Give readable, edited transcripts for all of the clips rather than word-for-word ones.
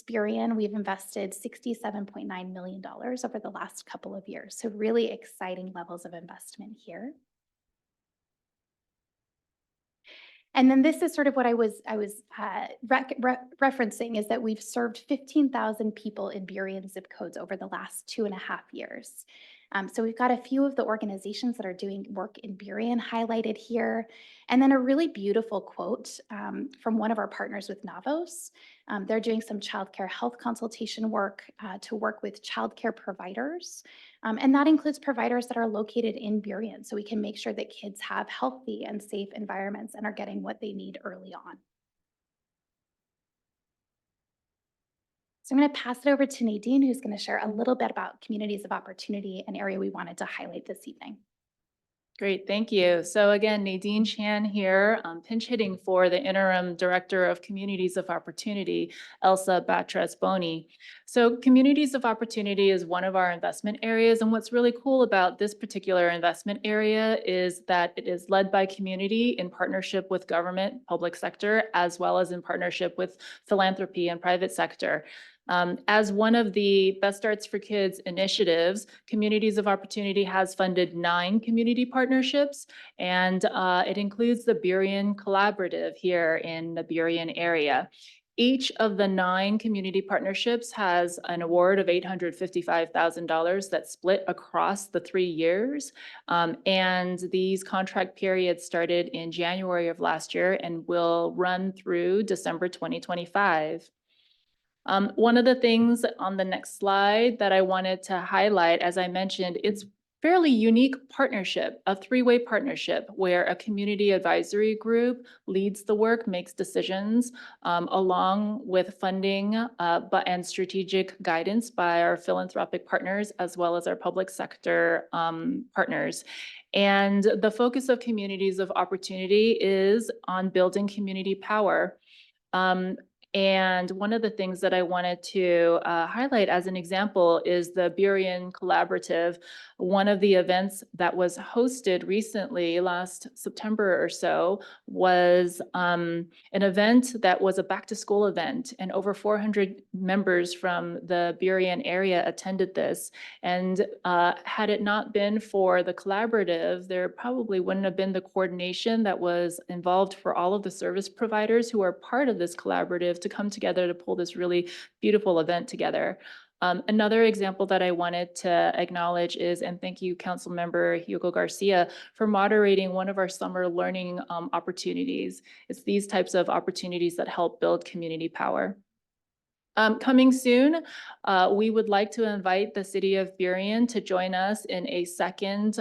Burien, we've invested $67.9 million over the last couple of years. So really exciting levels of investment here. And then this is sort of what I was referencing, is that we've served 15,000 people in Burien zip codes over the last 2.5 years. So we've got a few of the organizations that are doing work in Burien highlighted here. And then a really beautiful quote from one of our partners with Navos. They're doing some childcare health consultation work to work with childcare providers. And that includes providers that are located in Burien, so we can make sure that kids have healthy and safe environments and are getting what they need early on. So I'm going to pass it over to Nadine, who's going to share a little bit about communities of opportunity, an area we wanted to highlight this evening. Great, thank you. So again, Nadine Chan here, pinch hitting for the Interim Director of Communities of Opportunity, Elsa Batres-Boni. So Communities of Opportunity is one of our investment areas, and what's really cool about this particular investment area is that it is led by community in partnership with government, public sector, as well as in partnership with philanthropy and private sector. As one of the Best Starts for Kids initiatives, Communities of Opportunity has funded 9 community partnerships, and it includes the Burien Collaborative here in the Burien area. Each of the 9 community partnerships has an award of $855,000 that's split across the 3 years. And these contract periods started in January of last year and will run through December 2025. One of the things on the next slide that I wanted to highlight, as I mentioned, it's fairly unique partnership, a 3-way partnership where a community advisory group leads the work, makes decisions, along with funding and strategic guidance by our philanthropic partners, as well as our public sector partners. And the focus of Communities of Opportunity is on building community power. And one of the things that I wanted to highlight as an example is the Burien Collaborative. One of the events that was hosted recently, last September or so, was an event that was a back-to-school event, and over 400 members from the Burien area attended this. And had it not been for the collaborative, there probably wouldn't have been the coordination that was involved for all of the service providers who are part of this collaborative to come together to pull this really beautiful event together. Another example that I wanted to acknowledge is, and thank you, Councilmember Hugo Garcia, for moderating one of our summer learning opportunities. It's these types of opportunities that help build community power. Coming soon, we would like to invite the City of Burien to join us in a second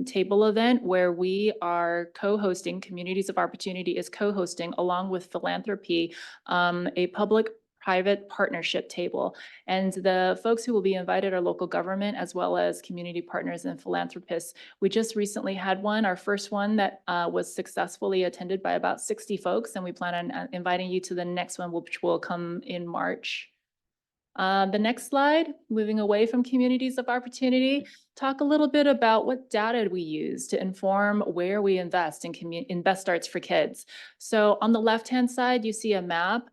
table event where we are co-hosting, Communities of Opportunity is co-hosting, along with philanthropy, a public-private partnership table. And the folks who will be invited are local government, as well as community partners and philanthropists. We just recently had one, our first one, that was successfully attended by about 60 folks, and we plan on inviting you to the next one, which will come in March. The next slide, moving away from Communities of Opportunity, talk a little bit about what data we use to inform where we invest in Best Starts for Kids. So on the left-hand side, you see a map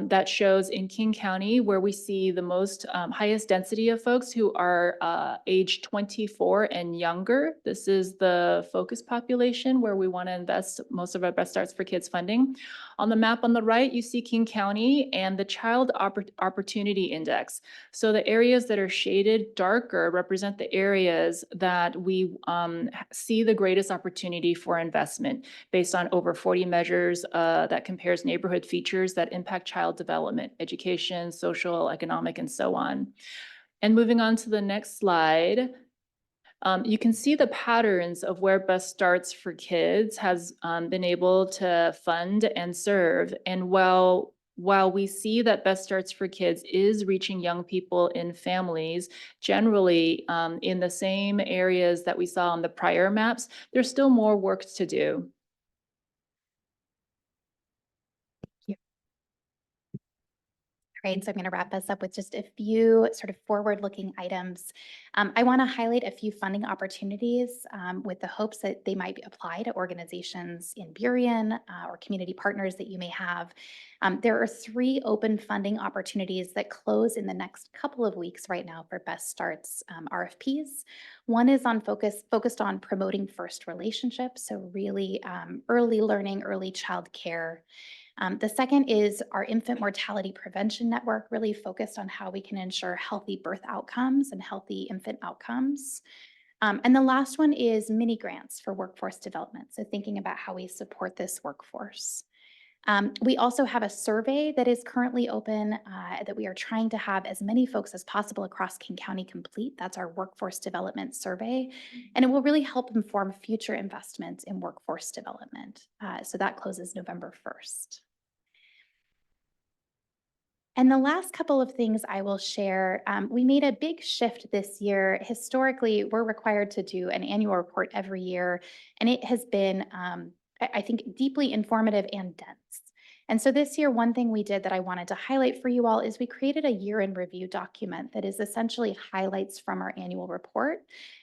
that shows in King County where we see the most highest density of folks who are age 24 and younger. This is the focus population where we want to invest most of our Best Starts for Kids funding. On the map on the right, you see King County and the Child Opportunity Index. So the areas that are shaded darker represent the areas that we see the greatest opportunity for investment based on over 40 measures that compares neighborhood features that impact child development, education, social, economic, and so on. And moving on to the next slide, you can see the patterns of where Best Starts for Kids has been able to fund and serve. And while we see that Best Starts for Kids is reaching young people in families, generally in the same areas that we saw on the prior maps, there's still more work to do. Great. So I'm going to wrap us up with just a few sort of forward-looking items. I want to highlight a few funding opportunities with the hopes that they might apply to organizations in Burien or community partners that you may have. There are 3 open funding opportunities that close in the next couple of weeks right now for Best Starts RFPs. One is focused on promoting first relationships, so really early learning, early child care. The second is our infant mortality prevention network, really focused on how we can ensure healthy birth outcomes and healthy infant outcomes. And the last one is mini grants for workforce development. So thinking about how we support this workforce. We also have a survey that is currently open that we are trying to have as many folks as possible across King County complete. That's our workforce development survey. And it will really help inform future investments in workforce development. So that closes November 1st. And the last couple of things I will share, we made a big shift this year. Historically, we're required to do an annual report every year, and it has been, I think, deeply informative and dense. And so this year, one thing we did that I wanted to highlight for you all is we created a year in review document that is essentially highlights from our annual report.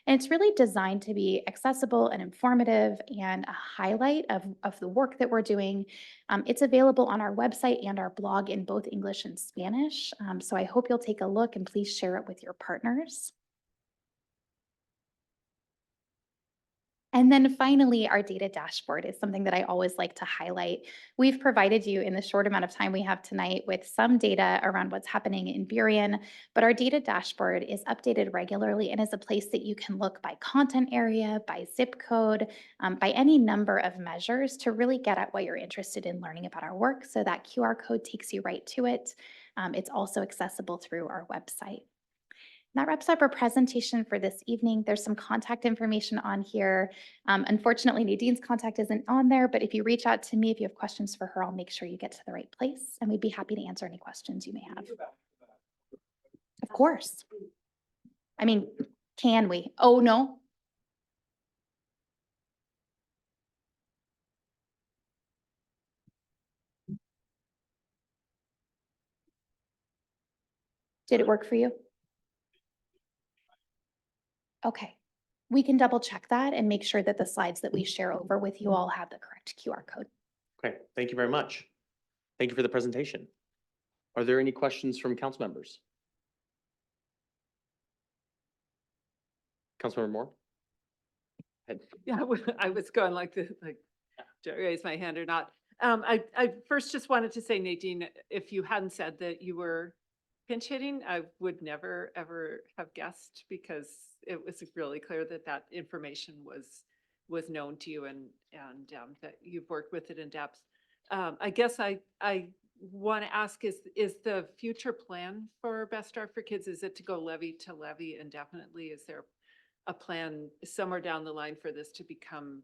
And it's really designed to be accessible and informative and a highlight of the work that we're doing. It's available on our website and our blog in both English and Spanish. So I hope you'll take a look and please share it with your partners. And then finally, our data dashboard is something that I always like to highlight. We've provided you in the short amount of time we have tonight with some data around what's happening in Burien, but our data dashboard is updated regularly and is a place that you can look by content area, by zip code, by any number of measures to really get at what you're interested in learning about our work. So that QR code takes you right to it. It's also accessible through our website. That wraps up our presentation for this evening. There's some contact information on here. Unfortunately, Nadine's contact isn't on there, but if you reach out to me, if you have questions for her, I'll make sure you get to the right place, and we'd be happy to answer any questions you may have. Of course. I mean, can we? Oh, no. Did it work for you? Okay. We can double check that and make sure that the slides that we share over with you all have the correct QR code. Okay, thank you very much. Thank you for the presentation. Are there any questions from council members? Councilmember Moore? Yeah, I was going like this, like, to raise my hand or not. I first just wanted to say, Nadine, if you hadn't said that you were pinch hitting, I would never, ever have guessed, because it was really clear that that information was known to you, and that you've worked with it in depth. I guess I want to ask, is the future plan for Best Start for Kids, is it to go levy to levy indefinitely? Is there a plan somewhere down the line for this to become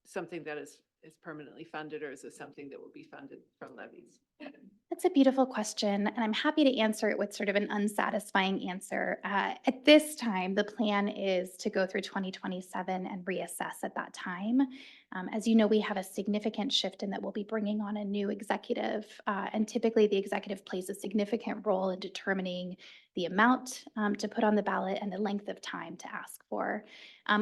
something that is permanently funded, or is this something that will be funded from levies? That's a beautiful question, and I'm happy to answer it with sort of an unsatisfying answer. At this time, the plan is to go through 2027 and reassess at that time. As you know, we have a significant shift in that we'll be bringing on a new executive, and typically the executive plays a significant role in determining the amount to put on the ballot and the length of time to ask for.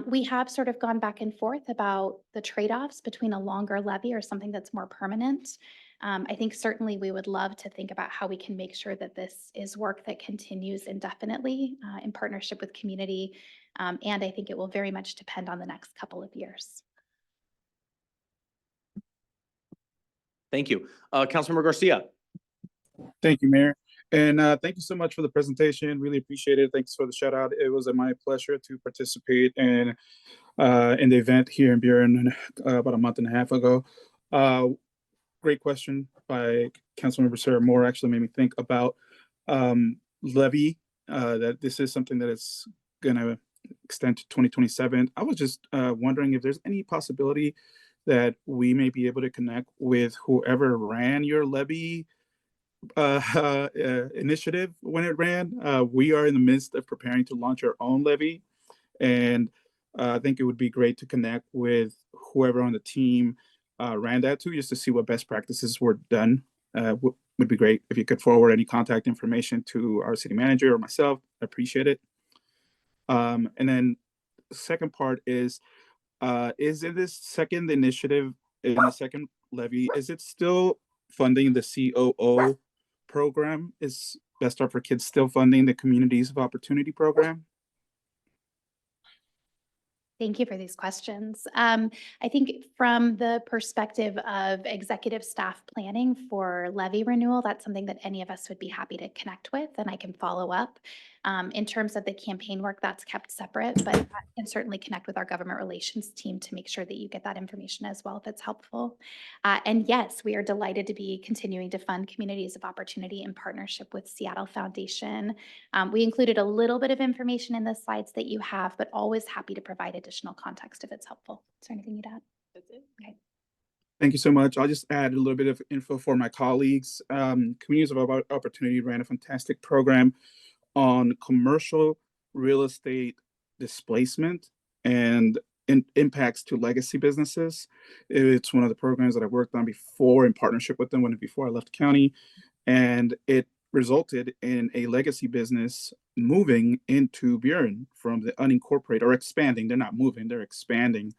We have sort of gone back and forth about the trade-offs between a longer levy or something that's more permanent. I think certainly we would love to think about how we can make sure that this is work that continues indefinitely in partnership with community. And I think it will very much depend on the next couple of years. Thank you. Councilmember Garcia? Thank you, Mayor. And thank you so much for the presentation. Really appreciate it. Thanks for the shout out. It was my pleasure to participate in the event here in Burien about a month and a half ago. Great question by Councilmember Sarah Moore. Actually made me think about levy, that this is something that is going to extend to 2027. I was just wondering if there's any possibility that we may be able to connect with whoever ran your levy initiative when it ran. We are in the midst of preparing to launch our own levy, and I think it would be great to connect with whoever on the team ran that too, just to see what best practices were done would be great if you could forward any contact information to our city manager or myself. I appreciate it. And then the second part is in this second initiative, in the second levy, is it still funding the COO program? Is Best Start for Kids still funding the Communities of Opportunity program? Thank you for these questions. I think from the perspective of executive staff planning for levy renewal, that's something that any of us would be happy to connect with, and I can follow up. In terms of the campaign work, that's kept separate, but I can certainly connect with our government relations team to make sure that you get that information as well if it's helpful. And yes, we are delighted to be continuing to fund Communities of Opportunity in partnership with Seattle Foundation. We included a little bit of information in the slides that you have, but always happy to provide additional context if it's helpful. Is there anything you'd add? That's it. Okay. Thank you so much. I'll just add a little bit of info for my colleagues. Communities of Opportunity ran a fantastic program on commercial real estate displacement and impacts to legacy businesses. It's one of the programs that I worked on before in partnership with them before I left the county, and it resulted in a legacy business moving into Burien from the unincorporated, or expanding. They're not moving, they're expanding.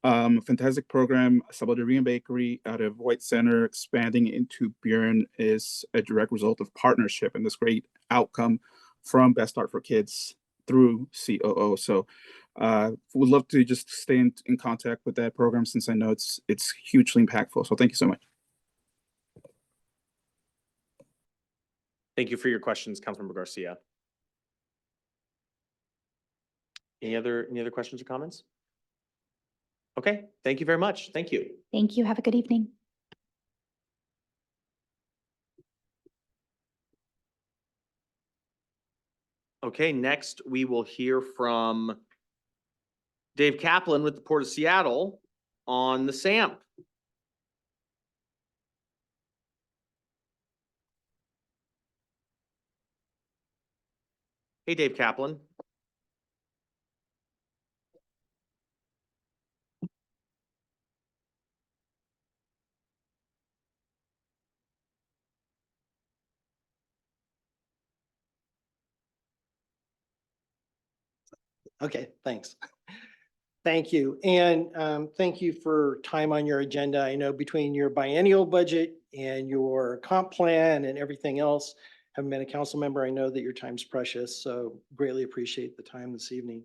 Fantastic program. Burien Bakery out of White Center expanding into Burien is a direct result of partnership and this great outcome from Best Start for Kids through COO. So would love to just stay in contact with that program since I know it's hugely impactful. So thank you so much. Thank you for your questions, Councilmember Garcia. Any other questions or comments? Okay, thank you very much. Thank you. Thank you. Have a good evening. Okay, next we will hear from Dave Kaplan with the Port of Seattle on the SAMP. Hey, Dave Kaplan. Okay, thanks. Thank you. And thank you for time on your agenda. I know between your biennial budget and your comp plan and everything else, having been a council member, I know that your time's precious, so greatly appreciate the time this evening.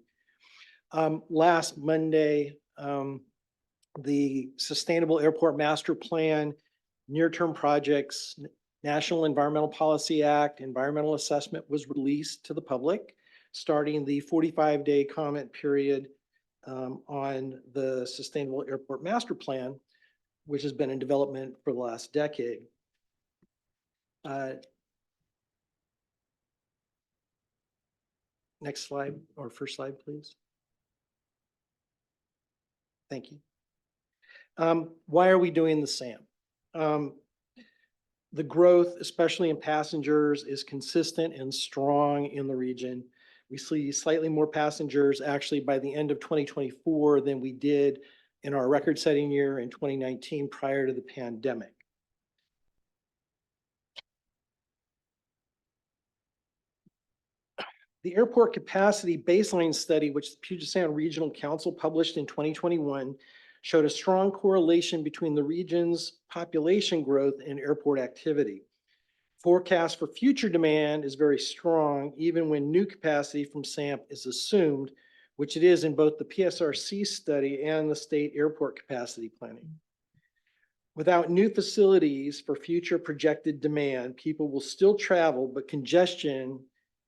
Last Monday, the Sustainable Airport Master Plan, near-term projects, National Environmental Policy Act, environmental assessment was released to the public, starting the 45-day comment period on the Sustainable Airport Master Plan, which has been in development for the last decade. Next slide, or first slide, please. Thank you. Why are we doing the SAMP? The growth, especially in passengers, is consistent and strong in the region. We see slightly more passengers actually by the end of 2024 than we did in our record-setting year in 2019 prior to the pandemic. The airport capacity baseline study, which the Puget Sound Regional Council published in 2021, showed a strong correlation between the region's population growth and airport activity. Forecast for future demand is very strong, even when new capacity from SAMP is assumed, which it is in both the PSRC study and the state airport capacity planning. Without new facilities for future projected demand, people will still travel, but congestion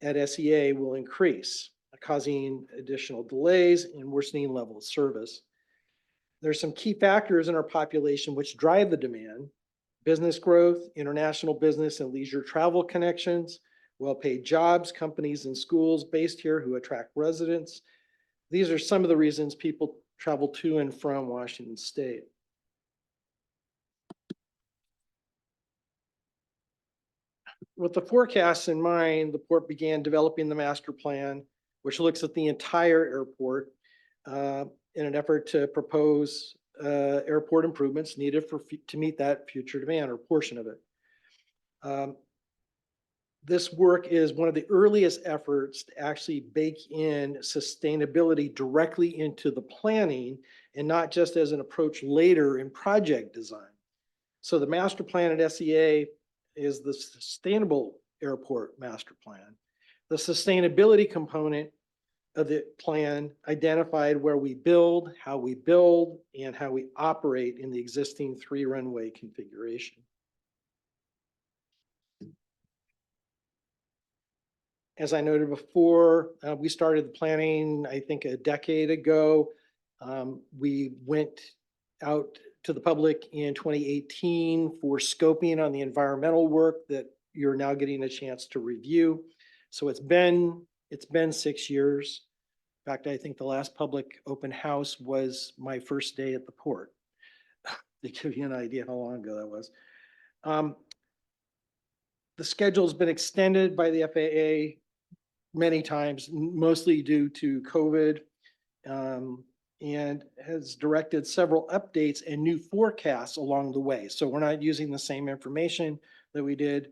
at SEA will increase, causing additional delays and worsening level of service. There's some key factors in our population which drive the demand: business growth, international business and leisure travel connections, well-paid jobs, companies and schools based here who attract residents. These are some of the reasons people travel to and from Washington State. With the forecasts in mind, the port began developing the master plan, which looks at the entire airport in an effort to propose airport improvements needed to meet that future demand or portion of it. This work is one of the earliest efforts to actually bake in sustainability directly into the planning and not just as an approach later in project design. So the master plan at SEA is the sustainable airport master plan. The sustainability component of the plan identified where we build, and how we operate in the existing 3-runway configuration. As I noted before, we started the planning, I think, a decade ago. We went out to the public in 2018 for scoping on the environmental work that you're now getting a chance to review. So it's been 6 years. In fact, I think the last public open house was my first day at the port. To give you an idea how long ago that was. The schedule's been extended by the FAA many times, mostly due to COVID, and has directed several updates and new forecasts along the way. So we're not using the same information that we did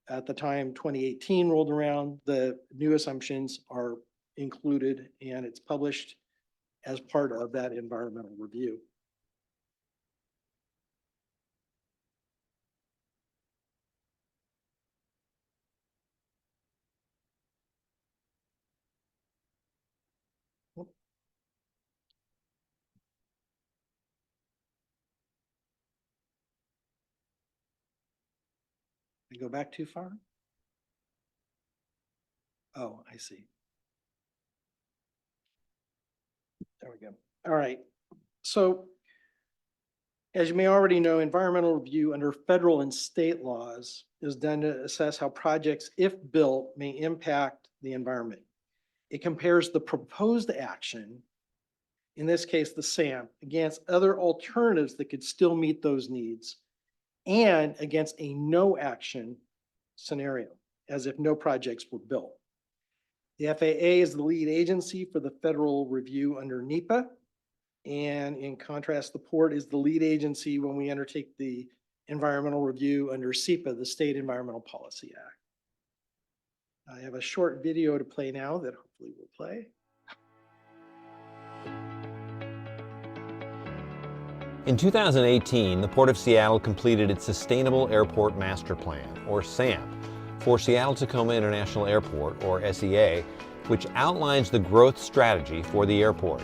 at the time 2018 rolled around. The new assumptions are included and it's published as part of that environmental review. I go back too far? Oh, I see. There we go. All right. So as you may already know, environmental review under federal and state laws is done to assess how projects, if built, may impact the environment. It compares the proposed action, in this case, the SAMP, against other alternatives that could still meet those needs and against a no action scenario, as if no projects were built. The FAA is the lead agency for the federal review under NEPA. And in contrast, the port is the lead agency when we undertake the environmental review under SEPA, the State Environmental Policy Act. I have a short video to play now that hopefully will play. In 2018, the Port of Seattle completed its Sustainable Airport Master Plan, or SAMP, for Seattle-Tacoma International Airport, or SEA, which outlines the growth strategy for the airport.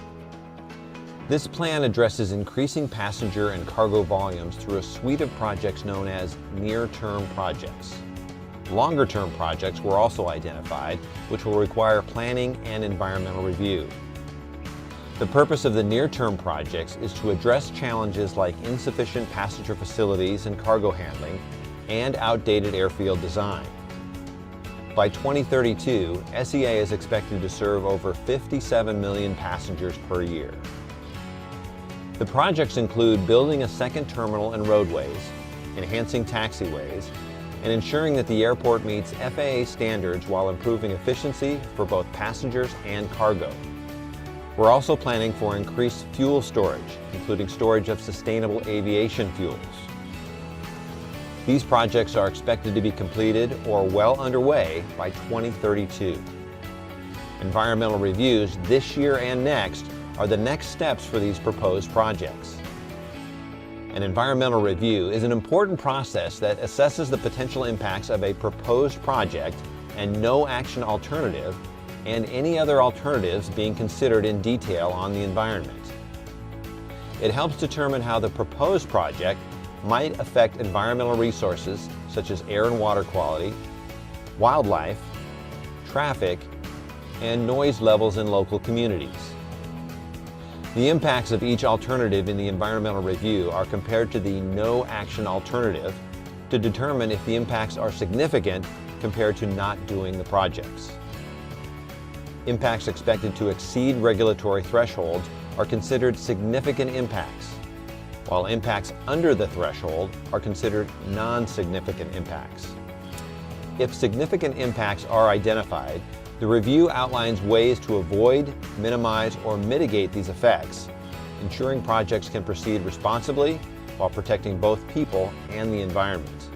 This plan addresses increasing passenger and cargo volumes through a suite of projects known as near-term projects. Longer-term projects were also identified, which will require planning and environmental review. The purpose of the near-term projects is to address challenges like insufficient passenger facilities and cargo handling and outdated airfield design. By 2032, SEA is expected to serve over 57 million passengers per year. The projects include building a second terminal and roadways, enhancing taxiways, and ensuring that the airport meets FAA standards while improving efficiency for both passengers and cargo. We're also planning for increased fuel storage, including storage of sustainable aviation fuels. These projects are expected to be completed or well underway by 2032. Environmental reviews this year and next are the next steps for these proposed projects. An environmental review is an important process that assesses the potential impacts of a proposed project and no action alternative and any other alternatives being considered in detail on the environment. It helps determine how the proposed project might affect environmental resources such as air and water quality, wildlife, traffic, and noise levels in local communities. The impacts of each alternative in the environmental review are compared to the no action alternative to determine if the impacts are significant compared to not doing the projects. Impacts expected to exceed regulatory thresholds are considered significant impacts, while impacts under the threshold are considered non-significant impacts. If significant impacts are identified, the review outlines ways to avoid, minimize, or mitigate these effects, ensuring projects can proceed responsibly while protecting both people and the environment.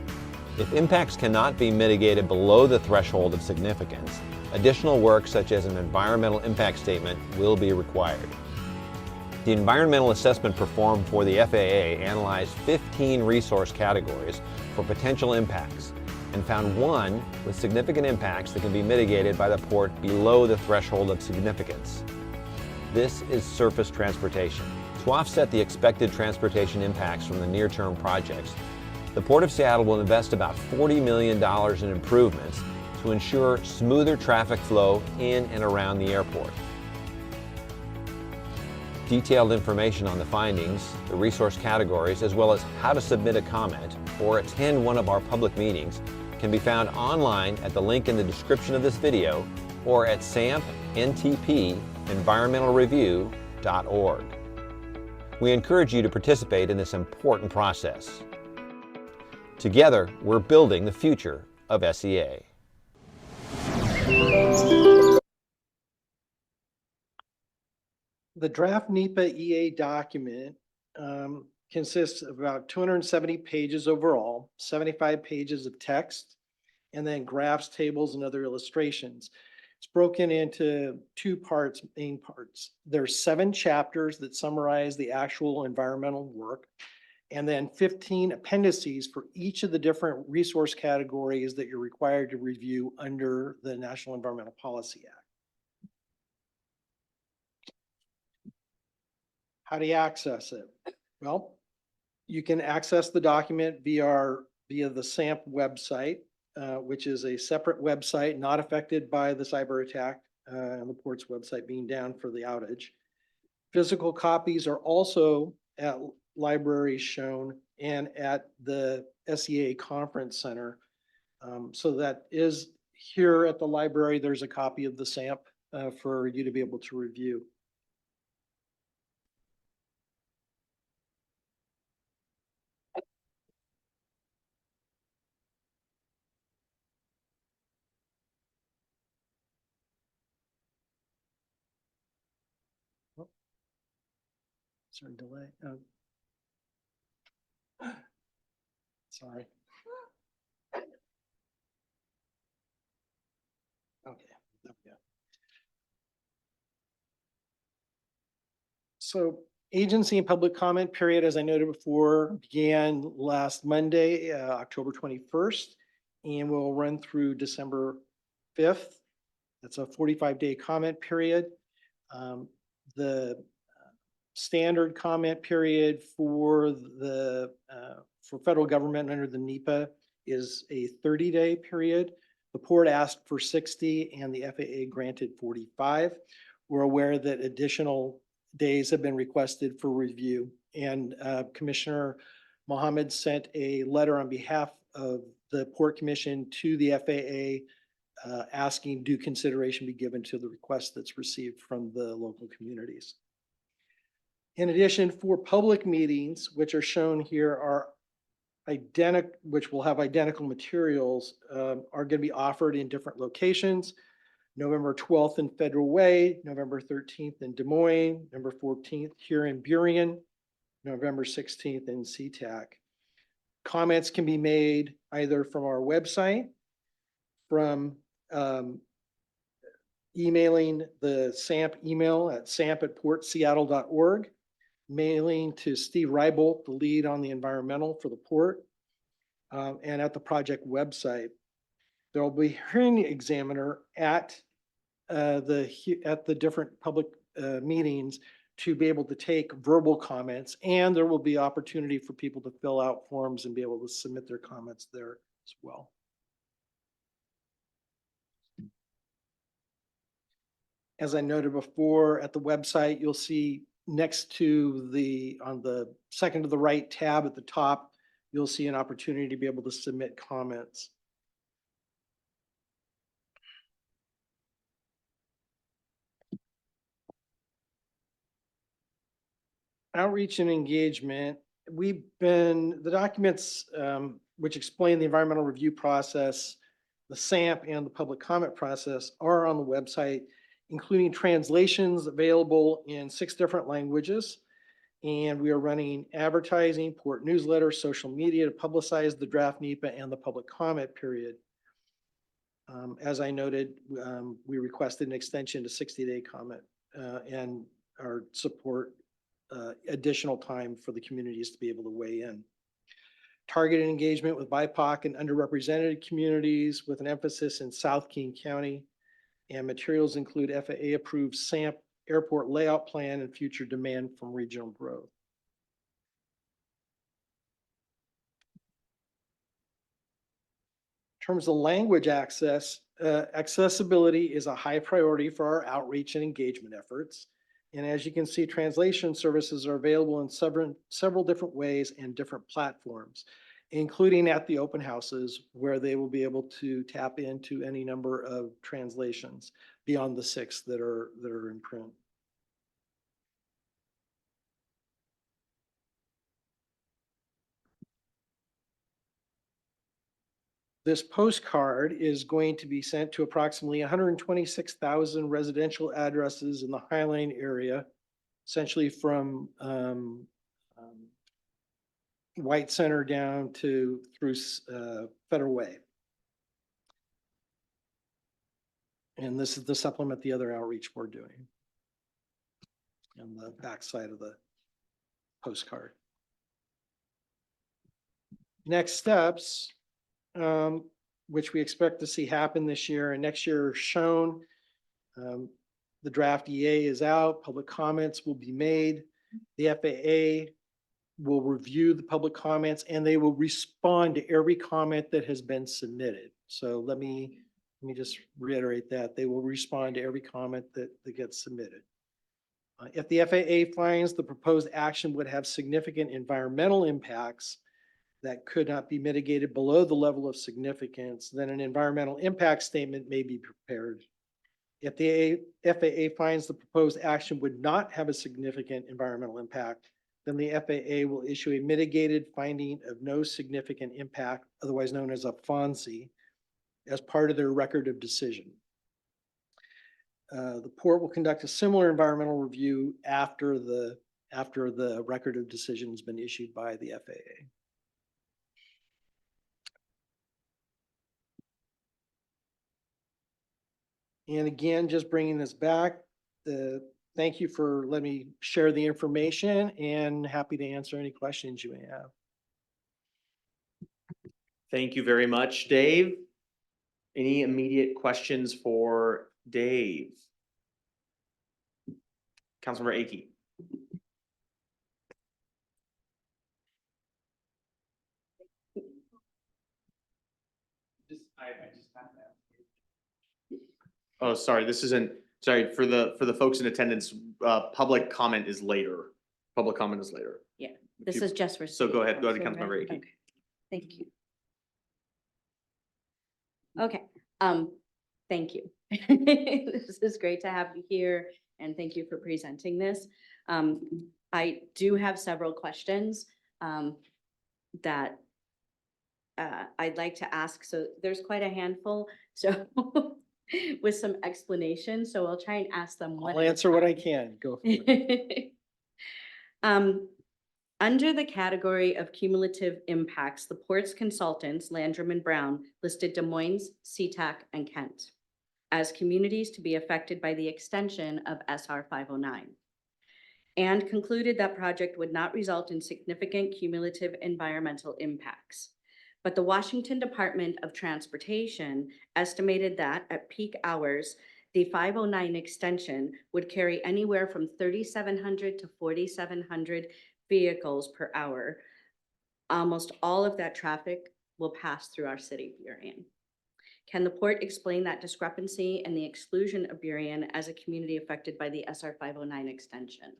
If impacts cannot be mitigated below the threshold of significance, additional work such as an environmental impact statement will be required. The environmental assessment performed for the FAA analyzed 15 resource categories for potential impacts and found one with significant impacts that can be mitigated by the port below the threshold of significance. This is surface transportation. To offset the expected transportation impacts from the near-term projects, the Port of Seattle will invest about $40 million in improvements to ensure smoother traffic flow in and around the airport. Detailed information on the findings, the resource categories, as well as how to submit a comment or attend one of our public meetings can be found online at the link in the description of this video or at sampntpenvironmentalreview.org. We encourage you to participate in this important process. Together, we're building the future of SEA. The draft NEPA EA document consists of about 270 pages overall, 75 pages of text, and then graphs, tables, and other illustrations. It's broken into two parts, main parts. There's 7 chapters that summarize the actual environmental work, and then 15 appendices for each of the different resource categories that you're required to review under the National Environmental Policy Act. How do you access it? Well, you can access the document via the SAMP website, which is a separate website not affected by the cyber attack and the port's website being down for the outage. Physical copies are also at libraries shown and at the SEA Conference Center. So that is here at the library, there's a copy of the SAMP for you to be able to review. Is there a delay? Sorry. Okay, there we go. So agency and public comment period, as I noted before, began last Monday, October 21st, and will run through December 5th. That's a 45-day comment period. The standard comment period for for federal government under the NEPA is a 30-day period. The port asked for 60 and the FAA granted 45. We're aware that additional days have been requested for review, and Commissioner Mohammed sent a letter on behalf of the Port Commission to the FAA asking due consideration be given to the request that's received from the local communities. In addition, for public meetings, which are shown here, are which will have identical materials, are going to be offered in different locations. November 12th in Federal Way, November 13th in Des Moines, November 14th here in Burien, November 16th in Sea-Tac. Comments can be made either from our website, from emailing the SAMP email at samp@portseattle.org, mailing to Steve Rybolt, the lead on the environmental for the port, and at the project website. There will be a hearing examiner at the different public meetings to be able to take verbal comments, and there will be opportunity for people to fill out forms and be able to submit their comments there as well. As I noted before, at the website, you'll see next to on the second to the right tab at the top, you'll see an opportunity to be able to submit comments. Outreach and engagement. The documents which explain the environmental review process, the SAMP and the public comment process are on the website, including translations available in 6 different languages. And we are running advertising, port newsletter, social media to publicize the draft NEPA and the public comment period. As I noted, we requested an extension to 60-day comment and our support additional time for the communities to be able to weigh in. Targeted engagement with BIPOC and underrepresented communities with an emphasis in South King County. And materials include FAA-approved SAMP airport layout plan and future demand from regional growth. In terms of language access, accessibility is a high priority for our outreach and engagement efforts. And as you can see, translation services are available in several different ways and different platforms, including at the open houses where they will be able to tap into any number of translations beyond the 6 that are in print. This postcard is going to be sent to approximately 126,000 residential addresses in the Highline area, essentially from White Center down to through Federal Way. And this is to supplement the other outreach we're doing on the back side of the postcard. Next steps, which we expect to see happen this year and next year are shown. The draft EA is out, public comments will be made. The FAA will review the public comments and they will respond to every comment that has been submitted. So let me just reiterate that. They will respond to every comment that gets submitted. If the FAA finds the proposed action would have significant environmental impacts that could not be mitigated below the level of significance, then an environmental impact statement may be prepared. If the FAA finds the proposed action would not have a significant environmental impact, then the FAA will issue a mitigated finding of no significant impact, otherwise known as a FONSI, as part of their record of decision. The port will conduct a similar environmental review after the record of decision has been issued by the FAA. And again, just bringing this back, thank you for letting me share the information and happy to answer any questions you may have. Thank you very much, Dave. Any immediate questions for Dave? Councilmember Akey. Oh, sorry, this isn't, sorry, for the folks in attendance, public comment is later. Public comment is later. Yeah, If this you- is just for. So go ahead, Councilmember. Councilmember Akey. Okay, thank you. Okay, thank you. This is great to have you here and thank you for presenting this. I do have several questions that I'd like to ask. So there's quite a handful, so with some explanation, so I'll try and ask them one. I'll at a answer what I time. can. Go for it. Under the category of cumulative impacts, the port's consultants, Landrum and Brown, listed Des Moines, Sea-Tac, and Kent as communities to be affected by the extension of SR 509, and concluded that project would not result in significant cumulative environmental impacts. But the Washington Department of Transportation estimated that at peak hours, the 509 extension would carry anywhere from 3,700 to 4,700 vehicles per hour. Almost all of that traffic will pass through our city of Burien. Can the port explain that discrepancy and the exclusion of Burien as a community affected by the SR 509 extension?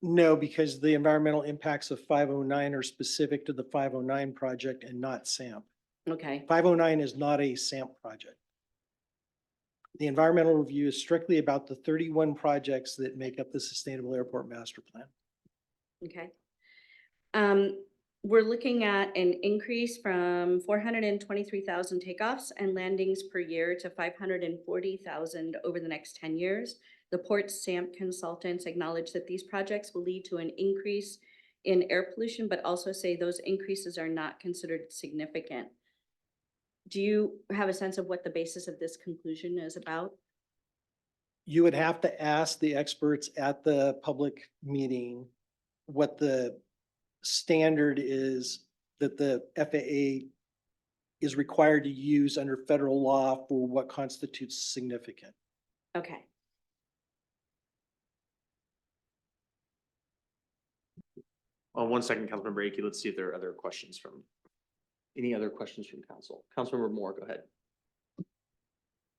No, because the environmental impacts of 509 are specific to the 509 project and not SAMP. Okay, 509 is not a SAMP project. The environmental review is strictly about the 31 projects that make up the Sustainable Airport Master Plan. okay. We're looking at an increase from 423,000 takeoffs and landings per year to 540,000 over the next 10 years. The port's SAMP consultants acknowledge that these projects will lead to an increase in air pollution, but also say those increases are not considered significant. Do you have a sense of what the basis of this conclusion is about? You would have to ask the experts at the public meeting what the standard is that the FAA is required to use under federal law for what constitutes significant. Okay. One second, Councilmember Ake, let's see if there are other questions any other questions from council? Councilmember Moore, go ahead.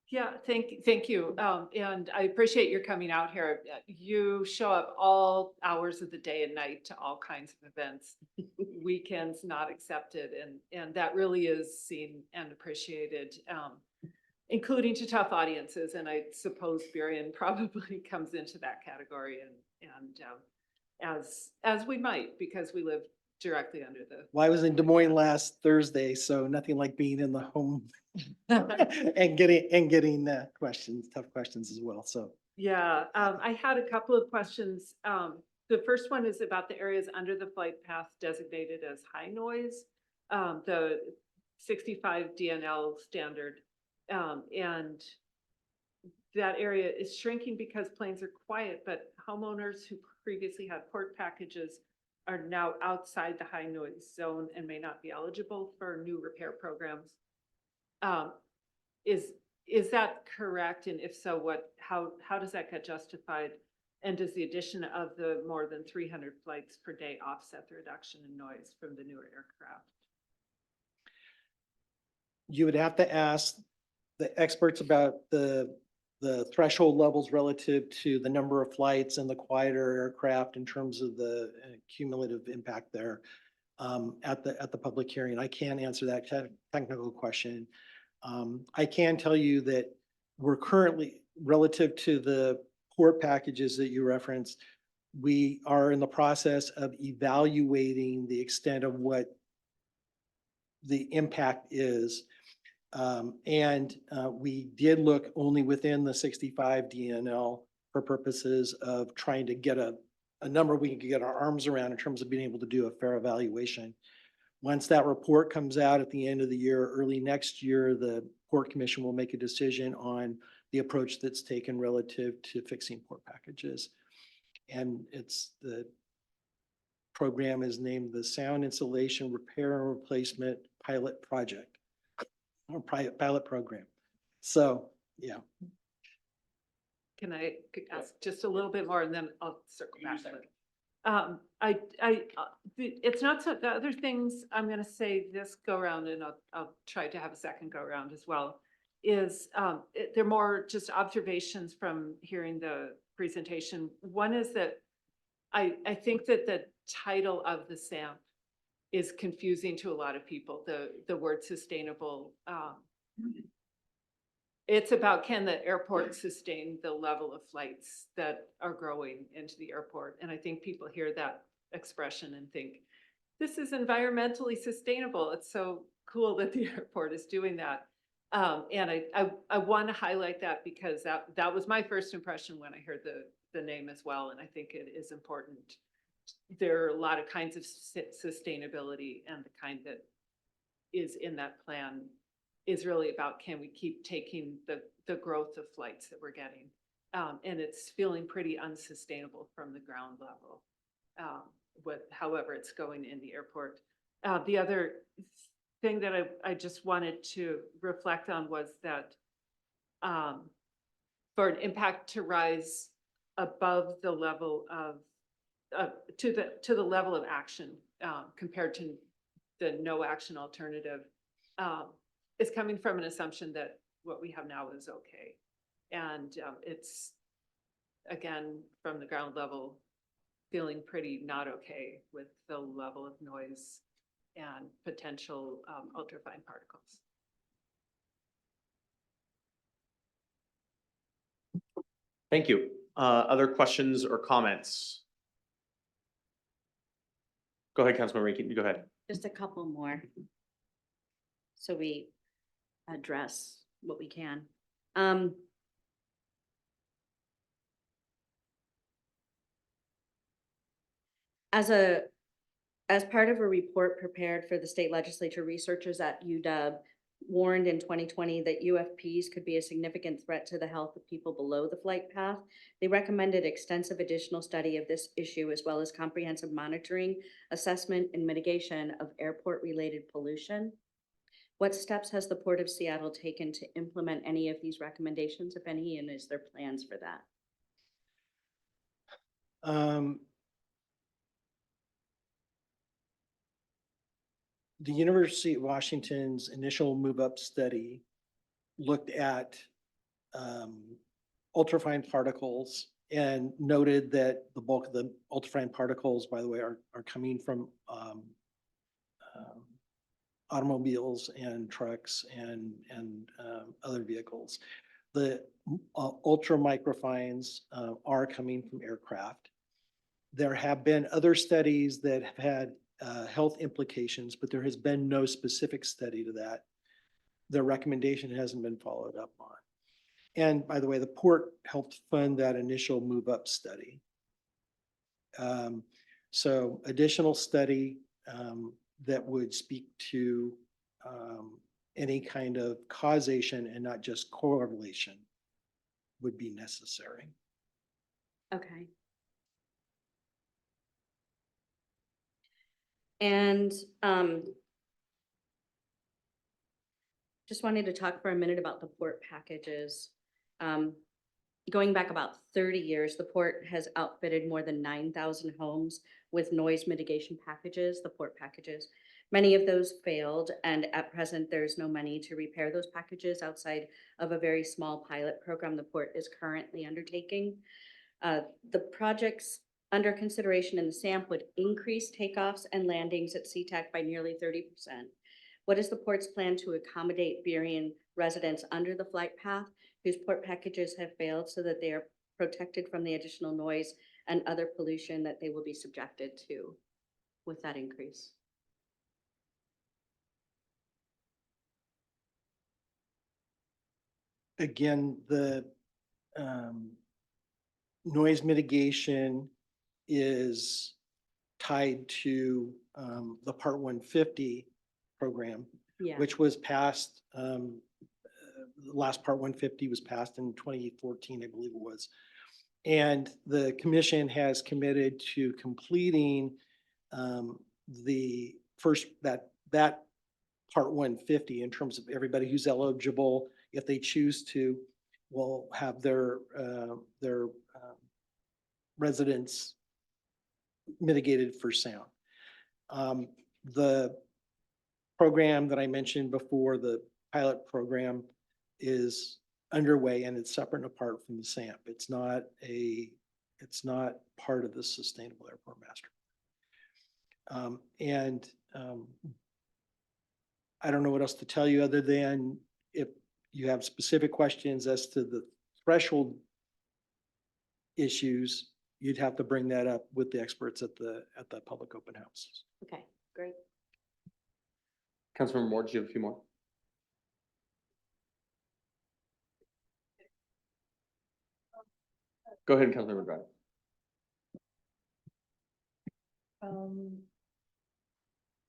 Yeah, thank you. And I appreciate your coming out here. You show up all hours of the day and night to all kinds of events, weekends not accepted. And that really is seen and appreciated, including to tough audiences. And I suppose Burien probably comes into that category and as we might, because we live directly under the. Well, I was in Des Moines last Thursday, so nothing like being in the home and getting questions, tough questions as well. So Yeah, I had a couple of questions. The first one is about the areas under the flight path designated as high noise, the 65 DNL standard. And that area is shrinking because planes are quiet, but homeowners who previously had port packages are now outside the high noise zone and may not be eligible for new repair programs. Is that correct? And if so, how does that get justified? And does the addition of the more than 300 flights per day offset the reduction in noise from the newer aircraft? you would have to ask the experts about the threshold levels relative to the number of flights and the quieter aircraft in terms of the cumulative impact there at the public hearing. I can't answer that technical question. I can tell you that we're currently, relative to the port packages that you referenced, we are in the process of evaluating the extent of what the impact is. We did look only within the 65 DNL for purposes of trying to get a number we can get our arms around in terms of being able to do a fair evaluation. Once that report comes out at the end of the year, early next year, the Port Commission will make a decision on the approach that's taken relative to fixing port packages. And the program is named the Sound Insulation Repair and Replacement Pilot Project, or pilot program. So, yeah. Can I ask just a little bit more and then I'll circle back? It's not so, the other things I'm going to say this go around, and I'll try to have a second go around as well, is they're more just observations from hearing the presentation. One is that I think that the title of the SAMP is confusing to a lot of people, the word sustainable. It's about, can the airport sustain the level of flights that are growing into the airport? And I think people hear that expression and think, this is environmentally sustainable. It's so cool that the airport is doing that. And I want to highlight that because that was my first impression when I heard the name as well. And I think it is important. There are a lot of kinds of sustainability, and the kind that is in that plan is really about, can we keep taking the growth of flights that we're getting? And it's feeling pretty unsustainable from the ground level, however it's going in the airport. The other thing that I just wanted to reflect on was that for an impact to rise above the level of, to the level of action compared to the no action alternative, is coming from an assumption that what we have now is okay. And it's, again, from the ground level, feeling pretty not okay with the level of noise and potential ultrafine particles. Thank you. Other questions or comments? Go ahead, Councilmember Rankin, you go ahead. Just a couple more. So we address what we can. As part of a report prepared for the state legislature, researchers at UW warned in 2020 that UFPs could be a significant threat to the health of people below the flight path. They recommended extensive additional study of this issue, as well as comprehensive monitoring, assessment, and mitigation of airport-related pollution. What steps has the Port of Seattle taken to implement any of these recommendations, if any, and is there plans for that? The University of Washington's initial move-up study looked at ultrafine particles and noted that the bulk of the ultrafine particles, by the way, are coming from automobiles and trucks and other vehicles. The ultra microfines are coming from aircraft. There have been other studies that have had health implications, but there has been no specific study to that. Their recommendation hasn't been followed up on. And by the way, the port helped fund that initial move up study. So additional study that would speak to any kind of causation and not just correlation would be necessary. Okay. And just wanted to talk for a minute about the port packages. Going back about 30 years, the port has outfitted more than 9,000 homes with noise mitigation packages, the port packages. Many of those failed, and at present, there's no money to repair those packages outside of a very small pilot program the port is currently undertaking. The projects under consideration in the SAMP would increase takeoffs and landings at Sea-Tac by nearly 30%. What is the port's plan to accommodate Burien residents under the flight path whose port packages have failed so that they are protected from the additional noise and other pollution that they will be subjected to with that increase? Again, the noise mitigation is tied to the Part 150 program, Yeah. which was passed, the last Part 150 was passed in 2014, I believe it was. And the commission has committed to completing the first, that Part 150 in terms of everybody who's eligible, if they choose to, will have their residents mitigated for sound. The program that I mentioned before, the pilot program, is underway and it's separate and apart from the SAMP. It's not part of the Sustainable Airport Master Plan. I don't know what else to tell you other than if you have specific questions as to the threshold issues, you'd have to bring that up with the experts at the public open houses. Okay, great. Councilmember Moore, do you have a few more? Go ahead, Councilmember Drive.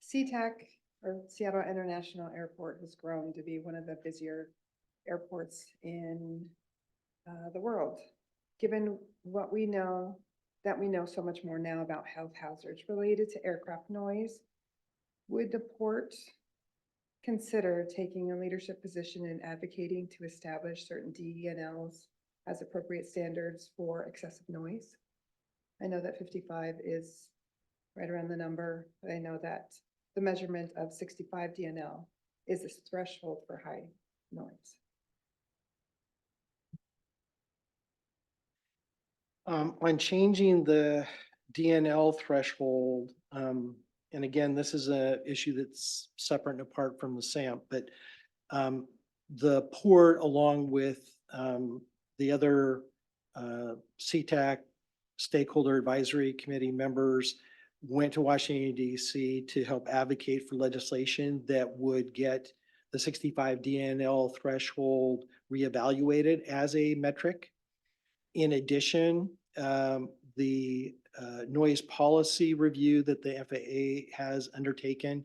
Sea-Tac, or Seattle International Airport, has grown to be one of the busier airports in the world. Given what we know, that we know so much more now about health hazards related to aircraft noise, would the port consider taking a leadership position in advocating to establish certain DENLs as appropriate standards for excessive noise? I know that 55 is right around the number, but I know that the measurement of 65 DNL is a threshold for high noise. On changing the DNL threshold, and again, this is an issue that's separate and apart from the SAMP, but the port, along with the other Sea-Tac stakeholder advisory committee members, went to Washington, D.C. to help advocate for legislation that would get the 65 DNL threshold reevaluated as a metric. In addition, the noise policy review that the FAA has undertaken.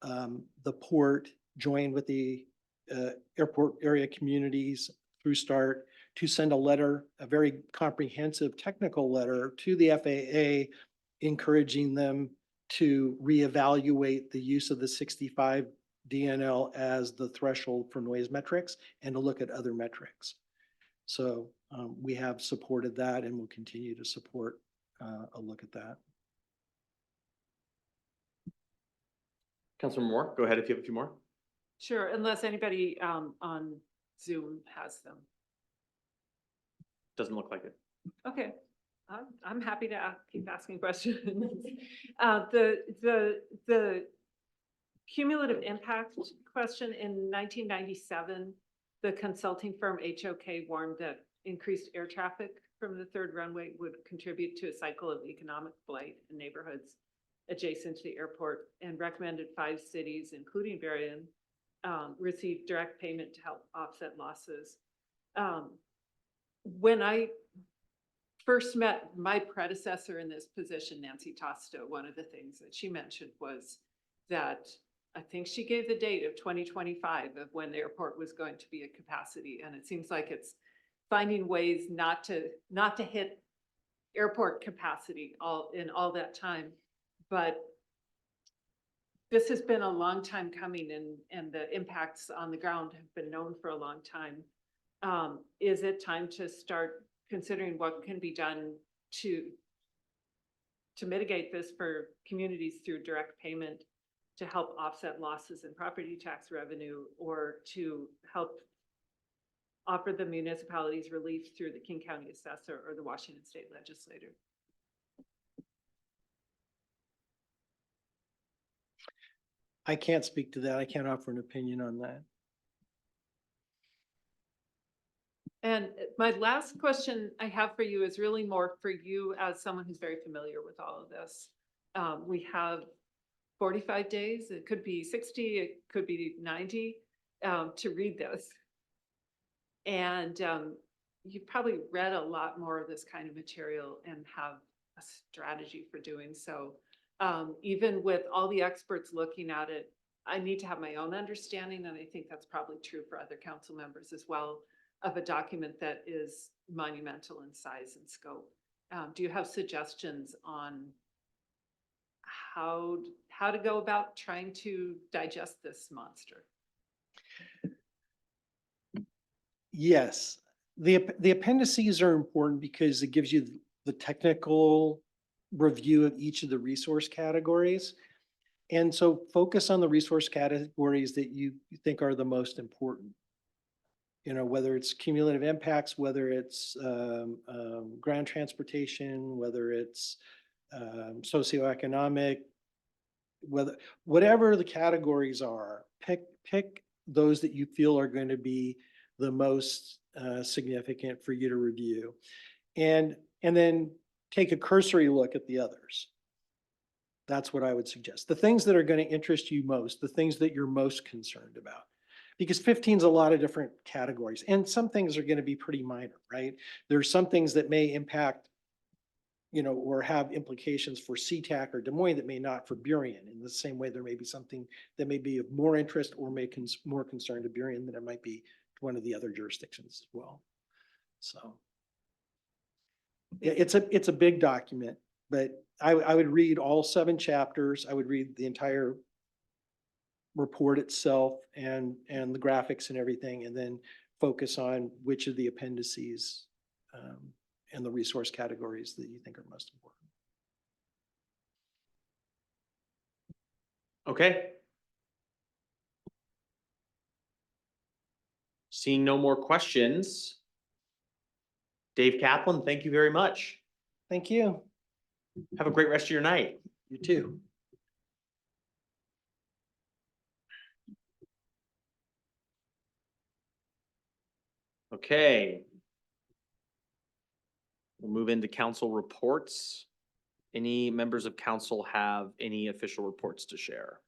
The port joined with the airport area communities through START to send a letter, a very comprehensive technical letter to the FAA, encouraging them to reevaluate the use of the 65 DNL as the threshold for noise metrics and to look at other metrics. So we have supported that and will continue to support a look at that. Councilmember Moore, go ahead if you have a few more. Sure, unless anybody on Zoom has them. Doesn't look like it. Okay, I'm happy to keep asking questions. The cumulative impact question in 1997, the consulting firm HOK warned that increased air traffic from the third runway would contribute to a cycle of economic blight in neighborhoods adjacent to the airport, and recommended 5 cities, including Burien, receive direct payment to help offset losses. When I first met my predecessor in this position, Nancy Tosto, one of the things that she mentioned was that I think she gave the date of 2025 of when the airport was going to be at capacity. And it seems like it's finding ways not to hit airport capacity in all that time. But this has been a long time coming, and the impacts on the ground have been known for a long time. Is it time to start considering what can be done to mitigate this for communities through direct payment to help offset losses in property tax revenue, or to help offer the municipalities relief through the King County Assessor or the Washington State Legislature? I can't speak to that. I can't offer an opinion on that. And my last question I have for you is really more for you as someone who's very familiar with all of this. We have 45 days, it could be 60, it could be 90 to read this. And you've probably read a lot more of this kind of material and have a strategy for doing so. Even with all the experts looking at it, I need to have my own understanding, and I think that's probably true for other council members as well, of a document that is monumental in size and scope. Do you have suggestions on how to go about trying to digest this monster? Yes, the appendices are important because it gives you the technical review of each of the resource categories. And so focus on the resource categories that you think are the most important. You know, whether it's cumulative impacts, whether it's ground transportation, whether it's socioeconomic, whatever the categories are, pick those that you feel are going to be the most significant for you to review. And then take a cursory look at the others. That's what I would suggest. The things that are going to interest you most, the things that you're most concerned about. Because 15 is a lot of different categories, and some things are going to be pretty minor, right? There's some things that may impact, you know, or have implications for Sea-Tac or Des Moines that may not for Burien. In the same way, there may be something that may be of more interest or more concern to Burien than it might be to one of the other jurisdictions as well. So yeah, it's a big document, but I would read all 7 chapters. I would read the entire report itself and the graphics and everything, and then focus on which of the appendices and the resource categories that you think are most important. Okay. Seeing no more questions. Dave Kaplan, thank you very much. Thank you. Have a great rest of your night. You too. Okay. We'll move into council reports. Any members of council have any official reports to share?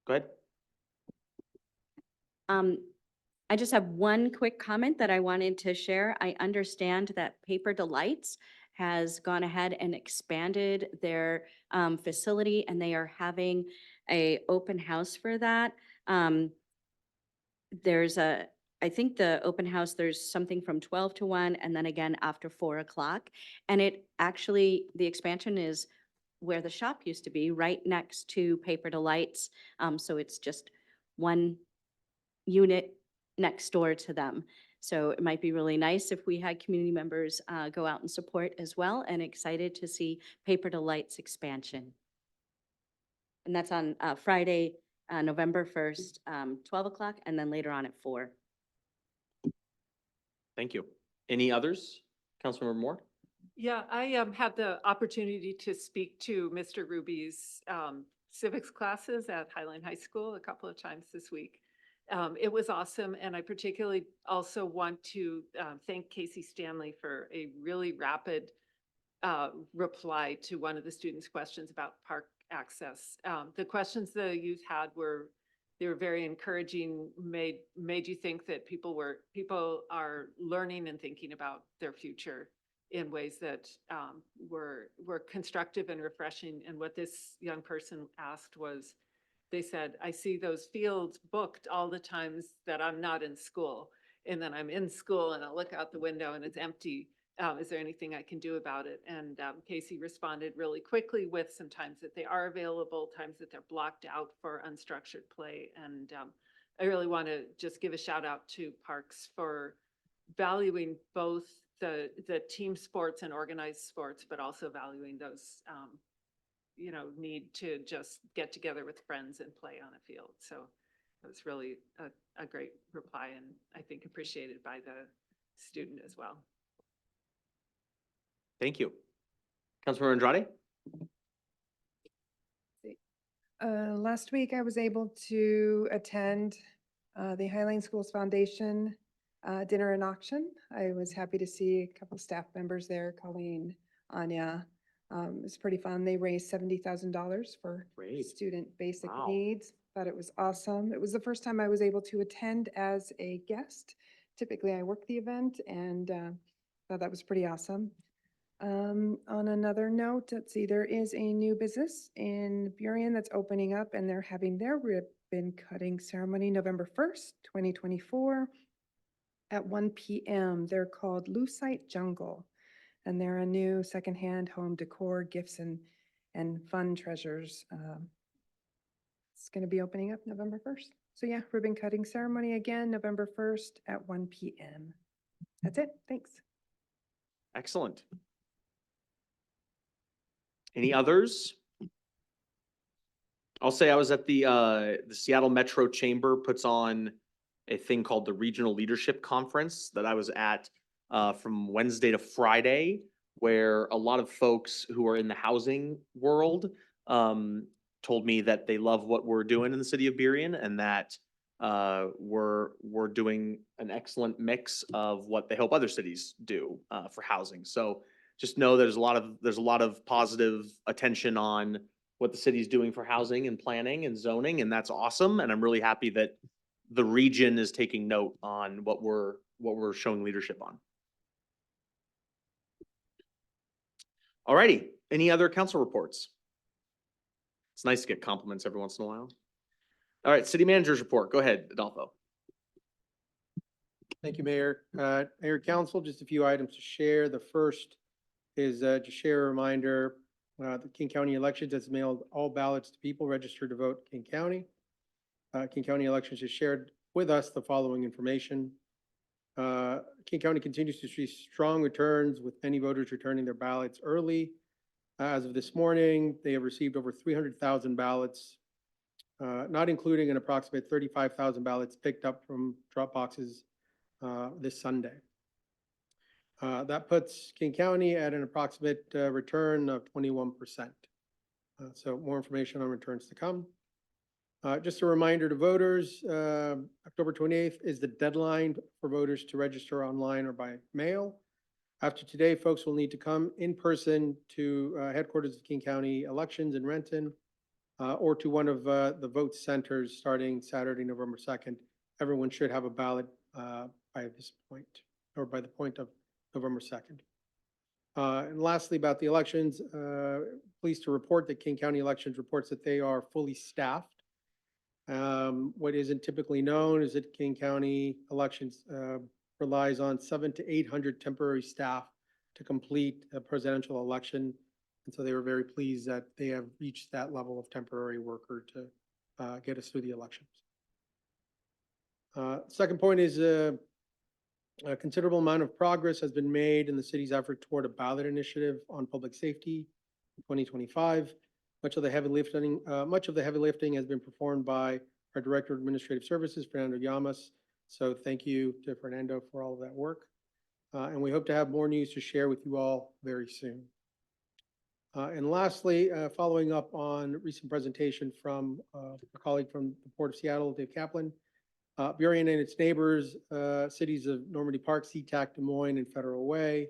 Go ahead. I just have one quick comment that I wanted to share. I understand that Paper Delights has gone ahead and expanded their facility, and they are having a open house for that. I think the open house, there's something from 12 to 1 and then again after 4 o'clock. And it actually, the expansion is where the shop used to be, right next to Paper Delights. So it's just one unit next door to them. So it might be really nice if we had community members go out and support as well, and excited to see Paper Delights expansion. And that's on Friday, November 1st, 12 o'clock, and then later on at 4. Thank you. Any others? Councilmember Moore? Yeah, I had the opportunity to speak to Mr. Ruby's civics classes at Highline High School a couple of times this week. It was awesome, and I particularly also want to thank Casey Stanley for a really rapid reply to one of the students' questions about park access. The questions the youth had they were very encouraging, made you think that people are learning and thinking about their future in ways that were constructive and refreshing. And what this young person asked was, they said, I see those fields booked all the times that I'm not in school. And then I'm in school and I look out the window and it's empty. Is there anything I can do about it? And Casey responded really quickly with some times that they are available, times that they're blocked out for unstructured play. And I really want to just give a shout out to Parks for valuing both the team sports and organized sports, but also valuing those, need to just get together with friends and play on a field. So it was really a great reply, and I think appreciated by the student as well. Thank you. Councilmember Andrade? Last week, I was able to attend the Highline Schools Foundation dinner and auction. I was happy to see a couple staff members there, Colleen, Anya. It was pretty fun. They raised $70,000 for Great. student basic Wow. needs. Thought it was awesome. It was the first time I was able to attend as a guest. Typically, I work the event, and thought that was pretty awesome. On another note, let's see, there is a new business in Burien that's opening up, and they're having their ribbon cutting ceremony November 1st, 2024 at 1 p.m. They're called Lucite Jungle, and they're a new secondhand home decor, gifts, and fun treasures. It's going to be opening up November 1st. So yeah, ribbon cutting ceremony again, November 1st at 1 p.m. That's it. Thanks. Excellent. Any others? I'll say I was at the Seattle Metro Chamber puts on a thing called the Regional Leadership Conference that I was at from Wednesday to Friday, where a lot of folks who are in the housing world told me that they love what we're doing in the city of Burien, and that we're doing an excellent mix of what they hope other cities do for housing. So just know there's a lot of positive attention on what the city's doing for housing and planning and zoning, and that's awesome. And I'm really happy that the region is taking note on what we're showing leadership on. Alrighty, any other council reports? It's nice to get compliments every once in a while. All right, city manager's report. Go ahead, Adolfo. Thank you, Mayor. Mayor, Council, just a few items to share. The first is to share a reminder, the King County Elections has mailed all ballots to people registered to vote King County. King County Elections has shared with us the following information. King County continues to see strong returns, with many voters returning their ballots early. As of this morning, they have received over 300,000 ballots, not including an approximate 35,000 ballots picked up from drop boxes this Sunday. That puts King County at an approximate return of 21%. So more information on returns to come. Just a reminder to voters, October 28th is the deadline for voters to register online or by mail. After today, folks will need to come in person to headquarters of King County Elections in Renton, or to one of the vote centers starting Saturday, November 2nd everyone should have a ballot by this point, or by the point of November 2nd. And lastly, about the elections, pleased to report that King County Elections reports that they are fully staffed. What isn't typically known is that King County Elections relies on 700 to 800 temporary staff to complete a presidential election. And so they were very pleased that they have reached that level of temporary worker to get us through the elections. Second point is a considerable amount of progress has been made in the city's effort toward a ballot initiative on public safety in 2025. Much of the heavy lifting has been performed by our Director of Administrative Services, Fernando Llamas. So thank you to Fernando for all of that work. And we hope to have more news to share with you all very soon. And lastly, following up on recent presentation from a colleague from the Port of Seattle, Dave Kaplan, Burien and its neighbors, cities of Normandy Park, Sea-Tac, Des Moines, and Federal Way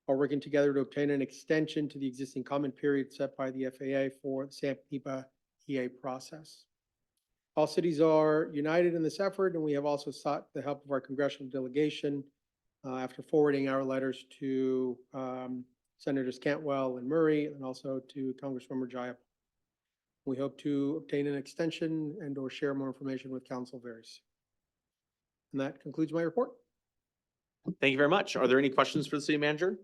are working together to obtain an extension to the existing comment period set by the FAA for the SAMP EA process. All cities are united in this effort, and we have also sought the help of our congressional delegation after forwarding our letters to Senators Cantwell and Murray, and also to Congressmember Jayapal. We hope to obtain an extension and or share more information with council very soon. And that concludes my report. Thank you very much. Are there any questions for the city manager?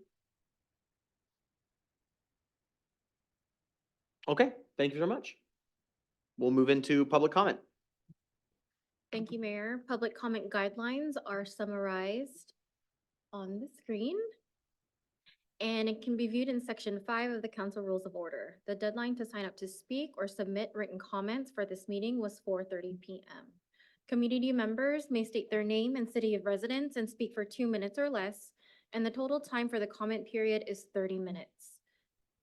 Okay, thank you very much. We'll move into public comment. Thank you, Mayor. Public comment guidelines are summarized on the screen, and it can be viewed in Section 5 of the Council Rules of Order. The deadline to sign up to speak or submit written comments for this meeting was 4:30 p.m. Community members may state their name and city of residence and speak for 2 minutes or less, and the total time for the comment period is 30 minutes.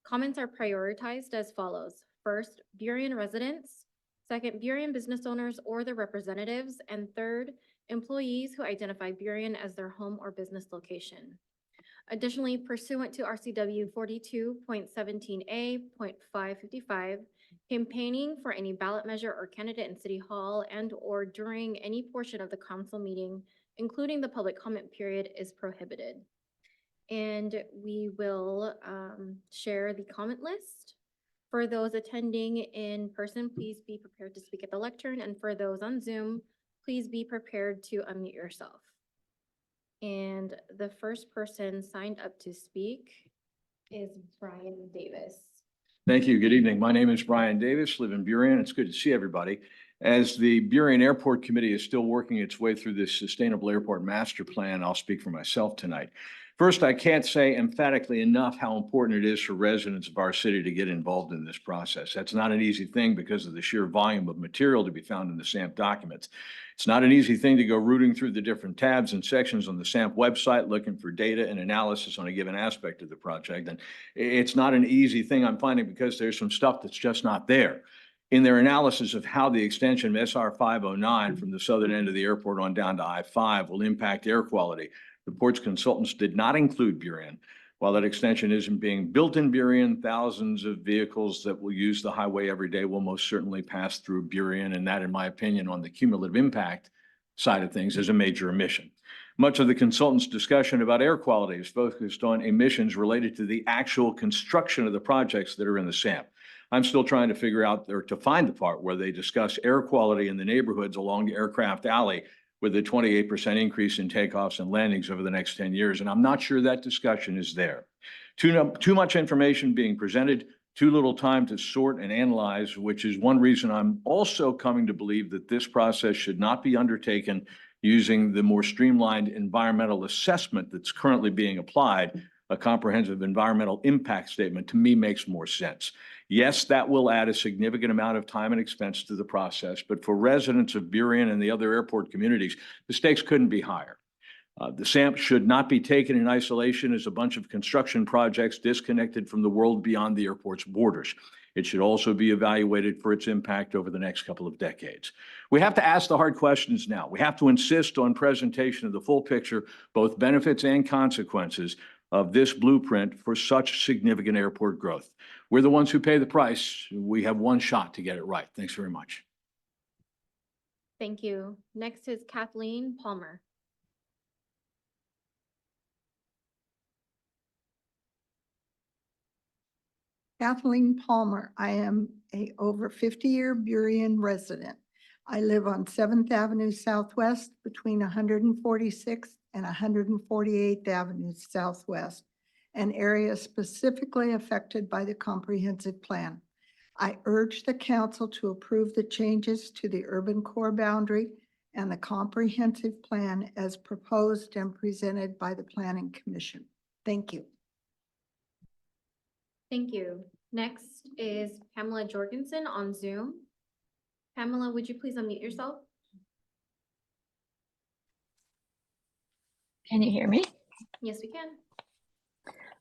Comments are prioritized as follows. First, Burien residents. Second, Burien business owners or their representatives. And third, employees who identify Burien as their home or business location. Additionally, pursuant to RCW 42.17A.555, campaigning for any ballot measure or candidate in City Hall and or during any portion of the council meeting, including the public comment period, is prohibited. And we will share the comment list. For those attending in person, please be prepared to speak at the lectern. And for those on Zoom, please be prepared to unmute yourself. And the first person signed up to speak is Brian Davis. Thank you. Good evening. My name is Brian Davis, live in Burien. It's good to see everybody. As the Burien Airport Committee is still working its way through this Sustainable Airport Master Plan, I'll speak for myself tonight. First, I can't say emphatically enough how important it is for residents of our city to get involved in this process. That's not an easy thing because of the sheer volume of material to be found in the SAMP documents. It's not an easy thing to go rooting through the different tabs and sections on the SAMP website looking for data and analysis on a given aspect of the project. And it's not an easy thing, I'm finding, because there's some stuff that's just not there. In their analysis of how the extension of SR 509 from the southern end of the airport on down to I-5 will impact air quality, the port's consultants did not include Burien. While that extension isn't being built in Burien, thousands of vehicles that will use the highway every day will most certainly pass through Burien, and that, in my opinion, on the cumulative impact side of things, is a major emission. Much of the consultants' discussion about air quality is focused on emissions related to the actual construction of the projects that are in the SAMP. I'm still trying to figure out, or to find the part where they discuss air quality in the neighborhoods along the Aircraft Alley with a 28% increase in takeoffs and landings over the next 10 years. And I'm not sure that discussion is there. Too much information being presented, too little time to sort and analyze, which is one reason I'm also coming to believe that this process should not be undertaken using the more streamlined environmental assessment that's currently being applied. A comprehensive environmental impact statement, to me, makes more sense. Yes, that will add a significant amount of time and expense to the process, but for residents of Burien and the other airport communities, the stakes couldn't be higher. The SAMP should not be taken in isolation as a bunch of construction projects disconnected from the world beyond the airport's borders. It should also be evaluated for its impact over the next couple of decades. We have to ask the hard questions now. We have to insist on presentation of the full picture, both benefits and consequences of this blueprint for such significant airport growth. We're the ones who pay the price. We have one shot to get it right. Thanks very much. Thank you. Next is Kathleen Palmer. Kathleen Palmer. I am a over 50-year Burien resident. I live on 7th Avenue Southwest between 146th and 148th Avenue Southwest, an area specifically affected by the comprehensive plan. I urge the council to approve the changes to the urban core boundary and the comprehensive plan as proposed and presented by the Planning Commission. Thank you. Thank you. Next is Pamela Jorgensen on Zoom. Pamela, would you please unmute yourself? Can you hear me? Yes, we can.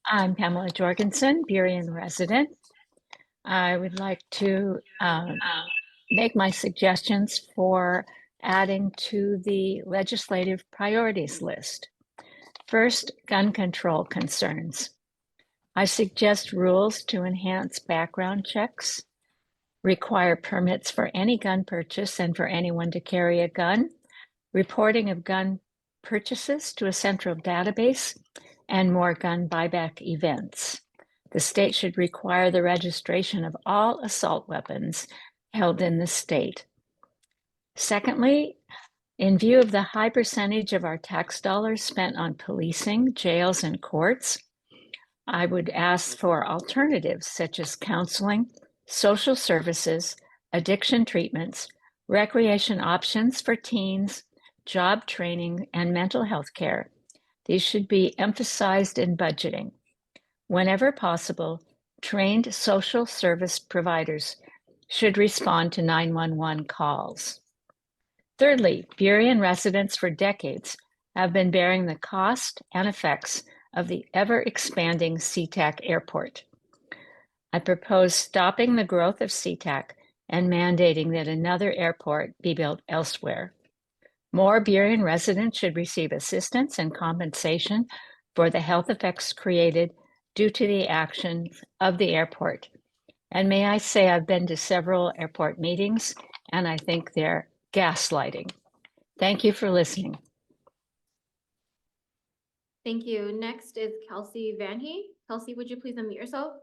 I'm Pamela Jorgensen, Burien resident. I would like to make my suggestions for adding to the legislative priorities list. First, gun control concerns. I suggest rules to enhance background checks, require permits for any gun purchase and for anyone to carry a gun, reporting of gun purchases to a central database, and more gun buyback events. The state should require the registration of all assault weapons held in the state. Secondly, in view of the high percentage of our tax dollars spent on policing, jails, and courts, I would ask for alternatives such as counseling, social services, addiction treatments, recreation options for teens, job training, and mental health care. These should be emphasized in budgeting. Whenever possible, trained social service providers should respond to 911 calls. Thirdly, Burien residents for decades have been bearing the cost and effects of the ever-expanding Sea-Tac airport. I propose stopping the growth of Sea-Tac and mandating that another airport be built elsewhere. More Burien residents should receive assistance and compensation for the health effects created due to the action of the airport. And may I say, I've been to several airport meetings, and I think they're gaslighting. Thank you for listening. Thank you. Next is Kelsey Vanhe. Kelsey, would you please unmute yourself?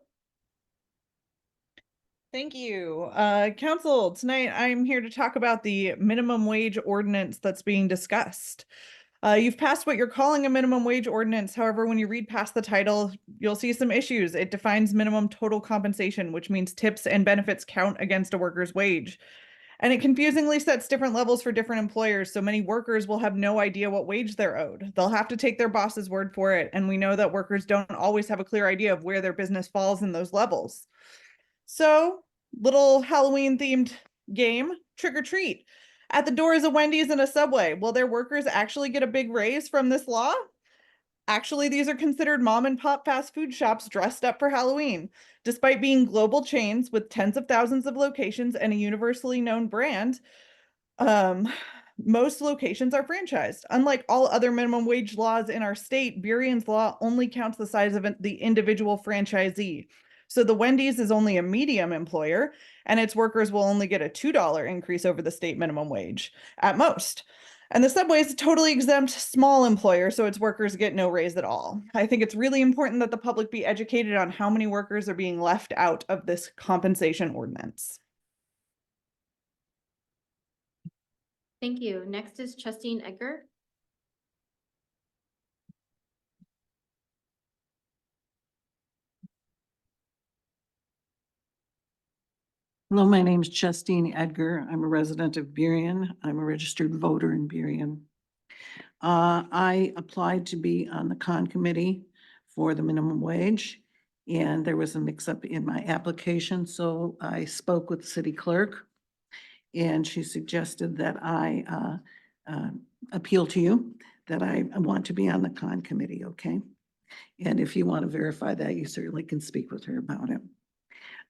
Thank you. Council, tonight I'm here to talk about the minimum wage ordinance that's being discussed. You've passed what you're calling a minimum wage ordinance. However, when you read past the title, you'll see some issues. It defines minimum total compensation, which means tips and benefits count against a worker's wage. And it confusingly sets different levels for different employers, so many workers will have no idea what wage they're owed. They'll have to take their boss's word for it, and we know that workers don't always have a clear idea of where their business falls in those levels. So, little Halloween-themed game, trick or treat. At the doors of Wendy's and a Subway, will their workers actually get a big raise from this law? Actually, these are considered mom and pop fast food shops dressed up for Halloween. Despite being global chains with tens of thousands of locations and a universally known brand, most locations are franchised. Unlike all other minimum wage laws in our state, Burien's law only counts the size of the individual franchisee. So the Wendy's is only a medium employer, and its workers will only get a $2 increase over the state minimum wage at most. And the Subway is a totally exempt small employer, so its workers get no raise at all. I think it's really important that the public be educated on how many workers are being left out of this compensation ordinance. Thank you. Next is Justine Edgar. Hello, my name is Justine Edgar. I'm a resident of Burien. I'm a registered voter in Burien. I applied to be on the con committee for the minimum wage, and there was a mix-up in my application, so I spoke with the city clerk, and she suggested that I appeal to you that I want to be on the con committee, okay? And if you want to verify that, you certainly can speak with her about it.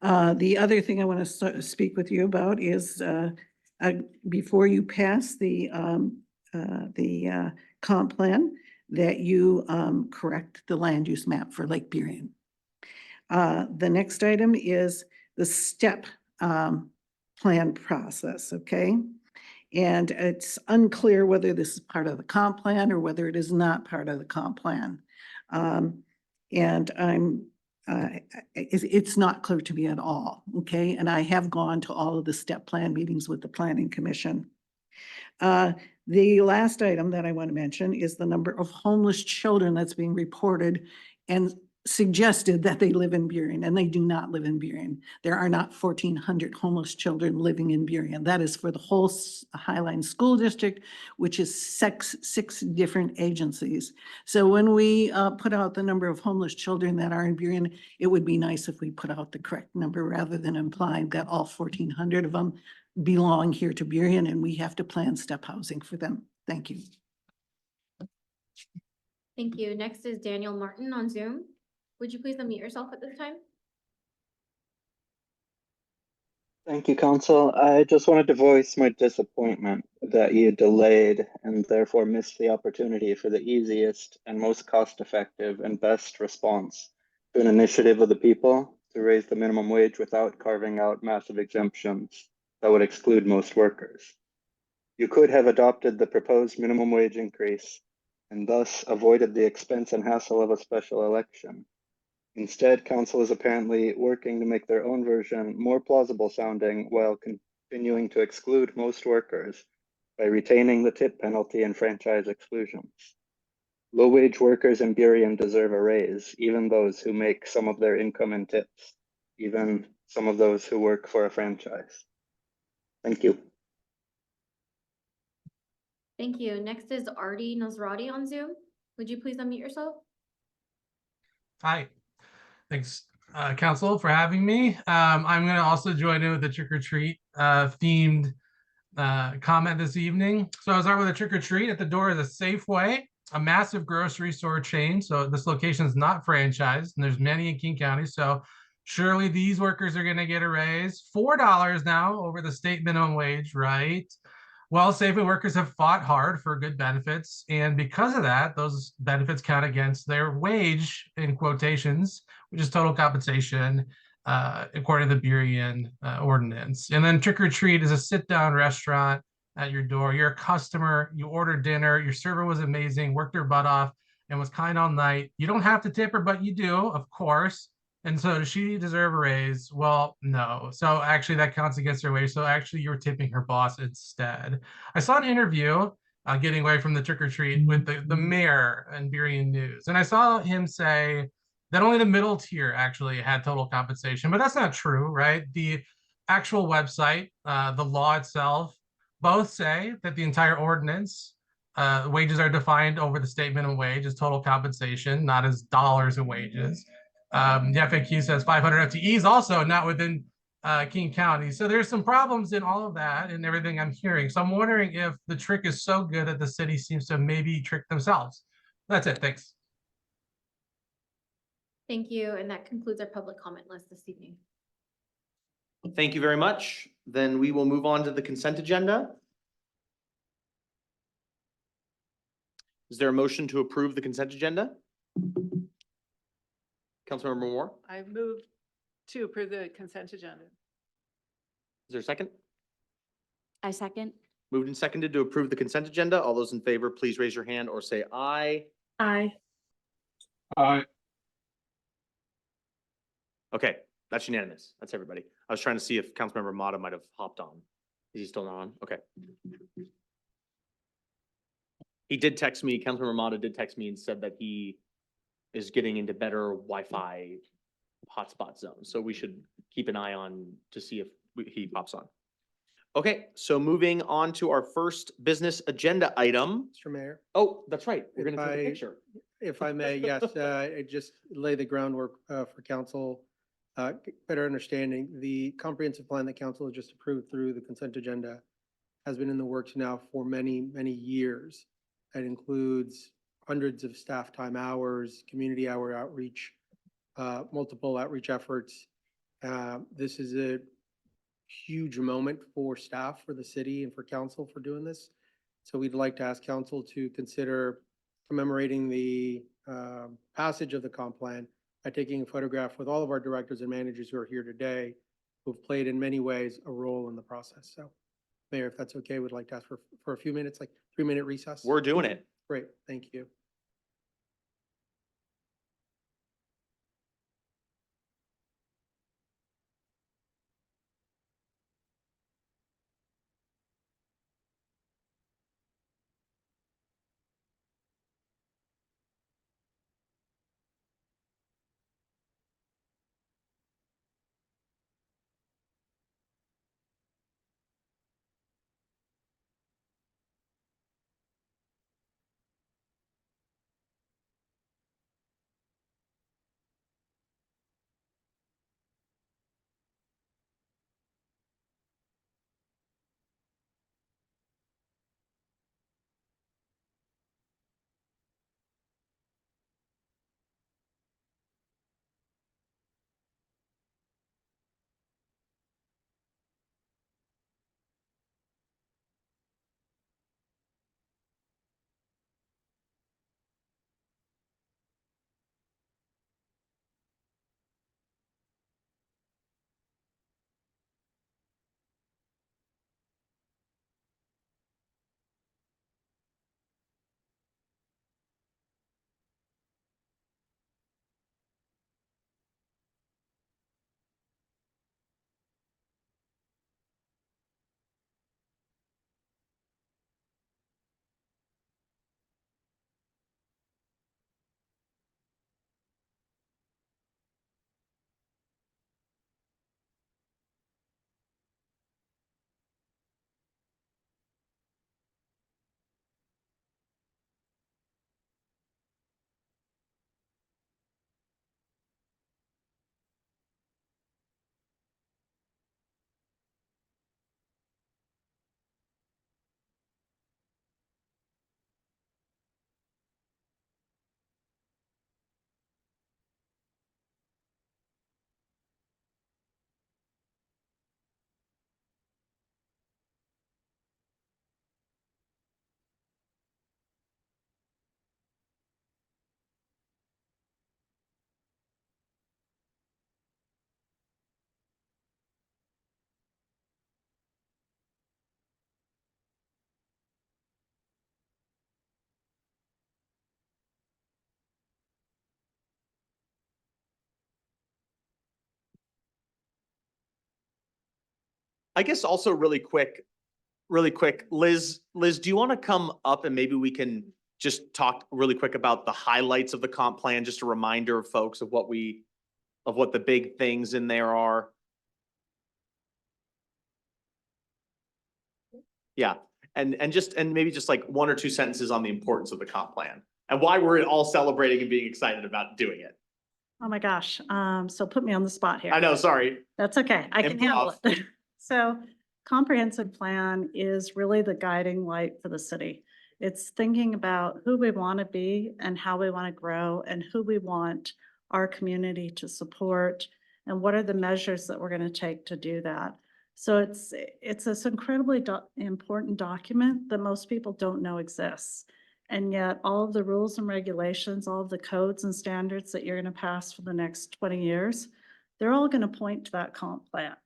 The other thing I want to speak with you about is before you pass the comp plan, that you correct the land use map for Lake Burien. The next item is the step plan process, okay? And it's unclear whether this is part of the comp plan or whether it is not part of the comp plan. And it's not clear to me at all, okay? And I have gone to all of the step plan meetings with the Planning Commission. The last item that I want to mention is the number of homeless children that's being reported and suggested that they live in Burien, and they do not live in Burien. There are not 1,400 homeless children living in Burien. That is for the whole Highline School District, which is six different agencies. So when we put out the number of homeless children that are in Burien, it would be nice if we put out the correct number rather than implying that all 1,400 of them belong here to Burien and we have to plan step housing for them. Thank you. Thank you. Next is Daniel Martin on Zoom. Would you please unmute yourself at this time? Thank you, Council. I just wanted to voice my disappointment that you delayed and therefore missed the opportunity for the easiest and most cost-effective and best response to an initiative of the people to raise the minimum wage without carving out massive exemptions that would exclude most workers. You could have adopted the proposed minimum wage increase and thus avoided the expense and hassle of a special election. Instead, Council is apparently working to make their own version more plausible sounding while continuing to exclude most workers by retaining the tip penalty and franchise exclusions. Low-wage workers in Burien deserve a raise, even those who make some of their income in tips, even some of those who work for a franchise. Thank you. Thank you. Next is Artie Nasrati on Zoom. Would you please unmute yourself? Hi, thanks, Council, for having me. I'm going to also join in with the trick or treat themed comment this evening. So I'll start with a trick or treat. At the door is a Safeway, a massive grocery store chain. So this location is not franchised, and there's many in King County. So surely these workers are going to get a raise. $4 now over the state minimum wage, right? Well, Safeway workers have fought hard for good benefits, and because of that, those benefits count against their wage, in quotations, which is total compensation, according to the Burien ordinance. And then trick or treat is a sit-down restaurant at your door. You're a customer, you ordered dinner, your server was amazing, worked her butt off, and was kind all night. You don't have to tip her, but you do, of course. And so does she deserve a raise? Well, no. So actually that counts against her wage. So actually you're tipping her boss instead. I saw an interview getting away from the trick or treat with the mayor in Burien News. And I saw him say that only the middle tier actually had total compensation, but that's not true, right? The actual website, the law itself, both say that the entire ordinance, wages are defined over the state minimum wage as total compensation, not as dollars and wages. The FAQ says 500 FTEs also not within King County. So there's some problems in all of that and everything I'm hearing. So I'm wondering if the trick is so good that the city seems to maybe trick themselves. That's it. Thanks. Thank you. And that concludes our public comment list this evening. Thank you very much. Then we will move on to the consent agenda. Is there a motion to approve the consent agenda? Councilmember Moore, I move to approve the consent agenda. is there a second? I second. Moved and seconded to approve the consent agenda. All those in favor, please raise your hand or say aye. Aye. Aye. Okay, that's unanimous. That's everybody. I was trying to see if Councilmember Mata might have hopped on. Is he still not on? Okay. He did text me, Councilmember Mata did text me and said that he is getting into better Wi-Fi hotspot zones. So we should keep an eye on to see if he pops on. Okay, so moving on to our first business agenda item. Mr. Mayor. Oh, that's right. We're If gonna take a I- picture. If I may, yes, I just lay the groundwork for council, better understanding. The comprehensive plan that council has just approved through the consent agenda has been in the works now for many, many years. It includes hundreds of staff time hours, community hour outreach, multiple outreach efforts. This is a huge moment for staff, for the city, and for council for doing this. So we'd like to ask council to consider commemorating the passage of the comp plan by taking a photograph with all of our directors and managers who are here today, who've played in many ways a role in the process. So Mayor, if that's okay, would like to ask for a few minutes, like 3-minute recess. We're doing it. Great, thank you. I guess also really quick, Liz, do you want to come up and maybe we can just talk really quick about the highlights of the comp plan, just a reminder of folks of what the big things in there are? Yeah, and maybe just like 1 or 2 sentences on the importance of the comp plan and why we're all celebrating and being excited about doing it. Oh my gosh, so put me on the spot here. I know, sorry. That's okay, I can handle it. So comprehensive plan is really the guiding light for the city. It's thinking about who we want to be and how we want to grow and who we want our community to support and what are the measures that we're going to take to do that. So it's this incredibly important document that most people don't know exists. And yet all of the rules and regulations, all of the codes and standards that you're going to pass for the next 20 years, they're all going to point to that comp plan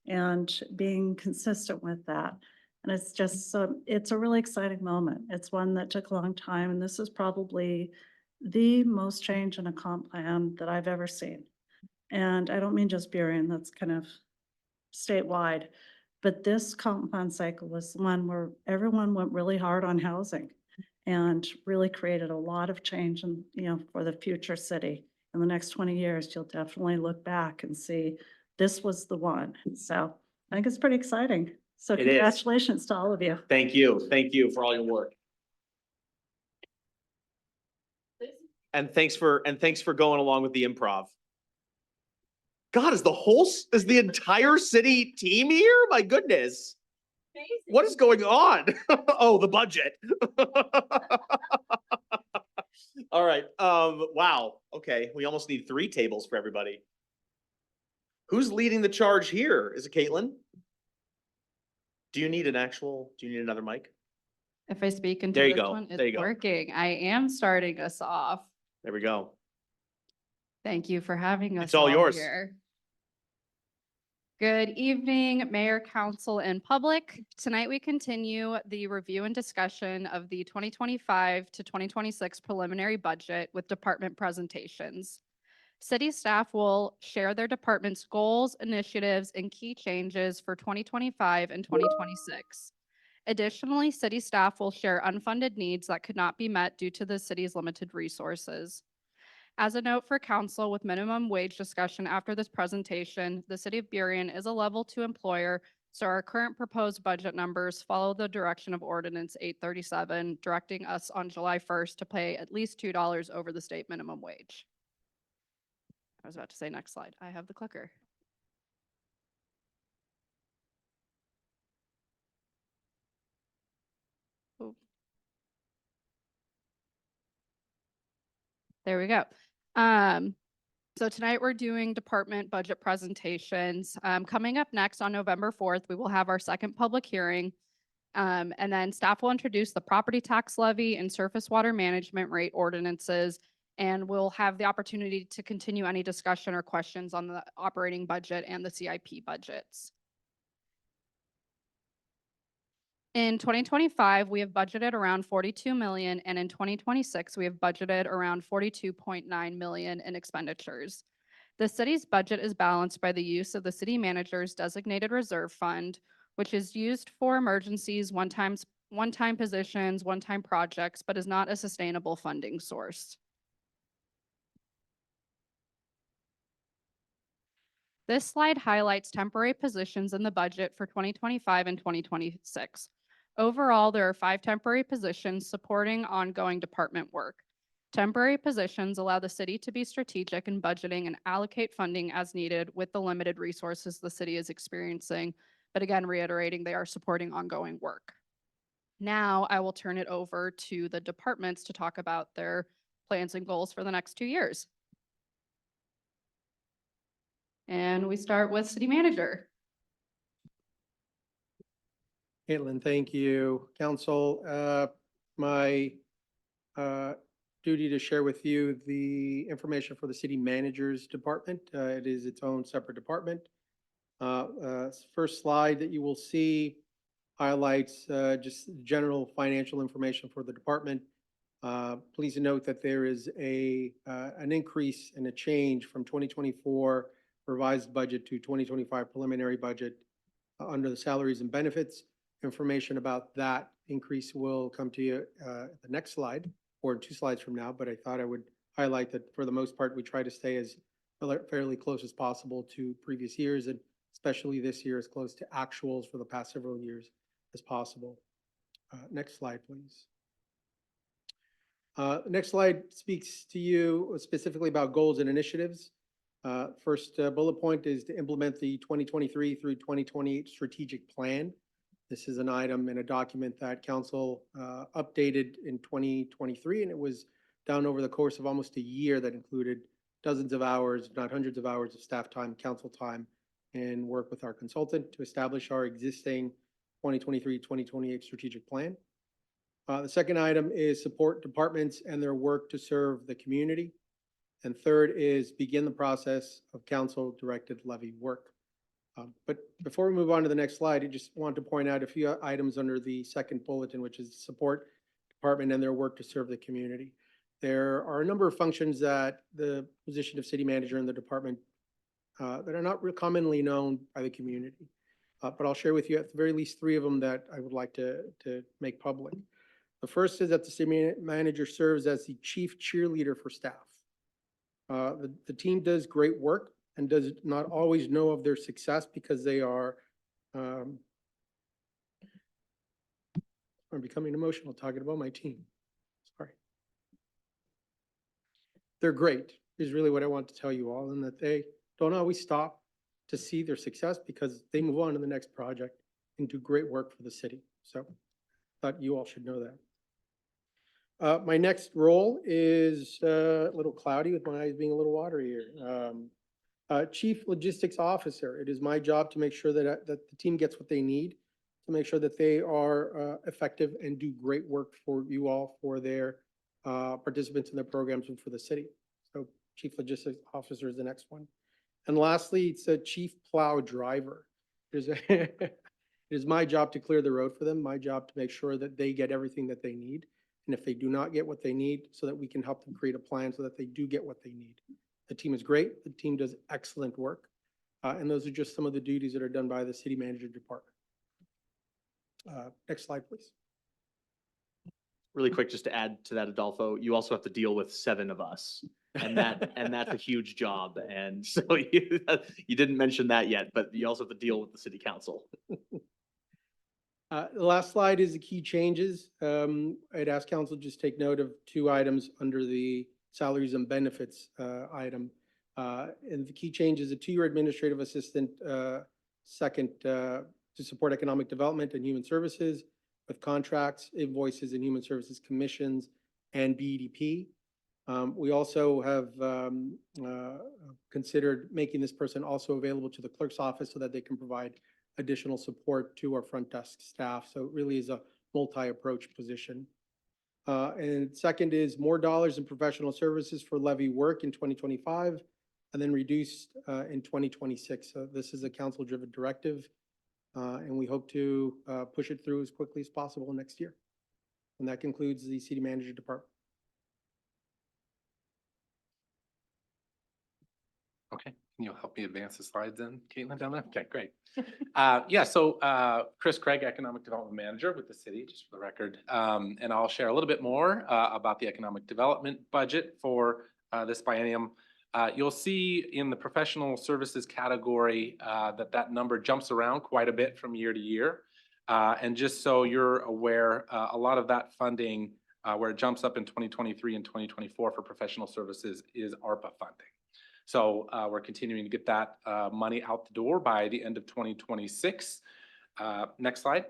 and being consistent with that. And it's just, it's a really exciting moment. It's one that took a long time. And this is probably the most change in a comp plan that I've ever seen. And I don't mean just Burien, that's kind of statewide, but this comp plan cycle was one where everyone went really hard on housing and really created a lot of change in, for the future city. In the next 20 years, you'll definitely look back and see this was the one. So I think it's pretty exciting. So It is. congratulations to all of you. Thank you. Thank you for all your work. And thanks for going along with the improv. God, is the entire city team here? My goodness. Amazing. What is going on? Oh, the budget. All right. Wow. Okay. We almost need 3 tables for everybody. Who's leading the charge here? Is it Caitlin? Do you need another mic? If I speak into There you this go. one, There you it's go. working. I am starting us off. There we go. Thank you for having us It's all yours. here. Good evening, Mayor, Council, and public. Tonight, we continue the review and discussion of the 2025 to 2026 preliminary budget with department presentations. City staff will share their department's goals, initiatives, and key changes for 2025 and 2026. Additionally, city staff will share unfunded needs that could not be met due to the city's limited resources. As a note for council, with minimum wage discussion after this presentation, the city of Burien is a level 2 employer, so our current proposed budget numbers follow the direction of Ordinance 837, directing us on July 1st to pay at least $2 over the state minimum wage. I was about to say next slide. I have the clicker. Oh. There we go. So tonight we're doing department budget presentations. Coming up next on November 4th, we will have our second public hearing. And then staff will introduce the property tax levy and surface water management rate ordinances. And we'll have the opportunity to continue any discussion or questions on the operating budget and the CIP budgets. In 2025, we have budgeted around 42 million, and in 2026, we have budgeted around 42.9 million in expenditures. The city's budget is balanced by the use of the city manager's designated reserve fund, which is used for emergencies, one-time positions, one-time projects, but is not a sustainable funding source. This slide highlights temporary positions in the budget for 2025 and 2026. Overall, there are 5 temporary positions supporting ongoing department work. Temporary positions allow the city to be strategic in budgeting and allocate funding as needed with the limited resources the city is experiencing, but again, reiterating they are supporting ongoing work. Now I will turn it over to the departments to talk about their plans and goals for the next 2 years. And we start with city manager. Caitlin, thank you. Council, my duty to share with you the information for the city manager's department. It is its own separate department. First slide that you will see highlights just general financial information for the department. Please note that there is an increase and a change from 2024 revised budget to 2025 preliminary budget under the salaries and benefits. Information about that increase will come to you at the next slide or 2 slides from now, but I thought I would highlight that for the most part, we try to stay as fairly close as possible to previous years, and especially this year as close to actuals for the past several years as possible. Next slide, please. Next slide speaks to you specifically about goals and initiatives. First bullet point is to implement the 2023 through 2028 strategic plan. This is an item in a document that council updated in 2023, and it was done over the course of almost a year that included dozens of hours, if not hundreds of hours of staff time, council time, and work with our consultant to establish our existing 2023-2028 strategic plan. The second item is support departments and their work to serve the community. And third is begin the process of council-directed levy work. But before we move on to the next slide, I just want to point out a few items under the second bulletin, which is support department and their work to serve the community. There are a number of functions that the position of city manager in the department that are not commonly known by the community. But I'll share with you at the very least 3 of them that I would like to make public. The first is that the city manager serves as the chief cheerleader for staff. The team does great work and does not always know of their success because they are, I'm becoming emotional talking about my team. Sorry. They're great is really what I want to tell you all, and that they don't always stop to see their success because they move on to the next project and do great work for the city. So I thought you all should know that. My next role is a little cloudy with my eyes being a little watery here. Chief Logistics Officer. It is my job to make sure that the team gets what they need, to make sure that they are effective and do great work for you all, for their participants in their programs and for the city. So Chief Logistics Officer is the next one. And lastly, it's a chief plow driver. It is my job to clear the road for them, my job to make sure that they get everything that they need. And if they do not get what they need, so that we can help them create a plan so that they do get what they need. The team is great. The team does excellent work. And those are just some of the duties that are done by the city manager department. Next slide, please. Really quick, just to add to that, Adolfo, you also have to deal with 7 of us. And that's a huge job. And so you didn't mention that yet, but you also have to deal with the city council. The last slide is the key changes. I'd ask council just take note of 2 items under the salaries and benefits item. And the key change is a 2-year administrative assistant, second to support economic development and human services with contracts, invoices, and human services commissions and BDP. We also have considered making this person also available to the clerk's office so that they can provide additional support to our front desk staff. So it really is a multi-approach position. And second is more dollars in professional services for levy work in 2025 and then reduced in 2026. So this is a council-driven directive and we hope to push it through as quickly as possible next year. And that concludes the city manager department. Okay, can you help me advance the slides then, Caitlin, down there? Okay, great. So Chris Craig, Economic Development Manager with the city, just for the record. And I'll share a little bit more about the economic development budget for this biennium. You'll see in the professional services category that number jumps around quite a bit from year to year. And just so you're aware, a lot of that funding where it jumps up in 2023 and 2024 for professional services is ARPA funding. So we're continuing to get that money out the door by the end of 2026. Next slide.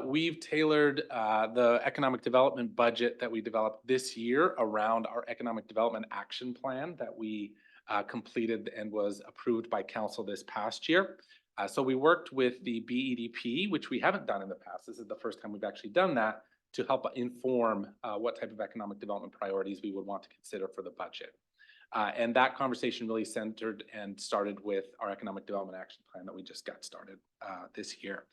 We've tailored the economic development budget that we developed this year around our economic development action plan that we completed and was approved by council this past year. So we worked with the BEDP, which we haven't done in the past. This is the first time we've actually done that, to help inform what type of economic development priorities we would want to consider for the budget. And that conversation really centered and started with our economic development action plan that we just got started this year.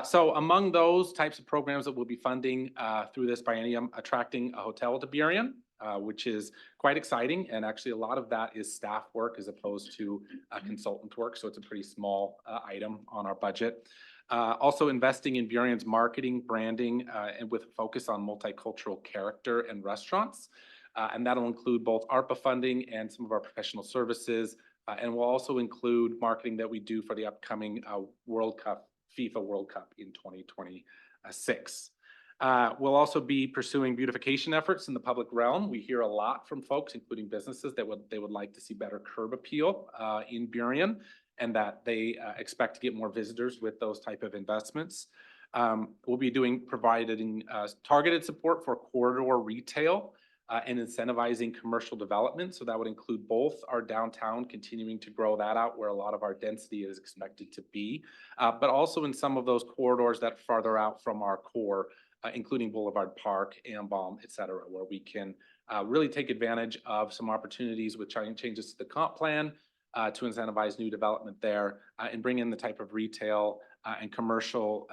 So among those types of programs that we'll be funding through this biennium, attracting a hotel to Burien, which is quite exciting. And actually a lot of that is staff work as opposed to consultant work. So it's a pretty small item on our budget. Also investing in Burien's marketing, branding, and with a focus on multicultural character and restaurants. And that'll include both ARPA funding and some of our professional services. And we'll also include marketing that we do for the upcoming World Cup, FIFA World Cup in 2026. We'll also be pursuing beautification efforts in the public realm. We hear a lot from folks, including businesses, that they would like to see better curb appeal in Burien, and that they expect to get more visitors with those type of investments. We'll be providing targeted support for corridor retail and incentivizing commercial development. So that would include both our downtown, continuing to grow that out where a lot of our density is expected to be, but also in some of those corridors that are farther out from our core, including Boulevard Park, Ambaum, et cetera, where we can really take advantage of some opportunities with changes to the comp plan to incentivize new development there and bring in the type of retail and commercial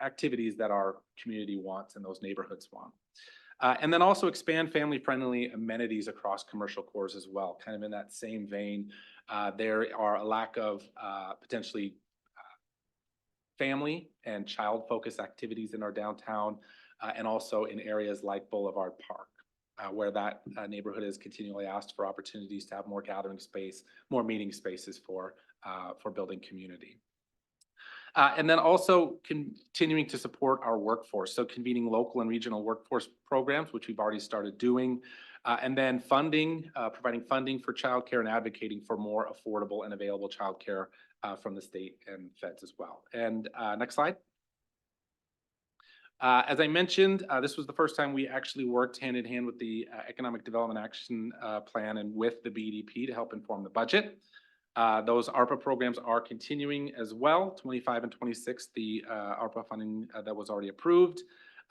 activities that our community wants and those neighborhoods want. And then also expand family-friendly amenities across commercial cores as well. Kind of in that same vein, there are a lack of potentially family and child-focused activities in our downtown and also in areas like Boulevard Park, where that neighborhood is continually asked for opportunities to have more gathering space, more meeting spaces for building community. And then also continuing to support our workforce. So convening local and regional workforce programs, which we've already started doing. And then providing funding for childcare and advocating for more affordable and available childcare from the state and feds as well. And next slide. As I mentioned, this was the first time we actually worked hand in hand with the Economic Development Action Plan and with the BDP to help inform the budget. Those ARPA programs are continuing as well, 25 and 26, the ARPA funding that was already approved.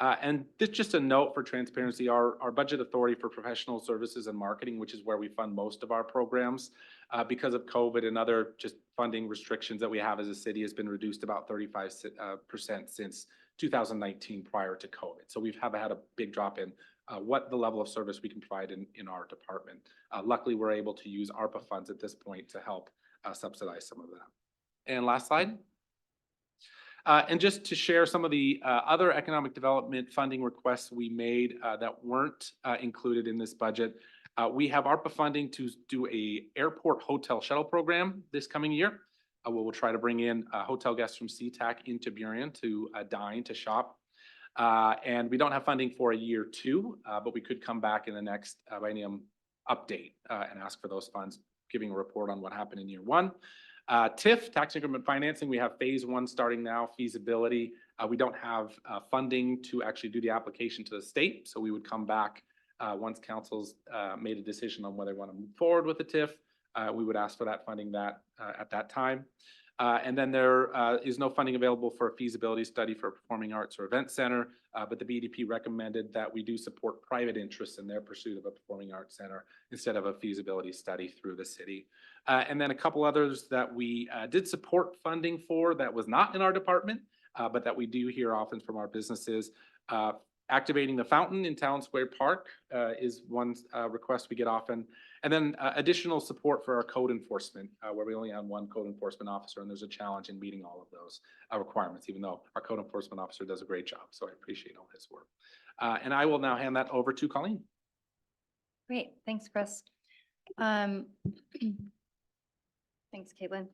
And this just a note for transparency, our budget authority for professional services and marketing, which is where we fund most of our programs, because of COVID and other just funding restrictions that we have as a city, has been reduced about 35% since 2019 prior to COVID. So we've had a big drop in what the level of service we can provide in our department. Luckily, we're able to use ARPA funds at this point to help subsidize some of that. And last slide. And just to share some of the other economic development funding requests we made that weren't included in this budget. We have ARPA funding to do a airport hotel shuttle program this coming year. We'll try to bring in hotel guests from Sea-Tac into Burien to dine, to shop. And we don't have funding for a year 2, but we could come back in the next biennium update and ask for those funds, giving a report on what happened in year 1. TIF, tax increment financing, we have phase 1 starting now, feasibility. We don't have funding to actually do the application to the state, so we would come back once council's made a decision on whether they want to move forward with the TIF. We would ask for that funding at that time. And then there is no funding available for a feasibility study for a performing arts or event center, but the BDP recommended that we do support private interests in their pursuit of a performing arts center instead of a feasibility study through the city. And then a couple others that we did support funding for that was not in our department, but that we do hear often from our businesses. Activating the fountain in Town Square Park is one request we get often. And then additional support for our code enforcement, where we only have one code enforcement officer, and there's a challenge in meeting all of those requirements, even though our code enforcement officer does a great job. So I appreciate all his work. And I will now hand that over to Colleen. Great, thanks, Chris. Thanks, Caitlin.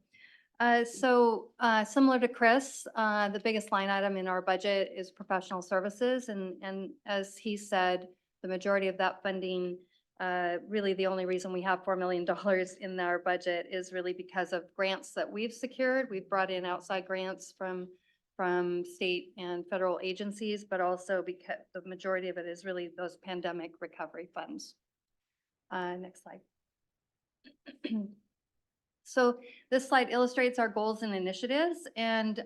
Similar to Chris, the biggest line item in our budget is professional services. And as he said, the majority of that funding, really the only reason we have $4 million in our budget is really because of grants that we've secured. We've brought in outside grants from state and federal agencies, but also because the majority of it is really those pandemic recovery funds. Next slide. So this slide illustrates our goals and initiatives, and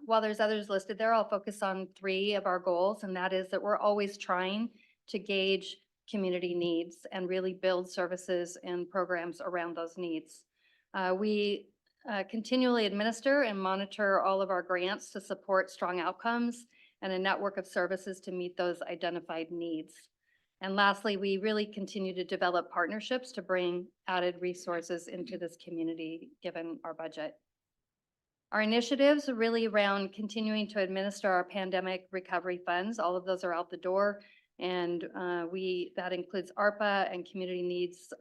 while there's others listed there, I'll focus on 3 of our goals, and that is that we're always trying to gauge community needs and really build services and programs around those needs. We continually administer and monitor all of our grants to support strong outcomes and a network of services to meet those identified needs. And lastly, we really continue to develop partnerships to bring added resources into this community, given our budget. Our initiatives are really around continuing to administer our pandemic recovery funds. All of those are out the door, and that includes ARPA and community needs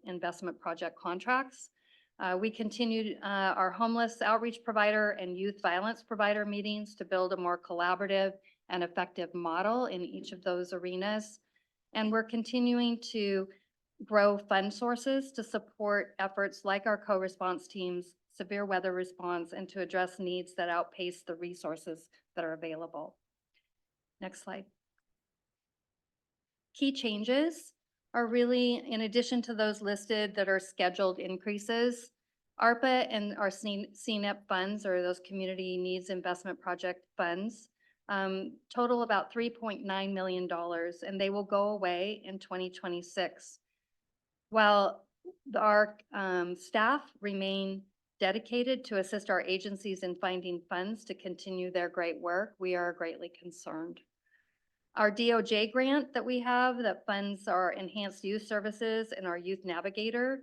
investment project contracts. We continued our homeless outreach provider and youth violence provider meetings to build a more collaborative and effective model in each of those arenas. And we're continuing to grow fund sources to support efforts like our co-response teams, severe weather response, and to address needs that outpace the resources that are available. Next slide. Key changes are really, in addition to those listed that are scheduled increases, ARPA and our CNEP funds, or those community needs investment project funds, total about $3.9 million, and they will go away in 2026. While our staff remain dedicated to assist our agencies in finding funds to continue their great work, we are greatly concerned. Our DOJ grant that we have that funds our enhanced youth services and our youth navigator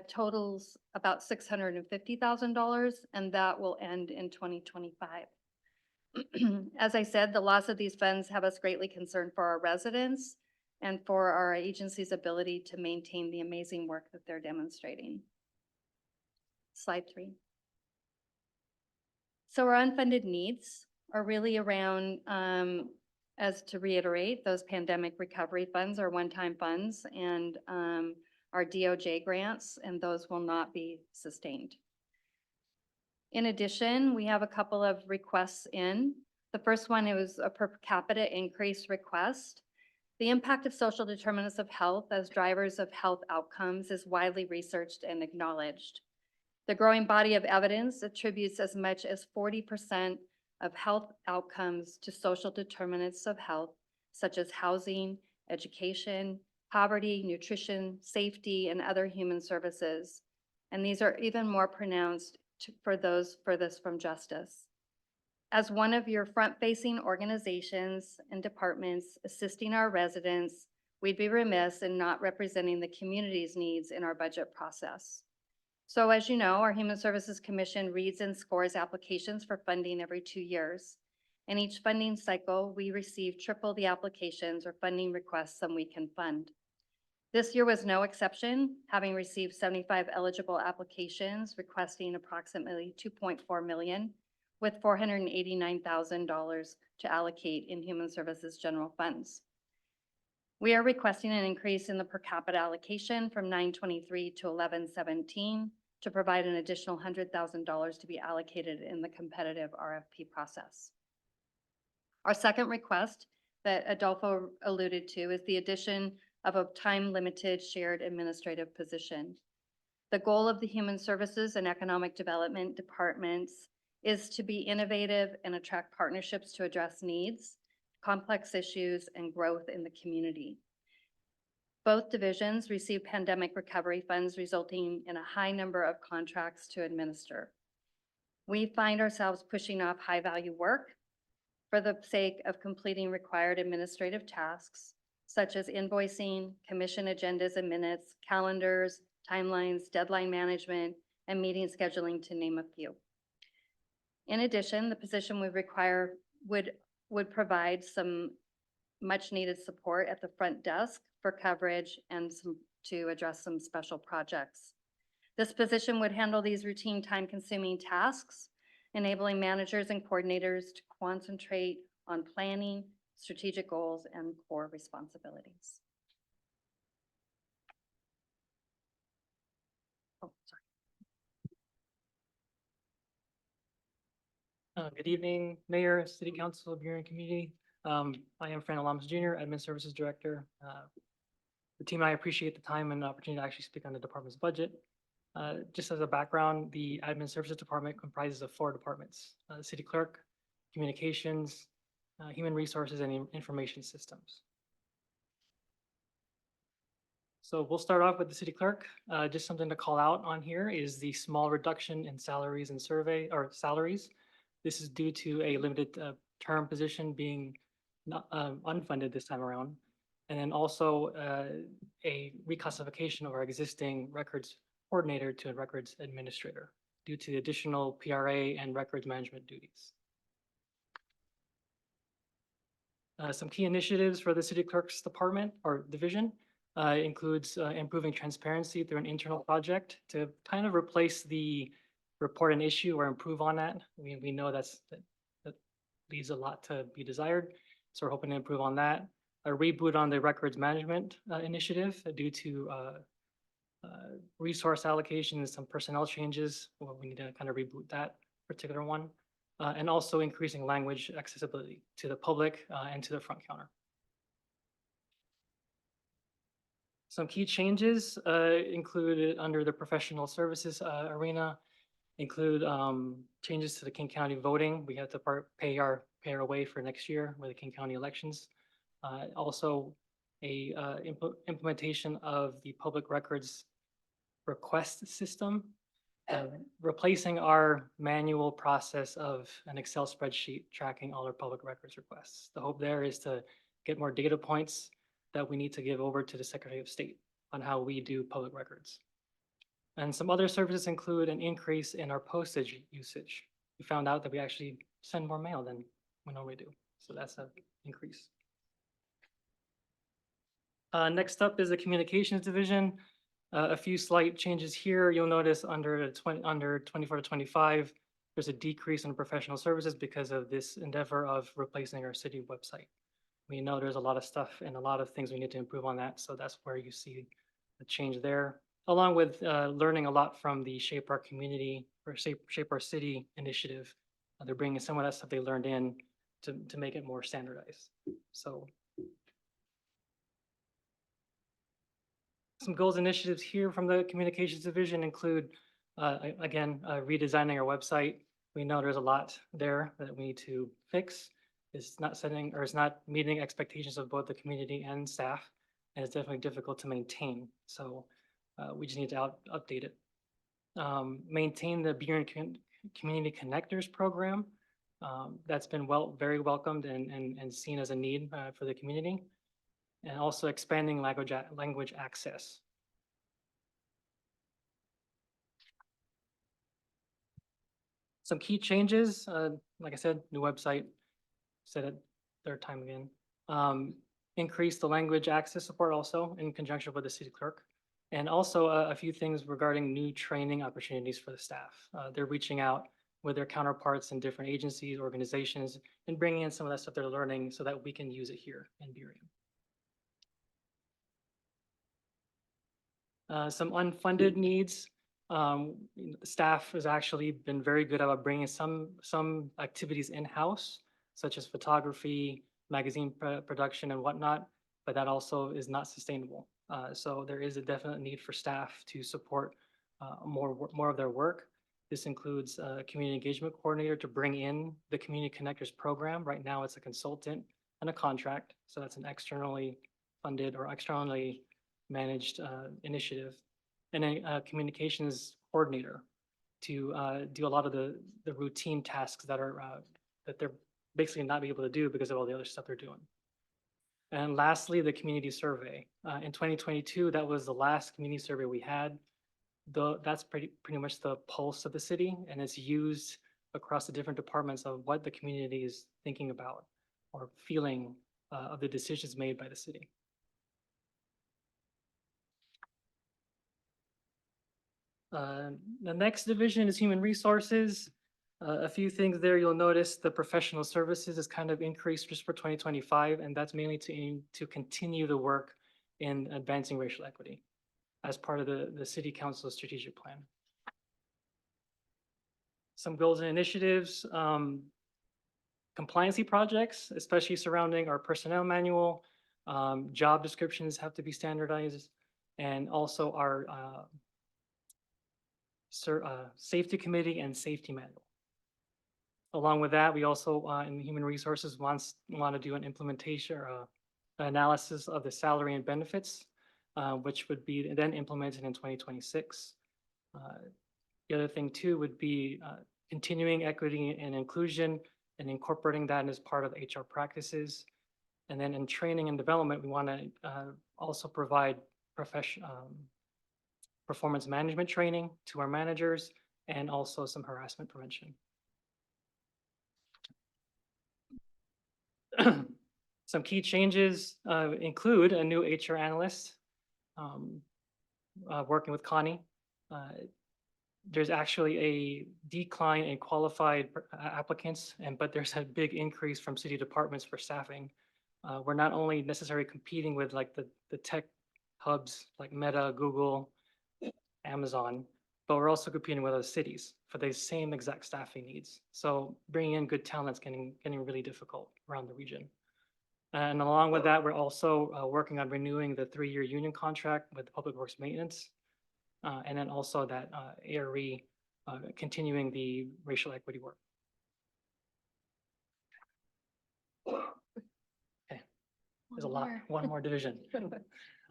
totals about $650,000, and that will end in 2025. As I said, the loss of these funds have us greatly concerned for our residents and for our agency's ability to maintain the amazing work that they're demonstrating. Slide 3. So our unfunded needs are really around, as to reiterate, those pandemic recovery funds are one-time funds, and our DOJ grants, and those will not be sustained. In addition, we have a couple of requests in. The first one, it was a per capita increase request. The impact of social determinants of health as drivers of health outcomes is widely researched and acknowledged. The growing body of evidence attributes as much as 40% of health outcomes to social determinants of health, such as housing, education, poverty, nutrition, safety, and other human services. And these are even more pronounced for those furthest from justice. As one of your front-facing organizations and departments assisting our residents, we'd be remiss in not representing the community's needs in our budget process. So as you know, our Human Services Commission reads and scores applications for funding every 2 years. In each funding cycle, we receive triple the applications or funding requests than we can fund. This year was no exception, having received 75 eligible applications requesting approximately $2.4 million, with $489,000 to allocate in Human Services general funds. We are requesting an increase in the per capita allocation from $923 to $1117 to provide an additional $100,000 to be allocated in the competitive RFP process. Our second request that Adolfo alluded to is the addition of a time-limited shared administrative position. The goal of the Human Services and Economic Development departments is to be innovative and attract partnerships to address needs, complex issues, and growth in the community. Both divisions receive pandemic recovery funds, resulting in a high number of contracts to administer. We find ourselves pushing off high-value work for the sake of completing required administrative tasks, such as invoicing, commission agendas and minutes, calendars, timelines, deadline management, and meeting scheduling, to name a few. In addition, the position would provide some much-needed support at the front desk for coverage and to address some special projects. This position would handle these routine time-consuming tasks, enabling managers and coordinators to concentrate on planning, strategic goals, and core responsibilities. Oh, sorry. Good evening, Mayor, City Council, Burien Community. I am Fran Alamas Jr., Admin Services Director. The team and I appreciate the time and the opportunity to actually speak on the department's budget. Just as a background, the Admin Services Department comprises of 4 departments: the City Clerk, Communications, Human Resources, and Information Systems. So we'll start off with the City Clerk. Just something to call out on here is the small reduction in salaries and salaries. This is due to a limited term position being not, unfunded this time around. And then also a reclassification of our existing records coordinator to a records administrator due to additional PRA and records management duties. Some key initiatives for the City Clerk's department or division includes improving transparency through an internal project to kind of replace the report an issue or improve on that. We know that leaves a lot to be desired, so we're hoping to improve on that. A reboot on the records management initiative due to resource allocation and some personnel changes. Well, we need to kind of reboot that particular one. And also increasing language accessibility to the public and to the front counter. Some key changes included under the professional services arena include changes to the King County voting. We have to pay our way for next year with the King County elections. Also, a implementation of the public records request system, replacing our manual process of an Excel spreadsheet tracking all our public records requests. The hope there is to get more data points that we need to give over to the Secretary of State on how we do public records. And some other services include an increase in our postage usage. We found out that we actually send more mail than we normally do. So that's an increase. Next up is the communications division. A few slight changes here. You'll notice under 24 to 25, there's a decrease in professional services because of this endeavor of replacing our city website. We know there's a lot of stuff and a lot of things we need to improve on that. So that's where you see the change there, along with learning a lot from the Shape Our Community or Shape Our City initiative. They're bringing some of that stuff they learned in to make it more standardized. So some goals initiatives here from the communications division include, again, redesigning our website, We know there's a lot there that we need to fix. It's not setting, or it's not meeting expectations of both the community and staff, and it's definitely difficult to maintain. So we just need to update it. Maintain the Burien Community Connectors program. That's been very welcomed and seen as a need for the community. And also expanding language access. Some key changes, like I said, new website, said it third time again. Increase the language access support also in conjunction with the city clerk. And also a few things regarding new training opportunities for the staff. They're reaching out with their counterparts in different agencies, organizations, and bringing in some of that stuff they're learning so that we can use it here in Burien. Some unfunded needs. Staff has actually been very good about bringing some activities in-house, such as photography, magazine production and whatnot, but that also is not sustainable. So there is a definite need for staff to support more of their work. This includes a community engagement coordinator to bring in the Community Connectors program. Right now it's a consultant and a contract. So that's an externally funded or externally managed initiative. And a communications coordinator to do a lot of the routine tasks that are that they're basically not able to do because of all the other stuff they're doing. And lastly, the community survey. In 2022, that was the last community survey we had. That's pretty much the pulse of the city, and it's used across the different departments of what the community is thinking about or feeling of the decisions made by the city. The next division is human resources. A few things there you'll notice the professional services is kind of increased just for 2025, and that's mainly to continue the work in advancing racial equity as part of the city council's strategic plan. Some goals and initiatives, compliancy projects, especially surrounding our personnel manual, job descriptions have to be standardized, and also our safety committee and safety manual. Along with that, we also in human resources want to do an implementation or analysis of the salary and benefits, which would be then implemented in 2026. The other thing too would be continuing equity and inclusion and incorporating that as part of HR practices. And then in training and development, we want to also provide performance management training to our managers and also some harassment prevention. Some key changes include a new HR analyst working with Connie. There's actually a decline in qualified applicants, but there's a big increase from city departments for staffing. We're not only necessarily competing with like the tech hubs like Meta, Google, Amazon, but we're also competing with other cities for the same exact staffing needs. So bringing in good talent is getting really difficult around the region. And along with that, we're also working on renewing the 3-year union contract with Public Works Maintenance. And then also that ARE continuing the racial equity work. Okay, there's a lot, one more division.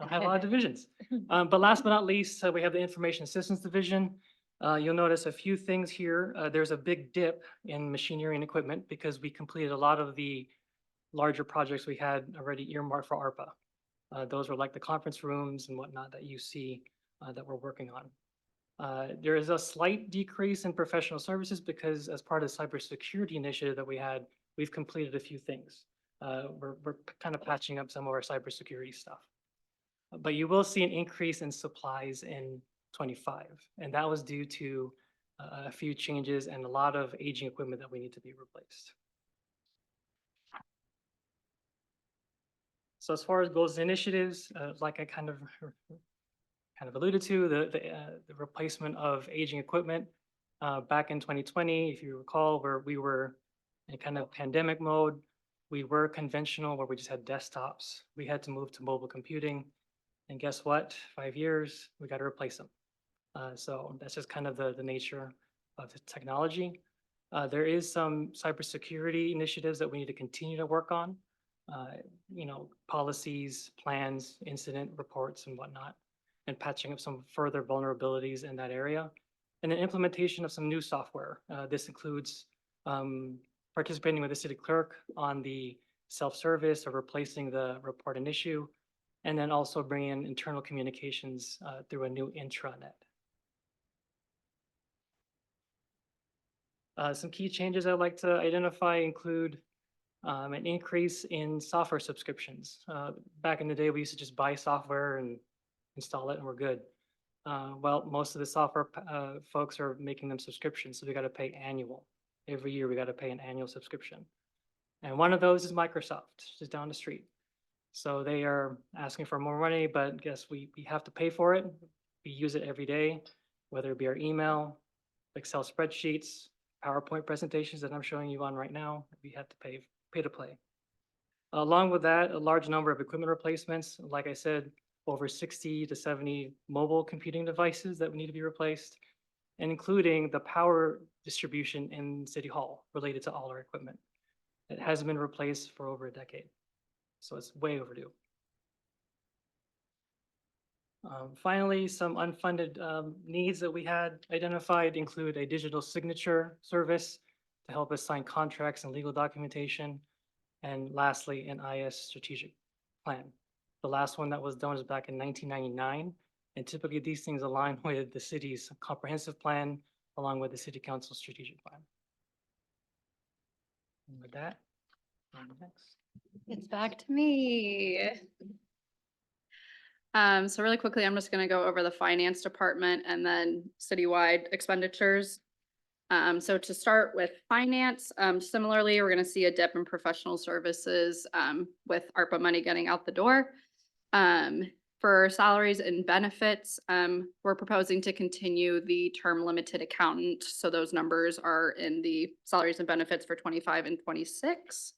I have a lot of divisions. But last but not least, we have the Information Systems Division. You'll notice a few things here. There's a big dip in machinery and equipment because we completed a lot of the larger projects we had already earmarked for ARPA. Those were like the conference rooms and whatnot that you see that we're working on. There is a slight decrease in professional services because as part of the cybersecurity initiative that we had, we've completed a few things. We're kind of patching up some of our cybersecurity stuff. But you will see an increase in supplies in 25, and that was due to a few changes and a lot of aging equipment that we need to be replaced. So as far as goals and initiatives, like I kind of alluded to, the replacement of aging equipment back in 2020, if you recall, where we were in kind of pandemic mode, we were conventional where we just had desktops. We had to move to mobile computing. And guess what? 5 years, we got to replace them. So that's just kind of the nature of the technology. There is some cybersecurity initiatives that we need to continue to work on. Policies, plans, incident reports and whatnot, and patching up some further vulnerabilities in that area. And then implementation of some new software. This includes participating with the city clerk on the self-service or replacing the report and issue, and then also bringing in internal communications through a new intranet. Some key changes I'd like to identify include an increase in software subscriptions. Back in the day, we used to just buy software and install it and we're good. Well, most of the software folks are making them subscriptions, so we got to pay annual. Every year we got to pay an annual subscription. And one of those is Microsoft, just down the street. So they are asking for more money, but guess we have to pay for it. We use it every day, whether it be our email, Excel spreadsheets, PowerPoint presentations that I'm showing you on right now. We have to pay to play. Along with that, a large number of equipment replacements. Like I said, over 60 to 70 mobile computing devices that need to be replaced, and including the power distribution in City Hall related to all our equipment. It hasn't been replaced for over a decade, so it's way overdue. Finally, some unfunded needs that we had identified include a digital signature service to help us sign contracts and legal documentation, and lastly, an IS strategic plan. The last one that was done was back in 1999, and typically these things align with the city's comprehensive plan along with the city council strategic plan. And with that, on the next. It's back to me. So really quickly, I'm just gonna go over the finance department and then citywide expenditures. So to start with finance, similarly, we're gonna see a dip in professional services with ARPA money getting out the door. For salaries and benefits, we're proposing to continue the term limited accountant. So those numbers are in the salaries and benefits for 25 and 26.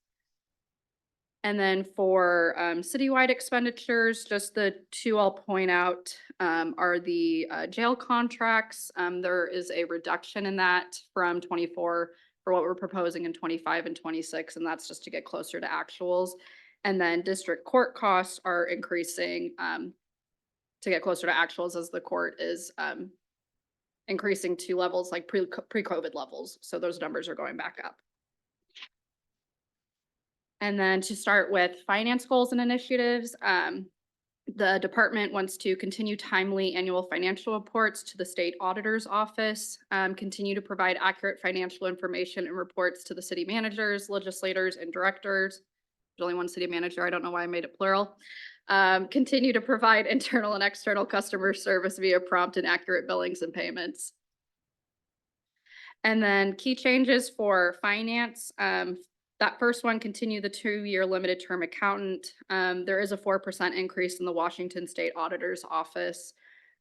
And then for citywide expenditures, just the two I'll point out are the jail contracts. There is a reduction in that from 24 for what we're proposing in 25 and 26, and that's just to get closer to actuals. And then district court costs are increasing to get closer to actuals as the court is increasing to levels like pre-COVID levels. So those numbers are going back up. And then to start with finance goals and initiatives, the department wants to continue timely annual financial reports to the state auditor's office, continue to provide accurate financial information and reports to the city managers, legislators, and directors. There's only one city manager. I don't know why I made it plural. Continue to provide internal and external customer service via prompt and accurate billings and payments. And then key changes for finance. That first one, continue the 2-year limited term accountant. There is a 4% increase in the Washington State Auditor's Office.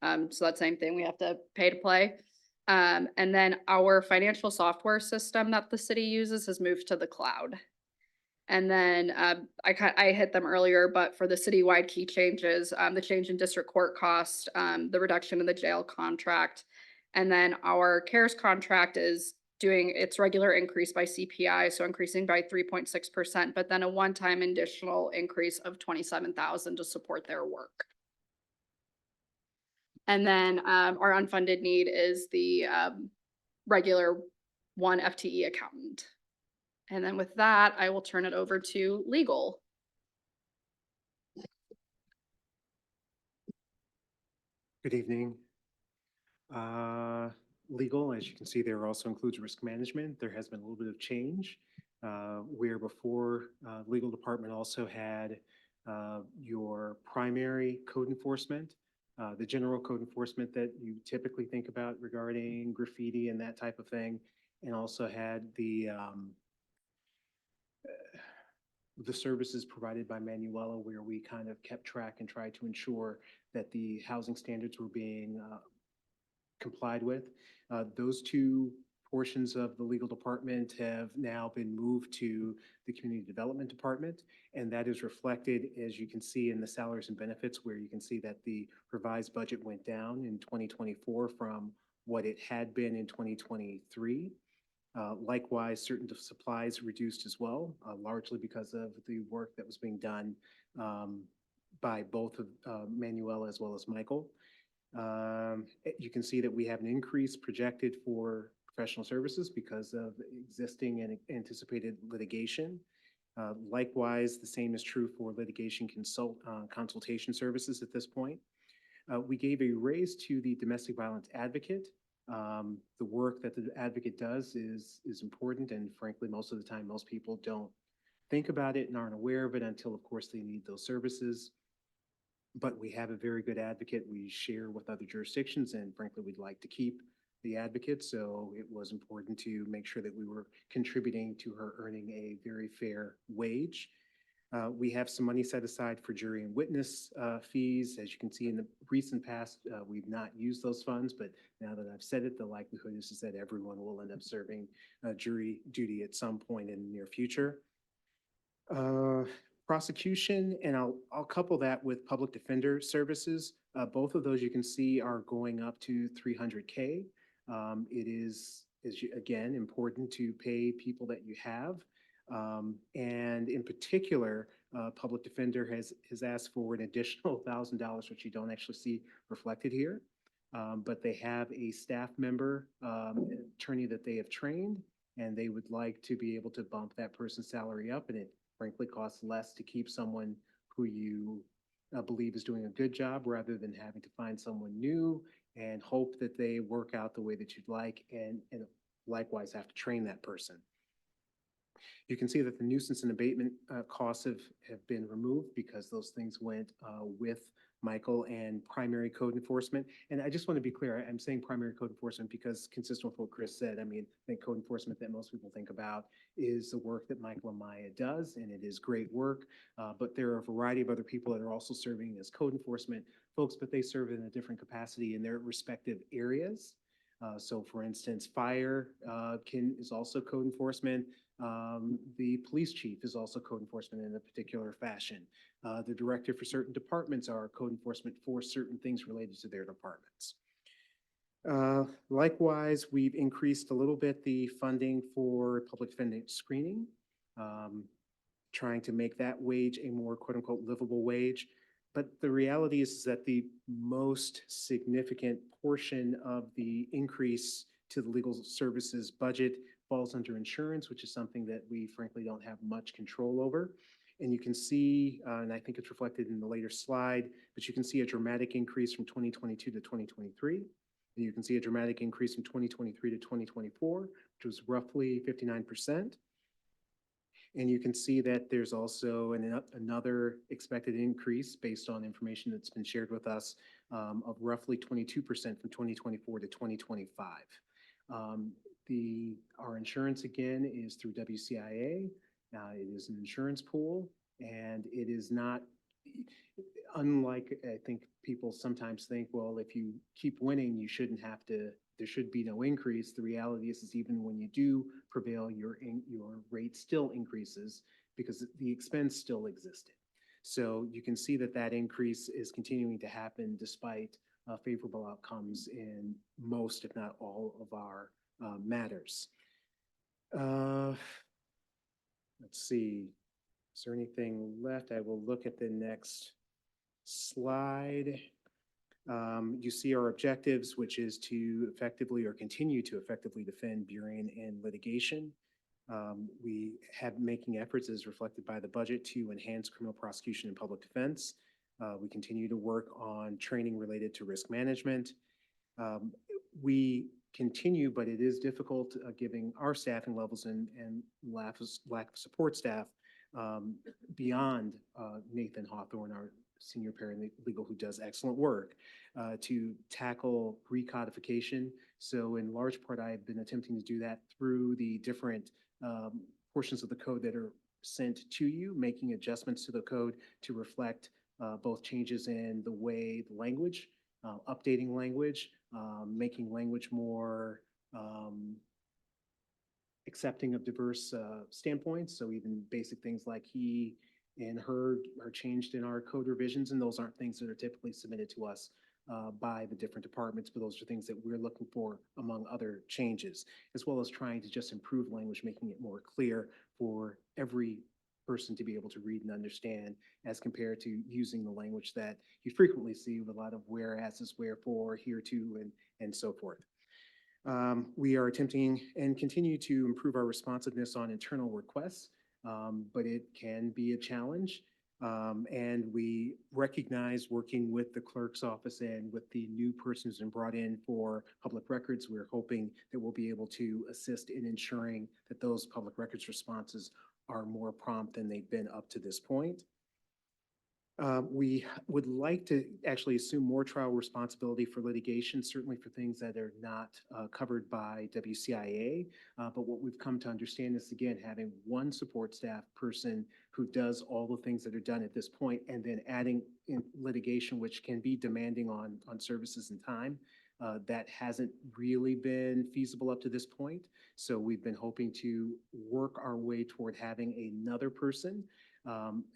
So that same thing, we have to pay to play. And then our financial software system that the city uses has moved to the cloud. And then I hit them earlier, but for the citywide key changes, the change in district court cost, the reduction in the jail contract, and then our CARES contract is doing its regular increase by CPI, so increasing by 3.6%, but then a one-time additional increase of $27,000 to support their work. And then our unfunded need is the regular 1 FTE accountant. And then with that, I will turn it over to legal. Good evening. Legal, as you can see, there also includes risk management. There has been a little bit of change where before legal department also had your primary code enforcement, the general code enforcement that you typically think about regarding graffiti and that type of thing, and also had the services provided by Manuela, where we kind of kept track and tried to ensure that the housing standards were being complied with. Those two portions of the legal department have now been moved to the community development department, and that is reflected, as you can see, in the salaries and benefits, where you can see that the revised budget went down in 2024 from what it had been in 2023. Likewise, certain supplies reduced as well, largely because of the work that was being done by both of Manuela as well as Michael. You can see that we have an increase projected for professional services because of existing and anticipated litigation. Likewise, the same is true for litigation consultation services at this point. We gave a raise to the domestic violence advocate. The work that the advocate does is important, and frankly, most of the time, most people don't think about it and aren't aware of it until, of course, they need those services. But we have a very good advocate we share with other jurisdictions, and frankly, we'd like to keep the advocate. So it was important to make sure that we were contributing to her earning a very fair wage. We have some money set aside for jury and witness fees. As you can see in the recent past, we've not used those funds, but now that I've said it, the likelihood is that everyone will end up serving jury duty at some point in the near future. Prosecution, and I'll couple that with public defender services. Both of those you can see are going up to 300K. It is again important to pay people that you have. And in particular, public defender has asked for an additional $1,000, which you don't actually see reflected here. But they have a staff member, attorney that they have trained, and they would like to be able to bump that person's salary up, and it frankly costs less to keep someone who you believe is doing a good job rather than having to find someone new and hope that they work out the way that you'd like, and likewise have to train that person. You can see that the nuisance and abatement costs have been removed because those things went with Michael and primary code enforcement. And I just want to be clear, I'm saying primary code enforcement because consistent with what Chris said, I mean, I think code enforcement that most people think about is the work that Michael and Maya does, and it is great work. But there are a variety of other people that are also serving as code enforcement folks, but they serve in a different capacity in their respective areas. So for instance, fire is also code enforcement. The police chief is also code enforcement in a particular fashion. The director for certain departments are code enforcement for certain things related to their departments. Likewise, we've increased a little bit the funding for public defendant screening, trying to make that wage a more quote unquote livable wage. But the reality is that the most significant portion of the increase to the legal services budget falls under insurance, which is something that we frankly don't have much control over. And you can see, and I think it's reflected in the later slide, but you can see a dramatic increase from 2022 to 2023. And you can see a dramatic increase from 2023 to 2024, which was roughly 59%. And you can see that there's also another expected increase based on information that's been shared with us of roughly 22% from 2024 to 2025. Our insurance again is through WCIA. It is an insurance pool, and it is not, unlike I think people sometimes think, well, if you keep winning, you shouldn't have to, there should be no increase. The reality is even when you do prevail, your rate still increases because the expense still existed. So you can see that that increase is continuing to happen despite favorable outcomes in most, if not all, of our matters. Let's see, is there anything left? I will look at the next slide. You see our objectives, which is to effectively or continue to effectively defend Burien in litigation. We have making efforts as reflected by the budget to enhance criminal prosecution and public defense. We continue to work on training related to risk management. We continue, but it is difficult giving our staffing levels and lack of support staff beyond Nathan Hawthorne, our senior paralegal who does excellent work, to tackle recodification. So in large part, I've been attempting to do that through the different portions of the code that are sent to you, making adjustments to the code to reflect both changes in the way the language, updating language, making language more accepting of diverse standpoints. So even basic things like he and her are changed in our code revisions, and those aren't things that are typically submitted to us by the different departments, but those are things that we're looking for among other changes, as well as trying to just improve language, making it more clear for every person to be able to read and understand, as compared to using the language that you frequently see with a lot of whereases, wherefore, hereto, and so forth. We are attempting and continue to improve our responsiveness on internal requests, but it can be a challenge. And we recognize, working with the clerk's office and with the new person who's been brought in for public records, we're hoping that we'll be able to assist in ensuring that those public records responses are more prompt than they've been up to this point. We would like to actually assume more trial responsibility for litigation, certainly for things that are not covered by WCIA. But what we've come to understand is, again, having one support staff person who does all the things that are done at this point, and then adding in litigation, which can be demanding on services and time. That hasn't really been feasible up to this point. So we've been hoping to work our way toward having another person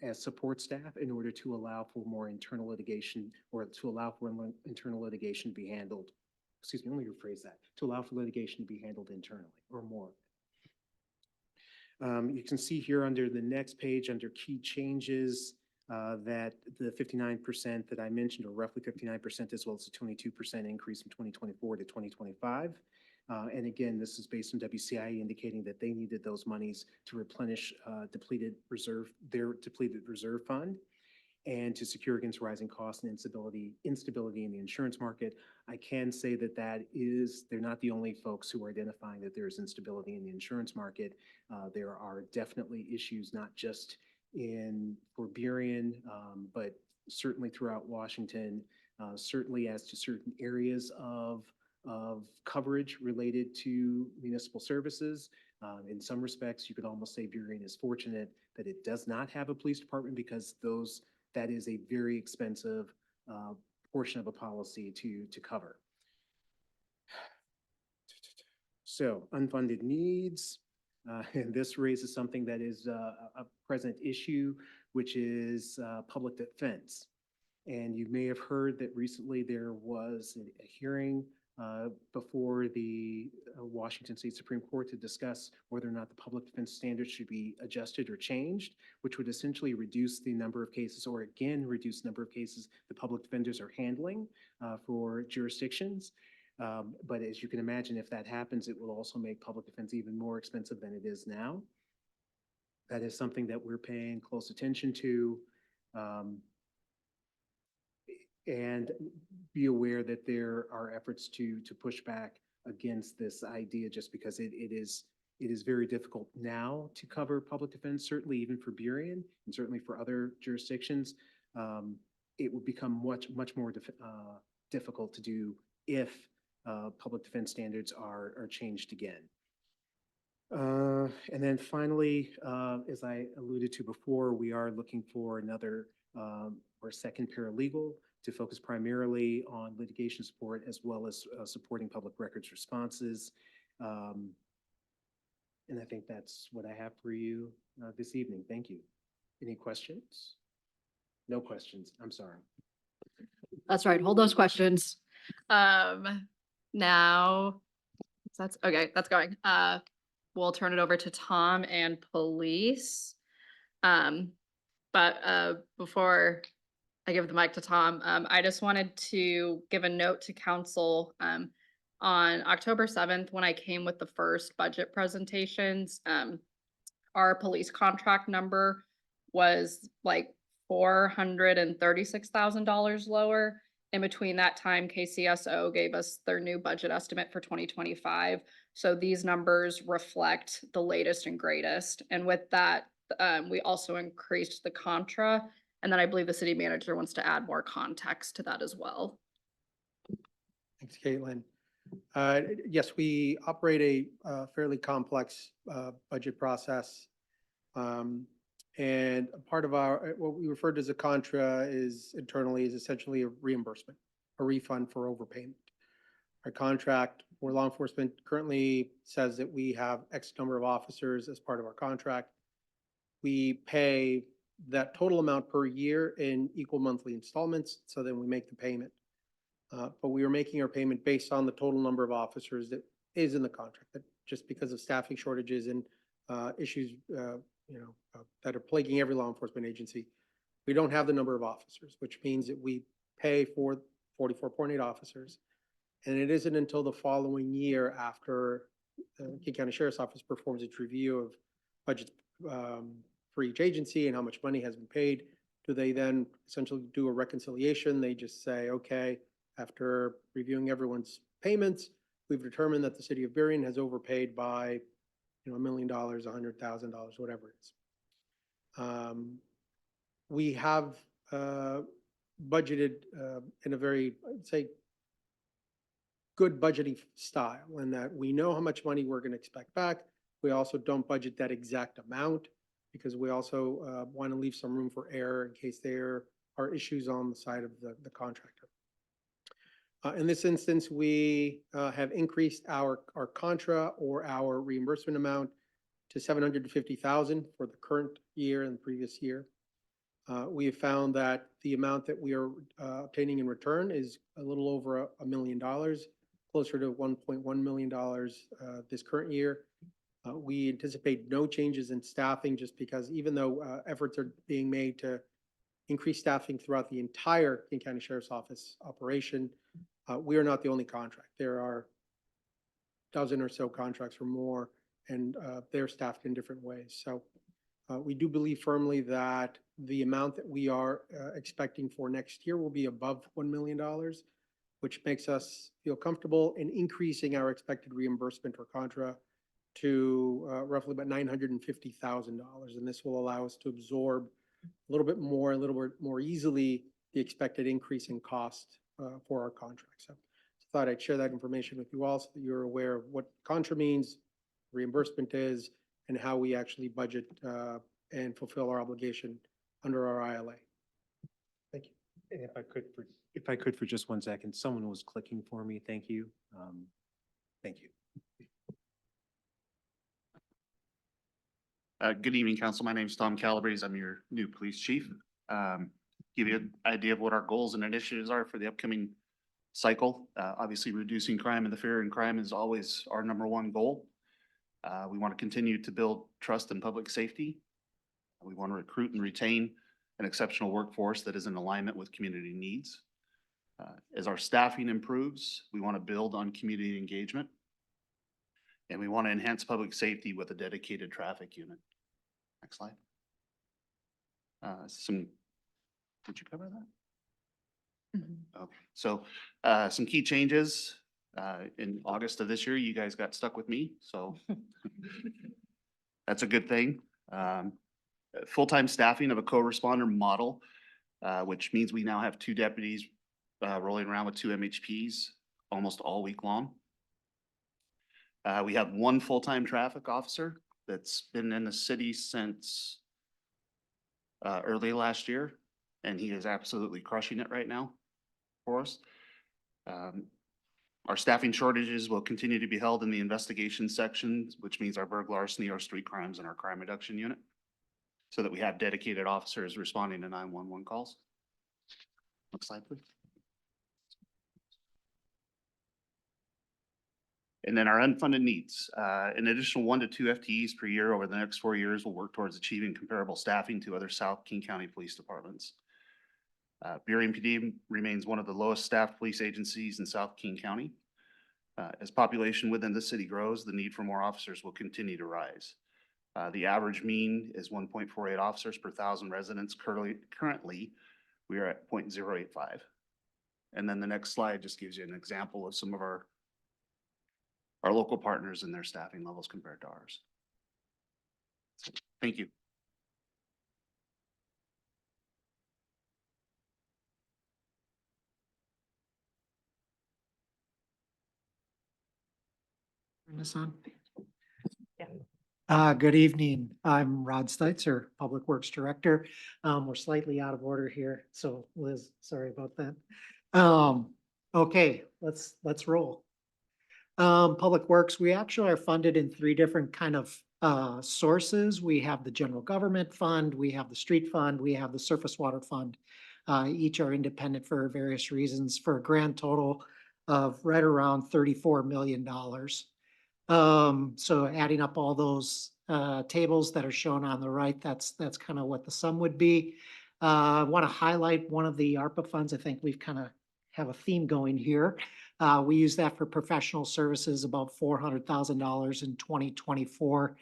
as support staff in order to allow for more internal litigation, or to allow for internal litigation to be handled. Excuse me, let me rephrase that. To allow for litigation to be handled internally, or more. You can see here under the next page, under key changes, that the 59% that I mentioned, or roughly 59%, as well as a 22% increase from 2024 to 2025. And again, this is based on WCIA indicating that they needed those monies to replenish their depleted reserve fund, and to secure against rising costs and instability in the insurance market. I can say that they're not the only folks who are identifying that there is instability in the insurance market. There are definitely issues, not just for Burien, but certainly throughout Washington, certainly as to certain areas of coverage related to municipal services. In some respects, you could almost say Burien is fortunate that it does not have a police department, because that is a very expensive portion of a policy to cover. So unfunded needs, and this raises something that is a present issue, which is public defense. And you may have heard that recently there was a hearing before the Washington State Supreme Court to discuss whether or not the public defense standards should be adjusted or changed, which would essentially reduce the number of cases, or again, reduce the number of cases the public defenders are handling for jurisdictions. But as you can imagine, if that happens, it will also make public defense even more expensive than it is now. That is something that we're paying close attention to. And be aware that there are efforts to push back against this idea, just because it is very difficult now to cover public defense, certainly even for Burien, and certainly for other jurisdictions. It would become much more difficult to do if public defense standards are changed again. And then finally, as I alluded to before, we are looking for another or second paralegal to focus primarily on litigation support, as well as supporting public records responses. And I think that's what I have for you this evening. Thank you. Any questions? No questions. I'm sorry. That's right. Hold those questions. Now, that's okay. That's going. We'll turn it over to Tom and police. But before I give the mic to Tom, I just wanted to give a note to council. On October 7th, when I came with the first budget presentations, our police contract number was like $436,000 lower. In between that time, KCSO gave us their new budget estimate for 2025. So these numbers reflect the latest and greatest. And with that, we also increased the contra. And then I believe the city manager wants to add more context to that as well. Thanks, Caitlin. Yes, we operate a fairly complex budget process. And a part of what we refer to as a contra is essentially a reimbursement, a refund for overpayment. Our contract for law enforcement currently says that we have X number of officers as part of our contract. We pay that total amount per year in equal monthly installments, so then we make the payment. But we are making our payment based on the total number of officers that is in the contract, that just because of staffing shortages and issues, that are plaguing every law enforcement agency. We don't have the number of officers, which means that we pay for 44.8 officers. And it isn't until the following year after the King County Sheriff's Office performs its review of budgets for each agency and how much money has been paid, do they then essentially do a reconciliation? They just say, okay, after reviewing everyone's payments, we've determined that the city of Burien has overpaid by, $1 million, $100,000, whatever it is. We have budgeted in a very, I'd say, good budgeting style, in that we know how much money we're going to expect back. We also don't budget that exact amount because we also want to leave some room for error in case there are issues on the side of the contractor. In this instance, we have increased our contra or our reimbursement amount to $750,000 for the current year and the previous year. We have found that the amount that we are obtaining in return is a little over $1 million, closer to $1.1 million this current year. We anticipate no changes in staffing, just because even though efforts are being made to increase staffing throughout the entire King County Sheriff's Office operation, we are not the only contract. There are a dozen or so contracts or more, and they're staffed in different ways. So we do believe firmly that the amount that we are expecting for next year will be above $1 million, which makes us feel comfortable in increasing our expected reimbursement or contra to roughly about $950,000. And this will allow us to absorb a little bit more easily the expected increase in cost for our contract. So I thought I'd share that information with you all so that you're aware of what contra means, reimbursement is, and how we actually budget and fulfill our obligation under our ILA. Thank you. And if I could for just 1 second, someone was clicking for me. Thank you. Thank you. Good evening, Council. My name is Tom Calabrese. I'm your new police chief. Give you an idea of what our goals and initiatives are for the upcoming cycle. Obviously, reducing crime and the fear in crime is always our #1 goal. We want to continue to build trust in public safety. We want to recruit and retain an exceptional workforce that is in alignment with community needs. As our staffing improves, we want to build on community engagement. And we want to enhance public safety with a dedicated traffic unit. Next slide. Did you cover that? Okay, so some key changes. In August of this year, you guys got stuck with me, so that's a good thing. Full-time staffing of a co-responder model, which means we now have 2 deputies rolling around with 2 MHPs almost all week long. We have 1 full-time traffic officer that's been in the city since early last year, and he is absolutely crushing it right now for us. Our staffing shortages will continue to be held in the investigation section, which means our burglar, larceny, our street crimes, and our crime reduction unit, so that we have dedicated officers responding to 911 calls. Next slide, please. And then our unfunded needs, an additional 1 to 2 FTEs per year over the next 4 years will work towards achieving comparable staffing to other South King County police departments. Burien PD remains one of the lowest staffed police agencies in South King County. As population within the city grows, the need for more officers will continue to rise. The average mean is 1.48 officers per 1,000 residents. Currently, we are at 0.085. And then the next slide just gives you an example of some of our local partners and their staffing levels compared to ours. Thank you. Turn this on. Good evening. I'm Rod Steitzer, Public Works Director. We're slightly out of order here, so Liz, sorry about that. Okay, let's roll. Public Works, we actually are funded in 3 different kind of sources. We have the general government fund, we have the street fund, we have the surface water fund. Each are independent for various reasons, for a grand total of right around $34 million. So adding up all those tables that are shown on the right, that's kind of what the sum would be. I want to highlight one of the ARPA funds. I think we've kind of have a theme going here. We use that for professional services, about $400,000 in 2024.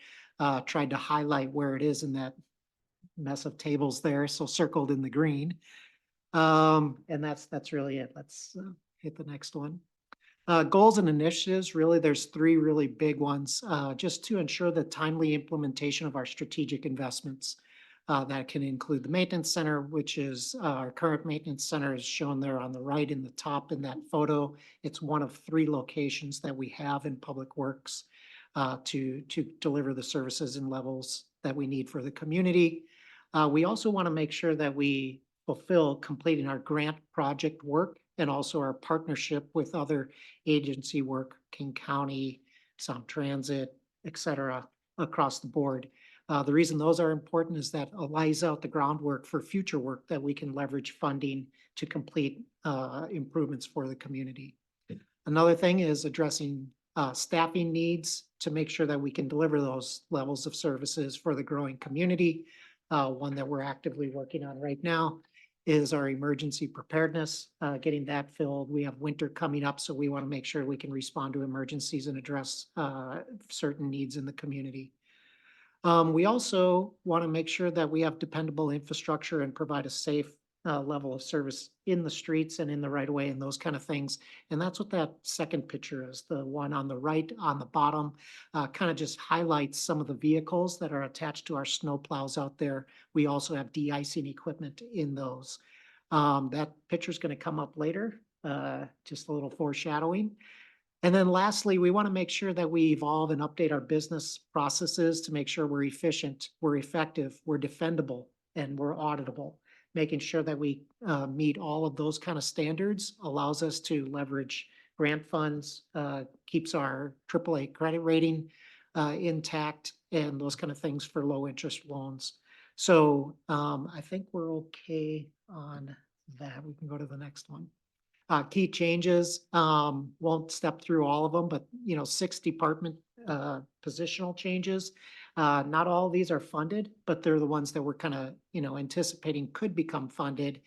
Tried to highlight where it is in that mess of tables there, so circled in the green. And that's really it. Let's hit the next one. Goals and initiatives, really, there's three really big ones, just to ensure the timely implementation of our strategic investments. That can include the maintenance center, which is our current maintenance center is shown there on the right in the top in that photo. It's one of three locations that we have in Public Works to deliver the services and levels that we need for the community. We also want to make sure that we fulfill completing our grant project work and also our partnership with other agency work, King County, SAMP Transit, et cetera, across the board. The reason those are important is that it lays out the groundwork for future work that we can leverage funding to complete improvements for the community. Another thing is addressing staffing needs to make sure that we can deliver those levels of services for the growing community. One that we're actively working on right now is our emergency preparedness, getting that filled. We have winter coming up, so we want to make sure we can respond to emergencies and address certain needs in the community. We also want to make sure that we have dependable infrastructure and provide a safe level of service in the streets and in the right of way and those kind of things. And that's what that second picture is. The one on the right on the bottom kind of just highlights some of the vehicles that are attached to our snow plows out there. We also have de-icing equipment in those. That picture is going to come up later, just a little foreshadowing. And then lastly, we want to make sure that we evolve and update our business processes to make sure we're efficient, we're effective, we're defendable, and we're auditable. Making sure that we meet all of those kind of standards allows us to leverage grant funds, keeps our AAA credit rating intact, and those kind of things for low interest loans. So I think we're okay on that. We can go to the next one. Key changes, won't step through all of them, but 6 department positional changes. Not all of these are funded, but they're the ones that we're kind of, anticipating could become funded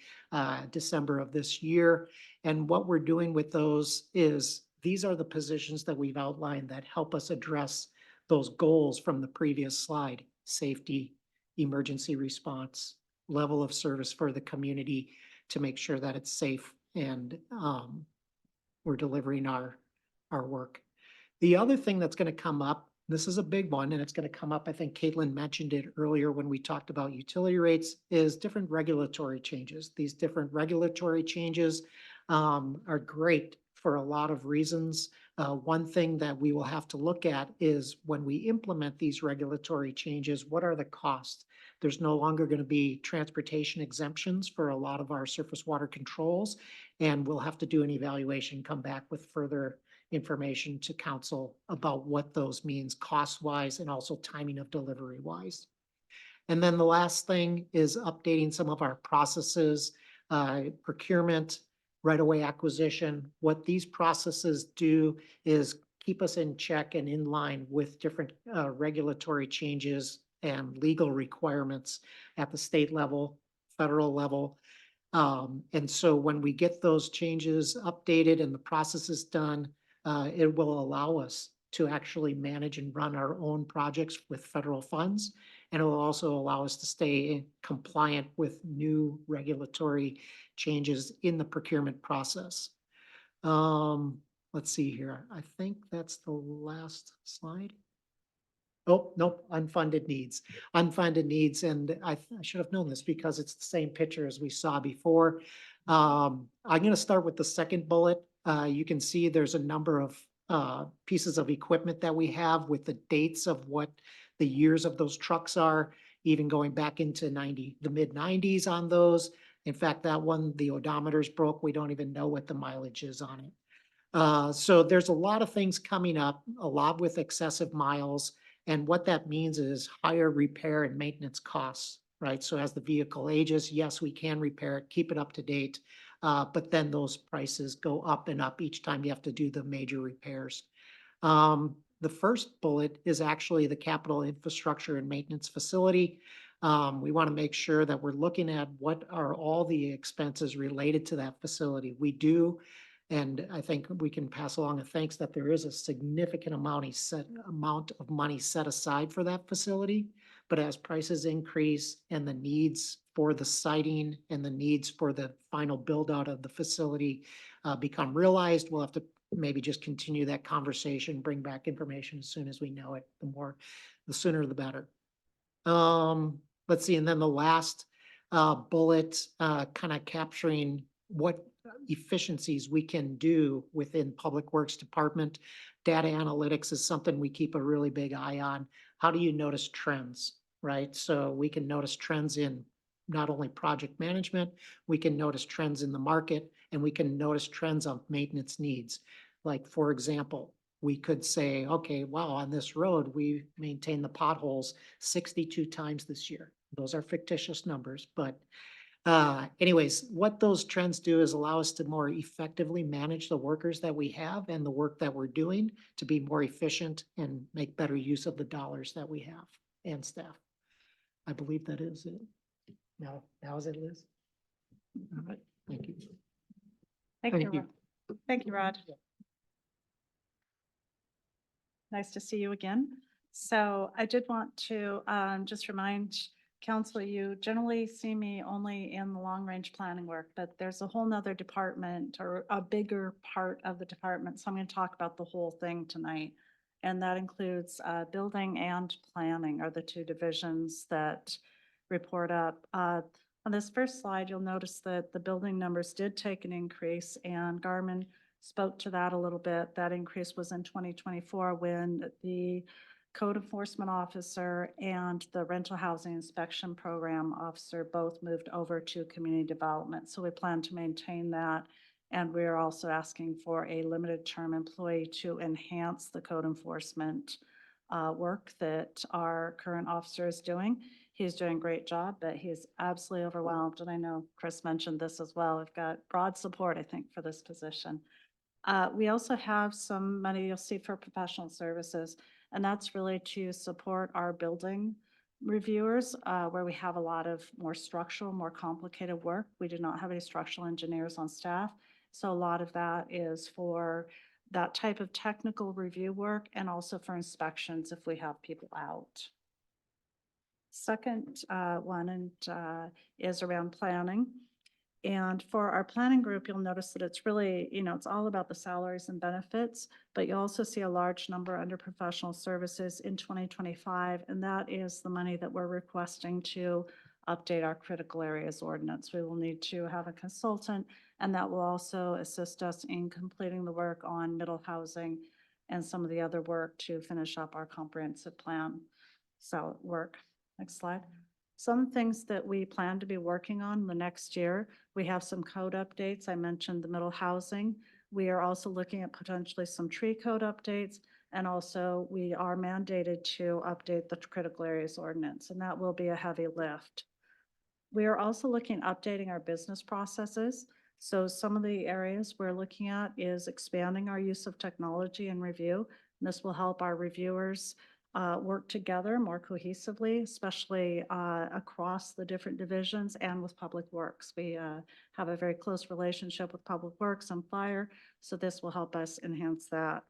December of this year. And what we're doing with those is these are the positions that we've outlined that help us address those goals from the previous slide: safety, emergency response, level of service for the community to make sure that it's safe and we're delivering our work. The other thing that's going to come up, this is a big one, and it's going to come up, I think Caitlin mentioned it earlier when we talked about utility rates, is different regulatory changes. These different regulatory changes are great for a lot of reasons. One thing that we will have to look at is when we implement these regulatory changes, what are the costs? There's no longer going to be transportation exemptions for a lot of our surface water controls, and we'll have to do an evaluation, come back with further information to council about what those means cost-wise and also timing of delivery-wise. And then the last thing is updating some of our processes, procurement, right-of-way acquisition. What these processes do is keep us in check and in line with different regulatory changes and legal requirements at the state level, federal level. And so when we get those changes updated and the processes done, it will allow us to actually manage and run our own projects with federal funds. And it will also allow us to stay compliant with new regulatory changes in the procurement process. Let's see here. I think that's the last slide. Oh, nope, unfunded needs. Unfunded needs, and I should have known this because it's the same picture as we saw before. I'm going to start with the second bullet. You can see there's a number of pieces of equipment that we have with the dates of what the years of those trucks are, even going back into the mid-90s on those. In fact, that one, the odometer's broke. We don't even know what the mileage is on it. So there's a lot of things coming up, a lot with excessive miles. And what that means is higher repair and maintenance costs right? So as the vehicle ages, yes, we can repair it, keep it up to date. But then those prices go up and up each time you have to do the major repairs. The first bullet is actually the capital infrastructure and maintenance facility. We want to make sure that we're looking at what are all the expenses related to that facility. We do, and I think we can pass along a thanks that there is a significant amount of money set aside for that facility. But as prices increase and the needs for the siting and the needs for the final build out of the facility become realized, we'll have to maybe just continue that conversation, bring back information as soon as we know it. The sooner the better. Let's see, and then the last bullet, kind of capturing what efficiencies we can do within Public Works Department. Data analytics is something we keep a really big eye on. How do you notice trends, right? So we can notice trends in not only project management, we can notice trends in the market, and we can notice trends of maintenance needs. Like, for example, we could say, okay, wow, on this road, we maintain the potholes 62 times this year. Those are fictitious numbers, but anyways, what those trends do is allow us to more effectively manage the workers that we have and the work that we're doing to be more efficient and make better use of the dollars that we have and staff. I believe that is it. Now is it, Liz? All right, thank you. Thank you. Rod. Thank you, Rod. Nice to see you again. So I did want to just remind council, you generally see me only in the long range planning work, but there's a whole nother department or a bigger part of the department. So I'm going to talk about the whole thing tonight. And that includes building and planning are the two divisions that report up. On this first slide, you'll notice that the building numbers did take an increase, and Garmin spoke to that a little bit. That increase was in 2024 when the code enforcement officer and the rental housing inspection program officer both moved over to community development. So we plan to maintain that. And we're also asking for a limited term employee to enhance the code enforcement work that our current officer is doing. He's doing a great job, but he's absolutely overwhelmed. And I know Chris mentioned this as well. We've got broad support, I think, for this position. We also have some money you'll see for professional services, and that's really to support our building reviewers, where we have a lot of more structural, more complicated work. We do not have any structural engineers on staff. So a lot of that is for that type of technical review work and also for inspections if we have people out. Second one is around planning. And for our planning group, you'll notice that it's really, it's all about the salaries and benefits, but you also see a large number under professional services in 2025, and that is the money that we're requesting to update our critical areas ordinance. We will need to have a consultant, and that will also assist us in completing the work on middle housing and some of the other work to finish up our comprehensive plan. So work. Next slide. Some things that we plan to be working on the next year. We have some code updates. I mentioned the middle housing. We are also looking at potentially some tree code updates. And also we are mandated to update the critical areas ordinance, and that will be a heavy lift. We are also looking at updating our business processes. So some of the areas we're looking at is expanding our use of technology and review. And this will help our reviewers work together more cohesively, especially across the different divisions and with Public Works. We have a very close relationship with Public Works and Fire, so this will help us enhance that.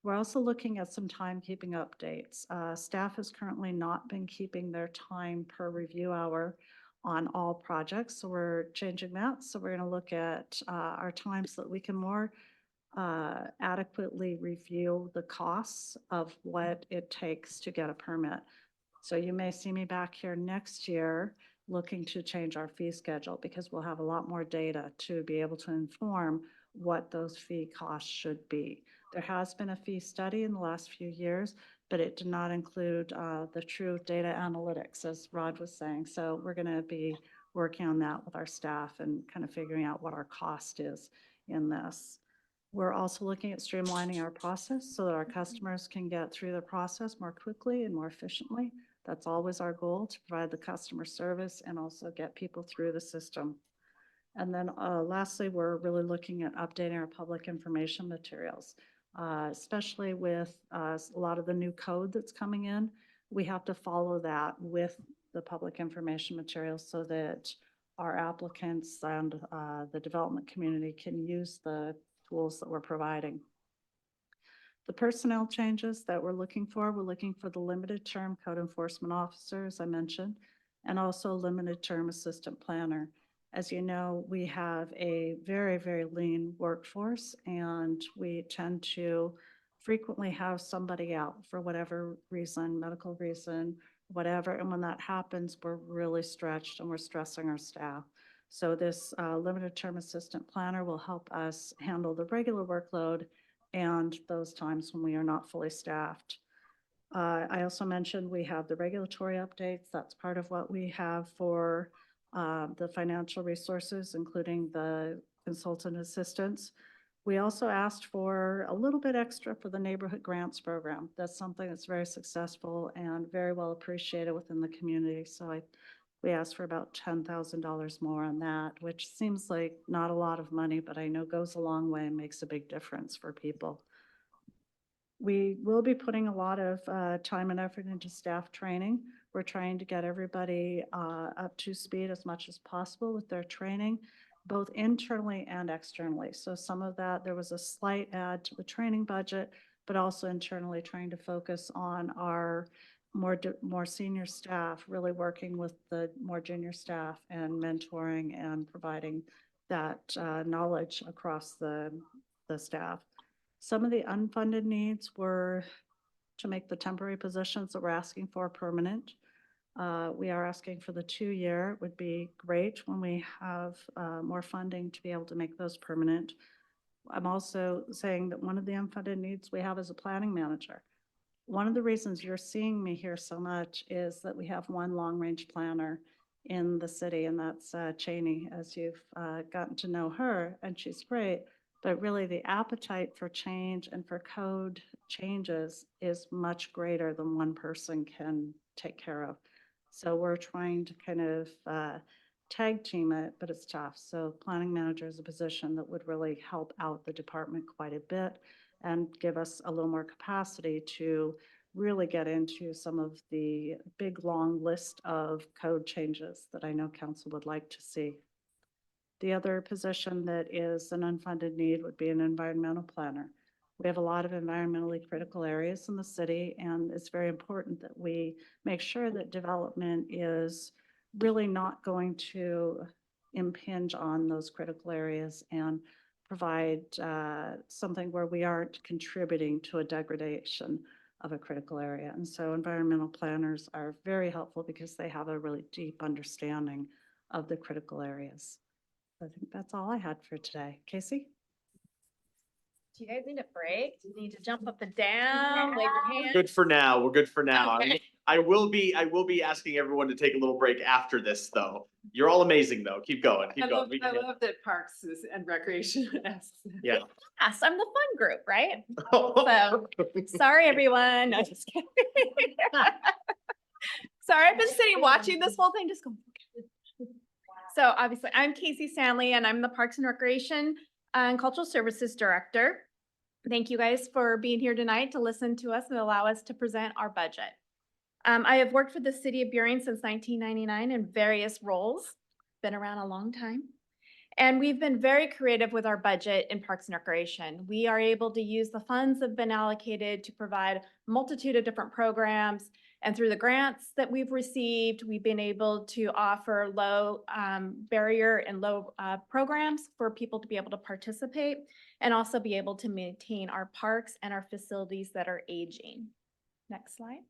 We're also looking at some timekeeping updates. Staff has currently not been keeping their time per review hour on all projects, so we're changing that. So we're going to look at our time so that we can more adequately review the costs of what it takes to get a permit. So you may see me back here next year looking to change our fee schedule because we'll have a lot more data to be able to inform what those fee costs should be. There has been a fee study in the last few years, but it did not include the true data analytics, as Rod was saying. So we're going to be working on that with our staff and kind of figuring out what our cost is in this. We're also looking at streamlining our process so that our customers can get through the process more quickly and more efficiently. That's always our goal, to provide the customer service and also get people through the system. And then lastly, we're really looking at updating our public information materials, especially with a lot of the new code that's coming in. We have to follow that with the public information materials so that our applicants and the development community can use the tools that we're providing. The personnel changes that we're looking for the limited term code enforcement officer, as I mentioned, and also a limited term assistant planner. As you know, we have a very, very lean workforce, and we tend to frequently have somebody out for whatever reason, medical reason, whatever. And when that happens, we're really stretched and we're stressing our staff. So this limited term assistant planner will help us handle the regular workload and those times when we are not fully staffed. I also mentioned we have the regulatory updates. That's part of what we have for the financial resources, including the consultant assistance. We also asked for a little bit extra for the neighborhood grants program. That's something that's very successful and very well appreciated within the community. So we asked for about $10,000 more on that, which seems like not a lot of money, but I know goes a long way and makes a big difference for people. We will be putting a lot of time and effort into staff training. We're trying to get everybody up to speed as much as possible with their training, both internally and externally. So some of that, there was a slight add to the training budget, but also internally trying to focus on our more senior staff, really working with the more junior staff and mentoring and providing that knowledge across the staff. Some of the unfunded needs were to make the temporary positions that we're asking for permanent. We are asking for the 2-year. It would be great when we have more funding to be able to make those permanent. I'm also saying that one of the unfunded needs we have is a planning manager. One of the reasons you're seeing me here so much is that we have one long-range planner in the city, and that's Cheney, as you've gotten to know her, and she's great. But really the appetite for change and for code changes is much greater than one person can take care of. So we're trying to kind of tag team it, but it's tough. So planning manager is a position that would really help out the department quite a bit and give us a little more capacity to really get into some of the big, long list of code changes that I know council would like to see. The other position that is an unfunded need would be an environmental planner. We have a lot of environmentally critical areas in the city, and it's very important that we make sure that development is really not going to impinge on those critical areas and provide something where we aren't contributing to a degradation of a critical area. And so environmental planners are very helpful because they have a really deep understanding of the critical areas. I think that's all I had for today. Casey? Do you guys need a break? Do you need to jump up and down, wave your hand? Good for now. We're good for now. Okay. I will be asking everyone to take a little break after this, though. You're all amazing, though. Keep going. Keep going. I love that Parks and Recreation asks. Yeah. Yes, I'm the fun group, right? So, sorry, everyone. No, just kidding. Sorry, I've been sitting watching this whole thing, just going. So obviously, I'm Casey Stanley, and I'm the Parks and Recreation and Cultural Services Director. Thank you guys for being here tonight to listen to us and allow us to present our budget. I have worked for the city of Burien since 1999 in various roles, been around a long time. And we've been very creative with our budget in Parks and Recreation. We are able to use the funds that have been allocated to provide a multitude of different programs. And through the grants that we've received, we've been able to offer low barrier and low programs for people to be able to participate and also be able to maintain our parks and our facilities that are aging. Next slide.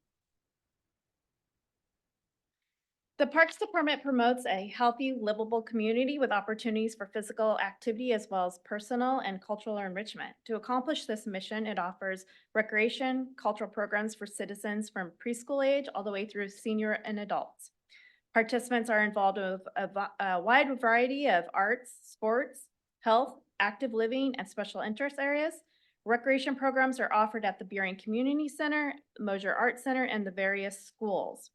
The Parks Department promotes a healthy, livable community with opportunities for physical activity as well as personal and cultural enrichment. To accomplish this mission, it offers recreation, cultural programs for citizens from preschool age all the way through senior and adults. Participants are involved with a wide variety of arts, sports, health, active living, and special interest areas. Recreation programs are offered at the Burien Community Center, Mosier Arts Center, and the various schools.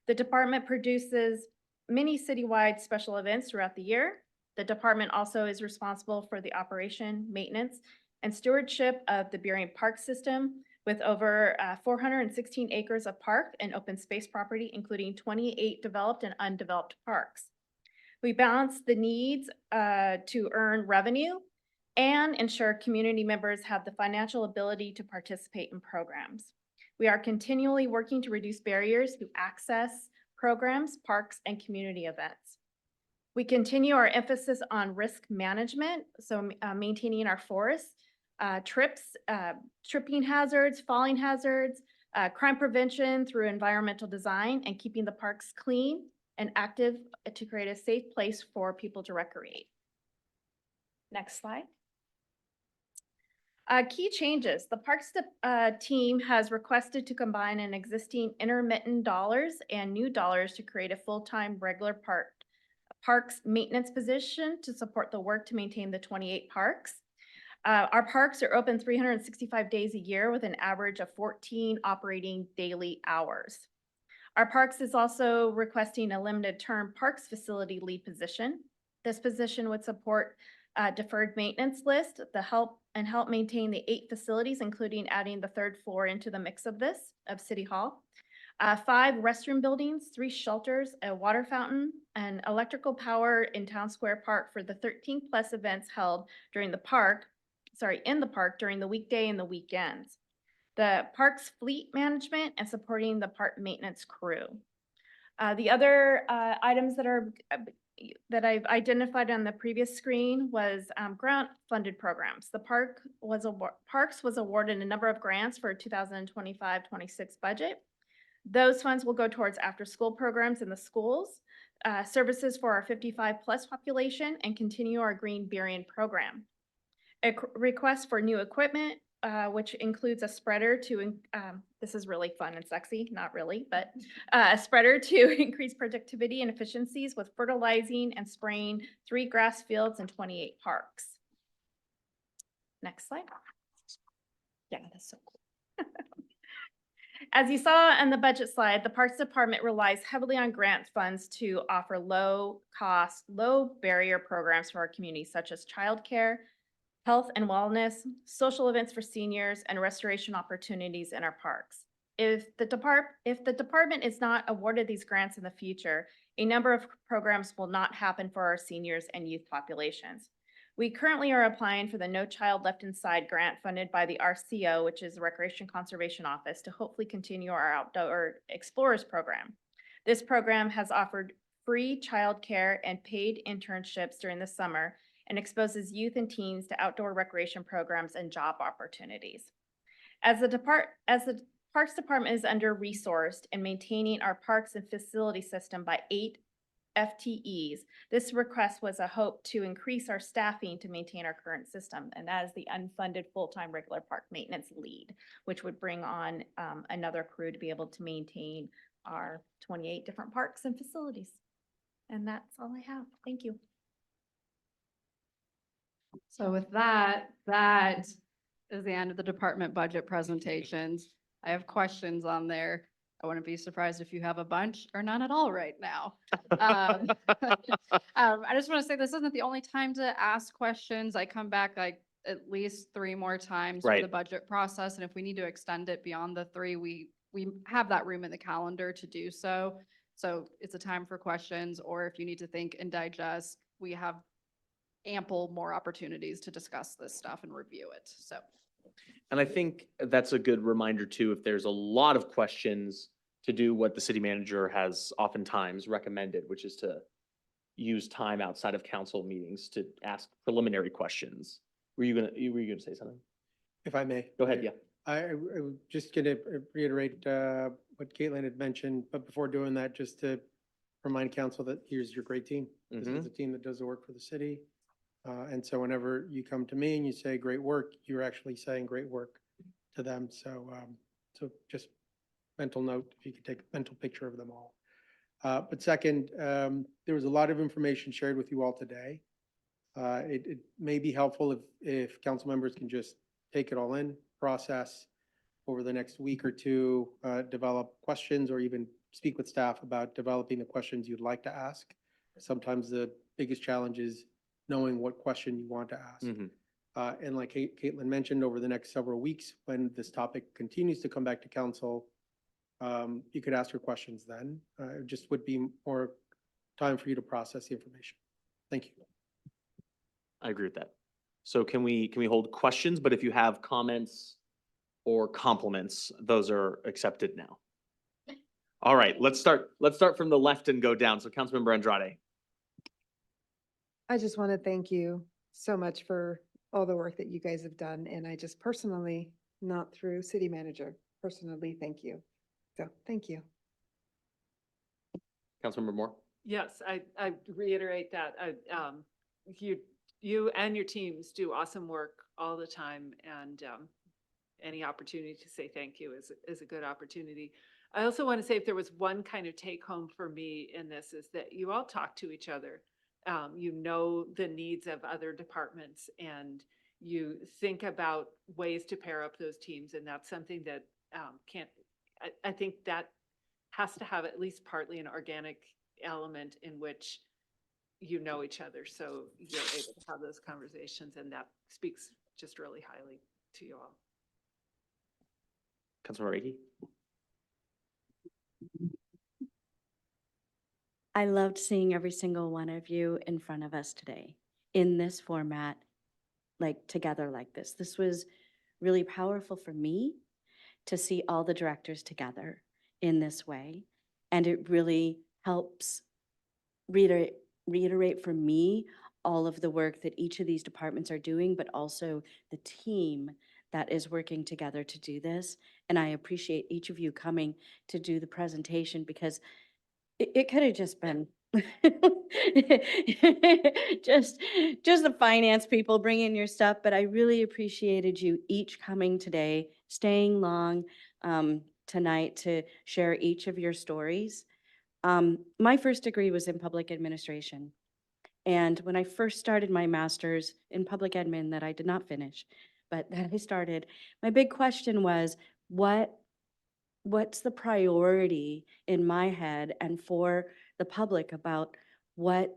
The department produces many citywide special events throughout the year. The department also is responsible for the operation, maintenance, and stewardship of the Burien Park System with over 416 acres of park and open space property, including 28 developed and undeveloped parks. We balance the needs to earn revenue and ensure community members have the financial ability to participate in programs. We are continually working to reduce barriers to access programs, parks, and community events. We continue our emphasis on risk management, so maintaining our forests, tripping hazards, falling hazards, crime prevention through environmental design, and keeping the parks clean and active to create a safe place for people to recreate. Next slide. Key changes. The Parks team has requested to combine an existing intermittent dollars and new dollars to create a full-time regular parks maintenance position to support the work to maintain the 28 parks. Our parks are open 365 days a year with an average of 14 operating daily hours. Our parks is also requesting a limited term parks facility lead position. This position would support deferred maintenance list, help maintain the 8 facilities, including adding the 3rd floor into the mix of City Hall. 5 restroom buildings, 3 shelters, a water fountain, and electrical power in Town Square Park for the 13+ events held during the park, in the park during the weekday and the weekends. The park's fleet management and supporting the park maintenance crew. The other items that I've identified on the previous screen was grant-funded programs. The Parks was awarded a number of grants for 2025-26 budget. Those funds will go towards after-school programs in the schools, services for our 55+ population, and continue our Green Burien program. A request for new equipment, which includes a spreader to, this is really fun and sexy, not really, but a spreader to increase productivity and efficiencies with fertilizing and spraying 3 grass fields and 28 parks. Next slide. Yeah, that's so cool. As you saw on the budget slide, the Parks Department relies heavily on grant funds to offer low-cost, low-barrier programs for our community, such as childcare, health and wellness, social events for seniors, and restoration opportunities in our parks. If the department is not awarded these grants in the future, a number of programs will not happen for our seniors and youth populations. We currently are applying for the No Child Left Inside grant funded by the RCO, which is the Recreation Conservation Office, to hopefully continue our Outdoor Explorers program. This program has offered free childcare and paid internships during the summer and exposes youth and teens to outdoor recreation programs and job opportunities. As the Parks Department is under-resourced in maintaining our parks and facility system by 8 FTEs, this request was a hope to increase our staffing to maintain our current system, and that is the unfunded full-time regular park maintenance lead, which would bring on another crew to be able to maintain our 28 different parks and facilities. And that's all I have. Thank you. So with that is the end of the department budget presentations. I have questions on there. I wouldn't be surprised if you have a bunch or none at all right now. I just want to say this isn't the only time to ask questions. I come back like at least 3 more times for the budget process. And if we need to extend it beyond the 3, we have that room in the calendar to do so. So it's a time for questions, or if you need to think and digest, we have ample more opportunities to discuss this stuff and review it. So. And I think that's a good reminder too, if there's a lot of questions, to do what the city manager has oftentimes recommended, which is to use time outside of council meetings to ask preliminary questions. Were you gonna say something? If I may. Go ahead, yeah. I was just gonna reiterate what Caitlin had mentioned, but before doing that, just to remind council that here's your great team. This is the team that does the work for the city. And so whenever you come to me and you say great work, you're actually saying great work to them. So, so just mental note, if you could take a mental picture of them all. But second, there was a lot of information shared with you all today. It may be helpful if council members can just take it all in, process over the next week or 2, develop questions or even speak with staff about developing the questions you'd like to ask. Sometimes the biggest challenge is knowing what question you want to ask. And like Caitlin mentioned, over the next several weeks, when this topic continues to come back to council, you could ask your questions then. It just would be more time for you to process the information. Thank you. I agree with that. So can we hold questions, but if you have comments or compliments, those are accepted now. All right, let's start from the left and go down. So Councilmember Andrade. I just want to thank you so much for all the work that you guys have done. And I just personally, not through city manager, personally, thank you. So thank you. Councilmember Moore. Yes, I reiterate that. You and your teams do awesome work all the time, and any opportunity to say thank you is a good opportunity. I also want to say, if there was one kind of take home for me in this, is that you all talk to each other. You know the needs of other departments, and you think about ways to pair up those teams, and that's something that I think that has to have at least partly an organic element in which you know each other, so you're able to have those conversations, and that speaks just really highly to you all. Councilmember Reiki. I loved seeing every single one of you in front of us today in this format, like together like this. This was really powerful for me to see all the directors together in this way. And it really helps reiterate for me all of the work that each of these departments are doing, but also the team that is working together to do this. And I appreciate each of you coming to do the presentation, because it could have just been just the finance people bringing your stuff, but I really appreciated you each coming today, staying long tonight to share each of your stories. My first degree was in public administration. And when I first started my master's in public admin, that I did not finish, but that I started, my big question was, what's the priority in my head and for the public about what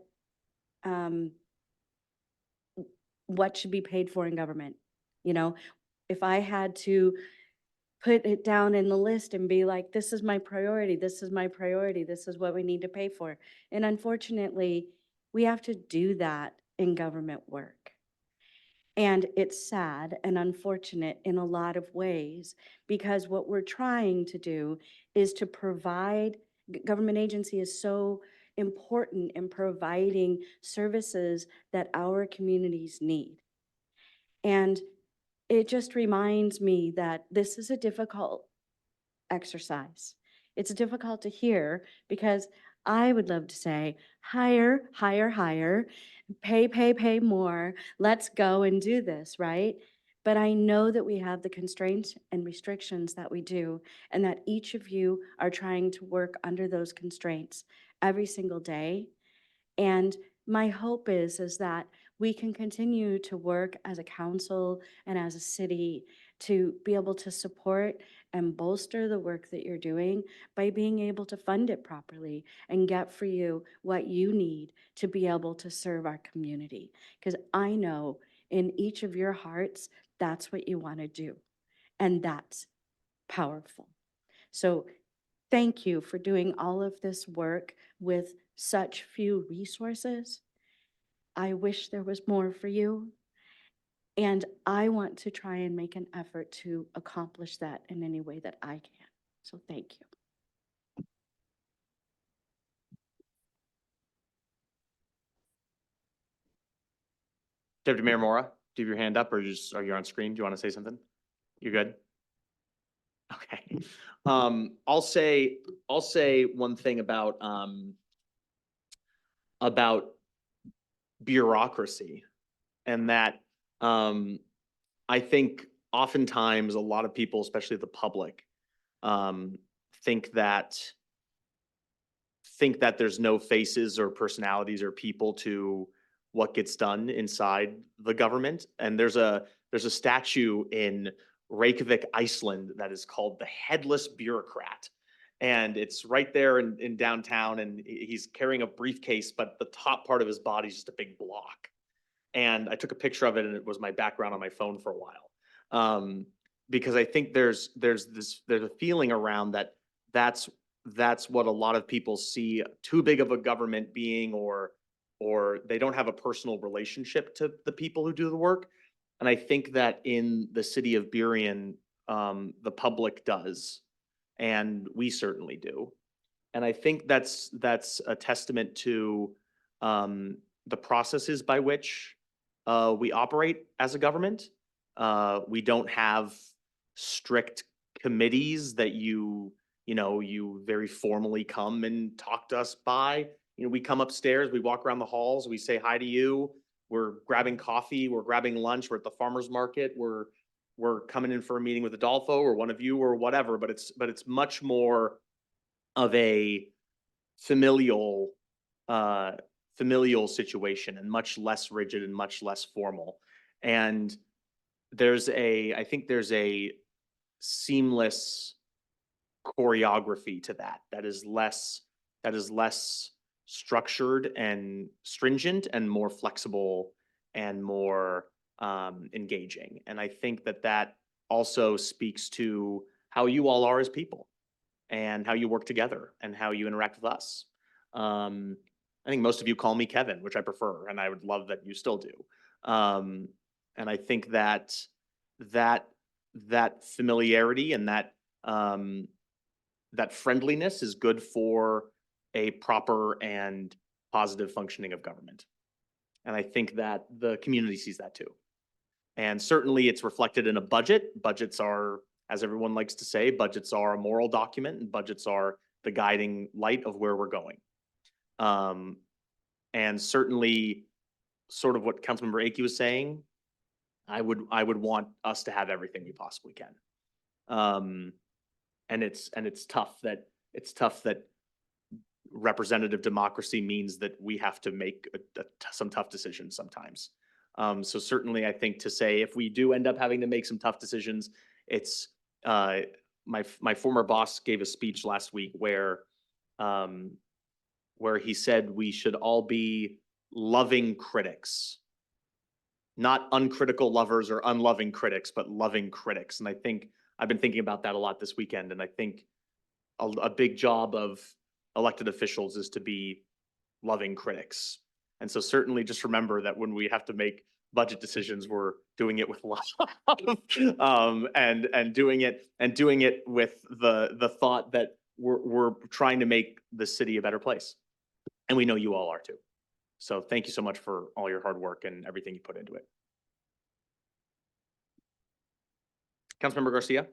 should be paid for in government? You know, if I had to put it down in the list and be like, this is my priority, this is my priority, this is what we need to pay for. And unfortunately, we have to do that in government work. And it's sad and unfortunate in a lot of ways, because what we're trying to do is to provide, government agency is so important in providing services that our communities need. And it just reminds me that this is a difficult exercise. It's difficult to hear, because I would love to say, hire, hire, hire, pay more, let's go and do this, right? But I know that we have the constraints and restrictions that we do, and that each of you are trying to work under those constraints every single day. And my hope is that we can continue to work as a council and as a city to be able to support and bolster the work that you're doing by being able to fund it properly and get for you what you need to be able to serve our community. Because I know in each of your hearts, that's what you want to do. And that's powerful. So thank you for doing all of this work with such few resources. I wish there was more for you. And I want to try and make an effort to accomplish that in any way that I can. So thank you. Deputy Mayor Mora, do you have your hand up, or are you on screen? Do you want to say something? You're good? Okay. I'll say one thing about bureaucracy, and that I think oftentimes a lot of people, especially the public, think that there's no faces or personalities or people to what gets done inside the government. And there's a statue in Reykjavik, Iceland, that is called the Headless Bureaucrat. And it's right there in downtown, and he's carrying a briefcase, but the top part of his body is just a big block. And I took a picture of it, and it was my background on my phone for a while. Because I think there's a feeling around that that's what a lot of people see too big of a government being, or they don't have a personal relationship to the people who do the work. And I think that in the city of Burien, the public does, and we certainly do. And I think that's a testament to the processes by which we operate as a government. We don't have strict committees that you very formally come and talk to us by. We come upstairs, we walk around the halls, we say hi to you. We're grabbing coffee, we're grabbing lunch, we're at the farmer's market, we're coming in for a meeting with Adolfo or one of you or whatever, but it's much more of a familial situation, and much less rigid and much less formal. And I think there's a seamless choreography to that is less structured and stringent and more flexible and more engaging. And I think that also speaks to how you all are as people and how you work together and how you interact with us. I think most of you call me Kevin, which I prefer, and I would love that you still do. And I think that familiarity and that friendliness is good for a proper and positive functioning of government. And I think that the community sees that too. And certainly it's reflected in a budget. Budgets are, as everyone likes to say, budgets are a moral document, and budgets are the guiding light of where we're going. And certainly sort of what Councilmember Akey was saying, I would want us to have everything we possibly can. And it's tough that representative democracy means that we have to make some tough decisions sometimes. So certainly I think to say, if we do end up having to make some tough decisions, it's my former boss gave a speech last week where he said we should all be loving critics, not uncritical lovers or unloving critics, but loving critics. And I think I've been thinking about that a lot this weekend. And I think a big job of elected officials is to be loving critics. And so certainly just remember that when we have to make budget decisions, we're doing it with love, and doing it with the thought that we're trying to make the city a better place. And we know you all are too. So thank you so much for all your hard work and everything you put into it. Councilmember Garcia.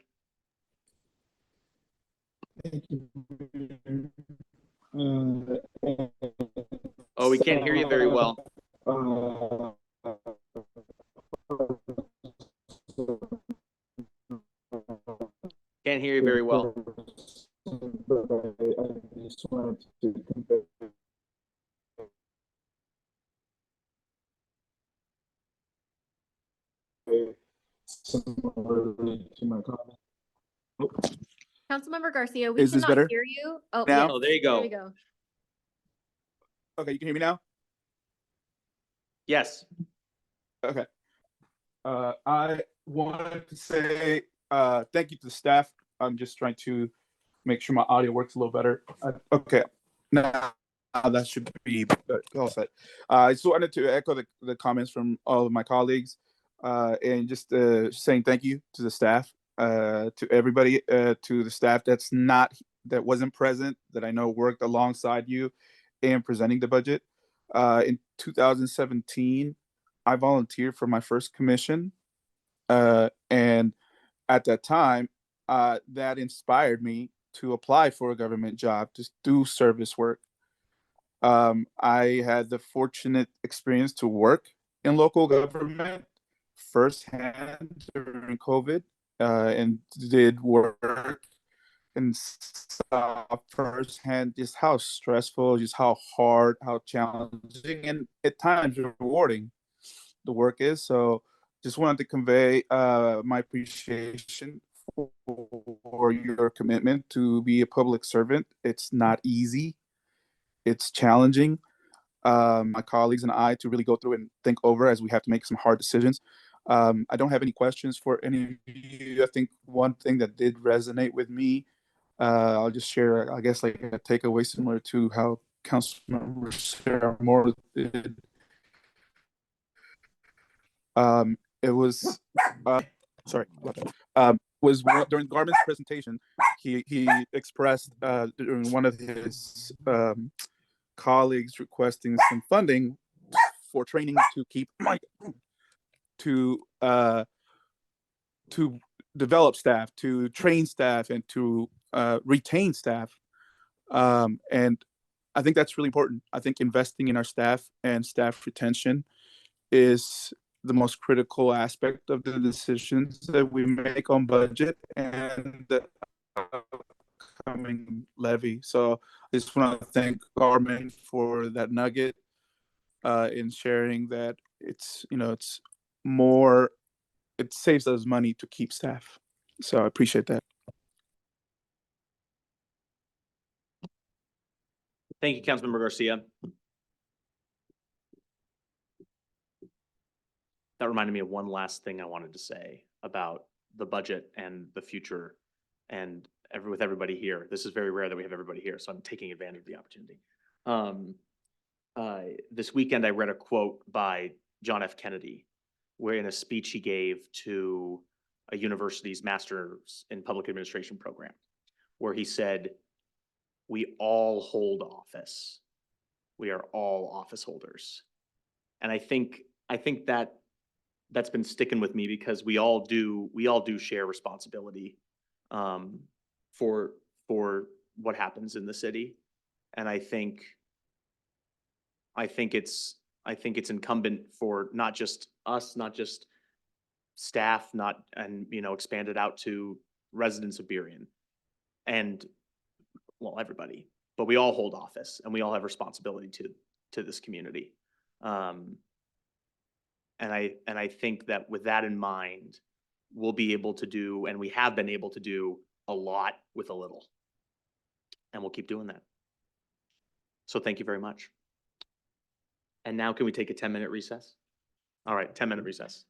Thank you. Oh, we can't hear you very well. Can't hear you very well. I just wanted to compare similarly to my comment. Councilmember Garcia, we Is this cannot better hear you. Oh, now? yes, Oh, there you go. There we go. Okay, you can hear me now? Yes. Okay. I wanted to say thank you to the staff. I'm just trying to make sure my audio works a little better. Okay, now that should be all set. I just wanted to echo the comments from all of my colleagues, and just saying thank you to the staff, to everybody, to the staff that wasn't present, that I know worked alongside you in presenting the budget. In 2017, I volunteered for my first commission, and at that time, that inspired me to apply for a government job to do service work. I had the fortunate experience to work in local government firsthand during COVID, and did work and saw firsthand just how stressful, just how hard, how challenging, and at times rewarding the work is. So just wanted to convey my appreciation for your commitment to be a public servant. It's not easy. It's challenging. My colleagues and I to really go through and think over as we have to make some hard decisions. I don't have any questions for any of you. I think one thing that did resonate with me, I'll just share, I guess, like a takeaway similar to how Councilmember Sarah Moore did. It was, sorry, about that. Was during Garmin's presentation, he expressed during one of his colleagues requesting some funding for training to keep to develop staff, to train staff, and to retain staff. And I think that's really important. I think investing in our staff and staff retention is the most critical aspect of the decisions that we make on budget and the upcoming levy. So I just want to thank Garmin for that nugget in sharing that it's, it's more, it saves us money to keep staff. So I appreciate that. Thank you, Councilmember Garcia. That reminded me of one last thing I wanted to say about the budget and the future and with everybody here. This is very rare that we have everybody here, so I'm taking advantage of the opportunity. This weekend, I read a quote by John F. Kennedy, where in a speech he gave to a university's Master's in Public Administration program, where he said, "We all hold office. We are all office holders." And I think that that's been sticking with me because we all do share responsibility for what happens in the city. And I think it's incumbent for not just us, not just staff, expanded out to residents of Burien and, well, everybody, but we all hold office and we all have responsibility to this community. And I think that with that in mind, we'll be able to do, and we have been able to do, a lot with a little. And we'll keep doing that. So thank you very much. And now can we take a 10-minute recess? All right, 10-minute recess.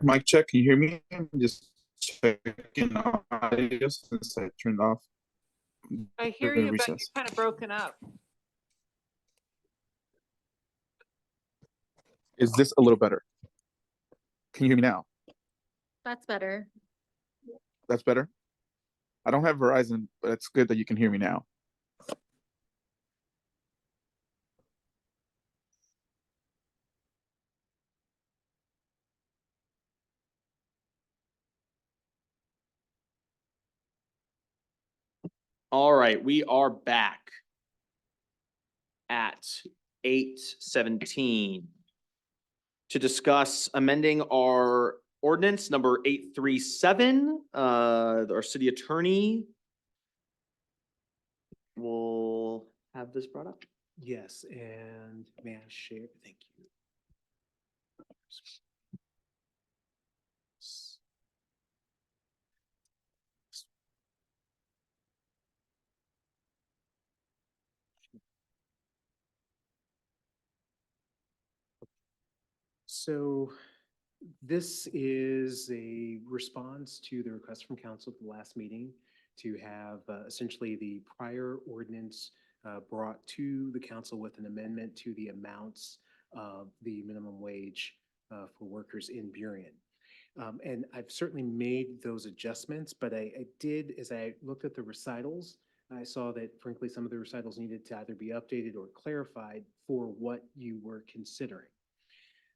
Mic check, can you hear me? I'm just checking audio since I turned off. I hear during you, but you're recess. kind of broken up. Is this a little better? Can you hear me now? That's better. That's better? I don't have Verizon, but it's good that you can hear me now. All right, we are back at 8:17 to discuss amending our ordinance number 837. Our city attorney will have this brought up. Yes, and may I share? Thank you. So this is a response to the request from council at the last meeting to have essentially the prior ordinance brought to the council with an amendment to the amounts of the minimum wage for workers in Burien. And I've certainly made those adjustments, but I did, as I looked at the recitals, I saw that frankly, some of the recitals needed to either be updated or clarified for what you were considering.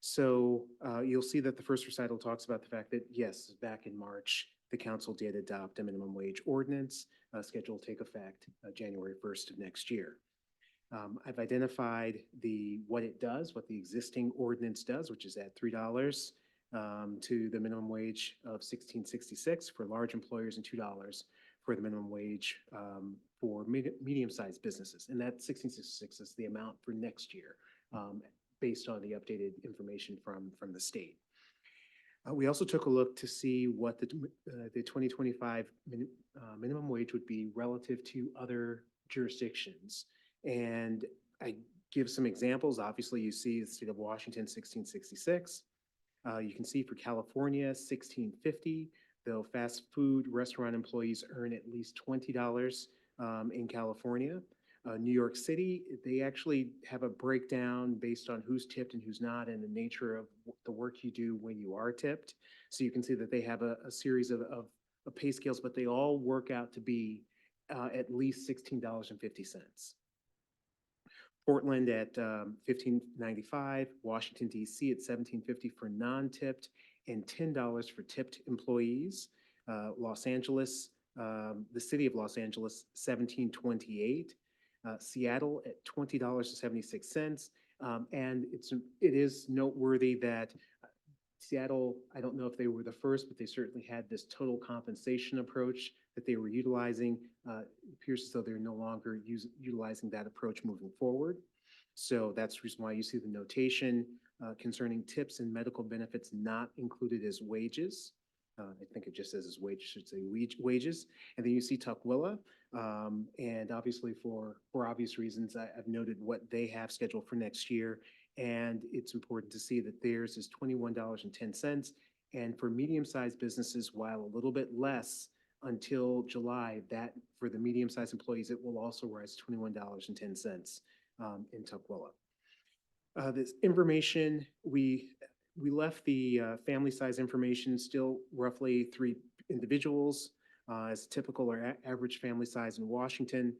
So you'll see that the first recital talks about the fact that, yes, back in March, the council did adopt a minimum wage ordinance scheduled to take effect January 1st of next year. I've identified what it does, what the existing ordinance does, which is add $3 to the minimum wage of $16.66 for large employers and $2 for the minimum wage for medium-sized businesses. And that $16.66 is the amount for next year, based on the updated information from the state. We also took a look to see what the 2025 minimum wage would be relative to other jurisdictions. And I give some examples. Obviously, you see the state of Washington, $16.66. You can see for California, $16.50, though fast food restaurant employees earn at least $20 in California. New York City, they actually have a breakdown based on who's tipped and who's not and the nature of the work you do when you are tipped. So you can see that they have a series of pay scales, but they all work out to be at least $16.50. Portland at $15.95, Washington DC at $17.50 for non-tipped and $10 for tipped employees. Los Angeles, the city of Los Angeles, $17.28. Seattle at $20.76. And it is noteworthy that Seattle, I don't know if they were the first, but they certainly had this total compensation approach that they were utilizing. It appears as though they're no longer utilizing that approach moving forward. So that's the reason why you see the notation concerning tips and medical benefits not included as wages. I think it just says as wages, should say wages. And then you see Tukwila. And obviously for obvious reasons, I've noted what they have scheduled for next year. And it's important to see that theirs is $21.10. And for medium-sized businesses, while a little bit less until July, that for the medium-sized employees, it will also rise to $21.10 in Tukwila. This information, we left the family size information still roughly 3 individuals as typical or average family size in Washington.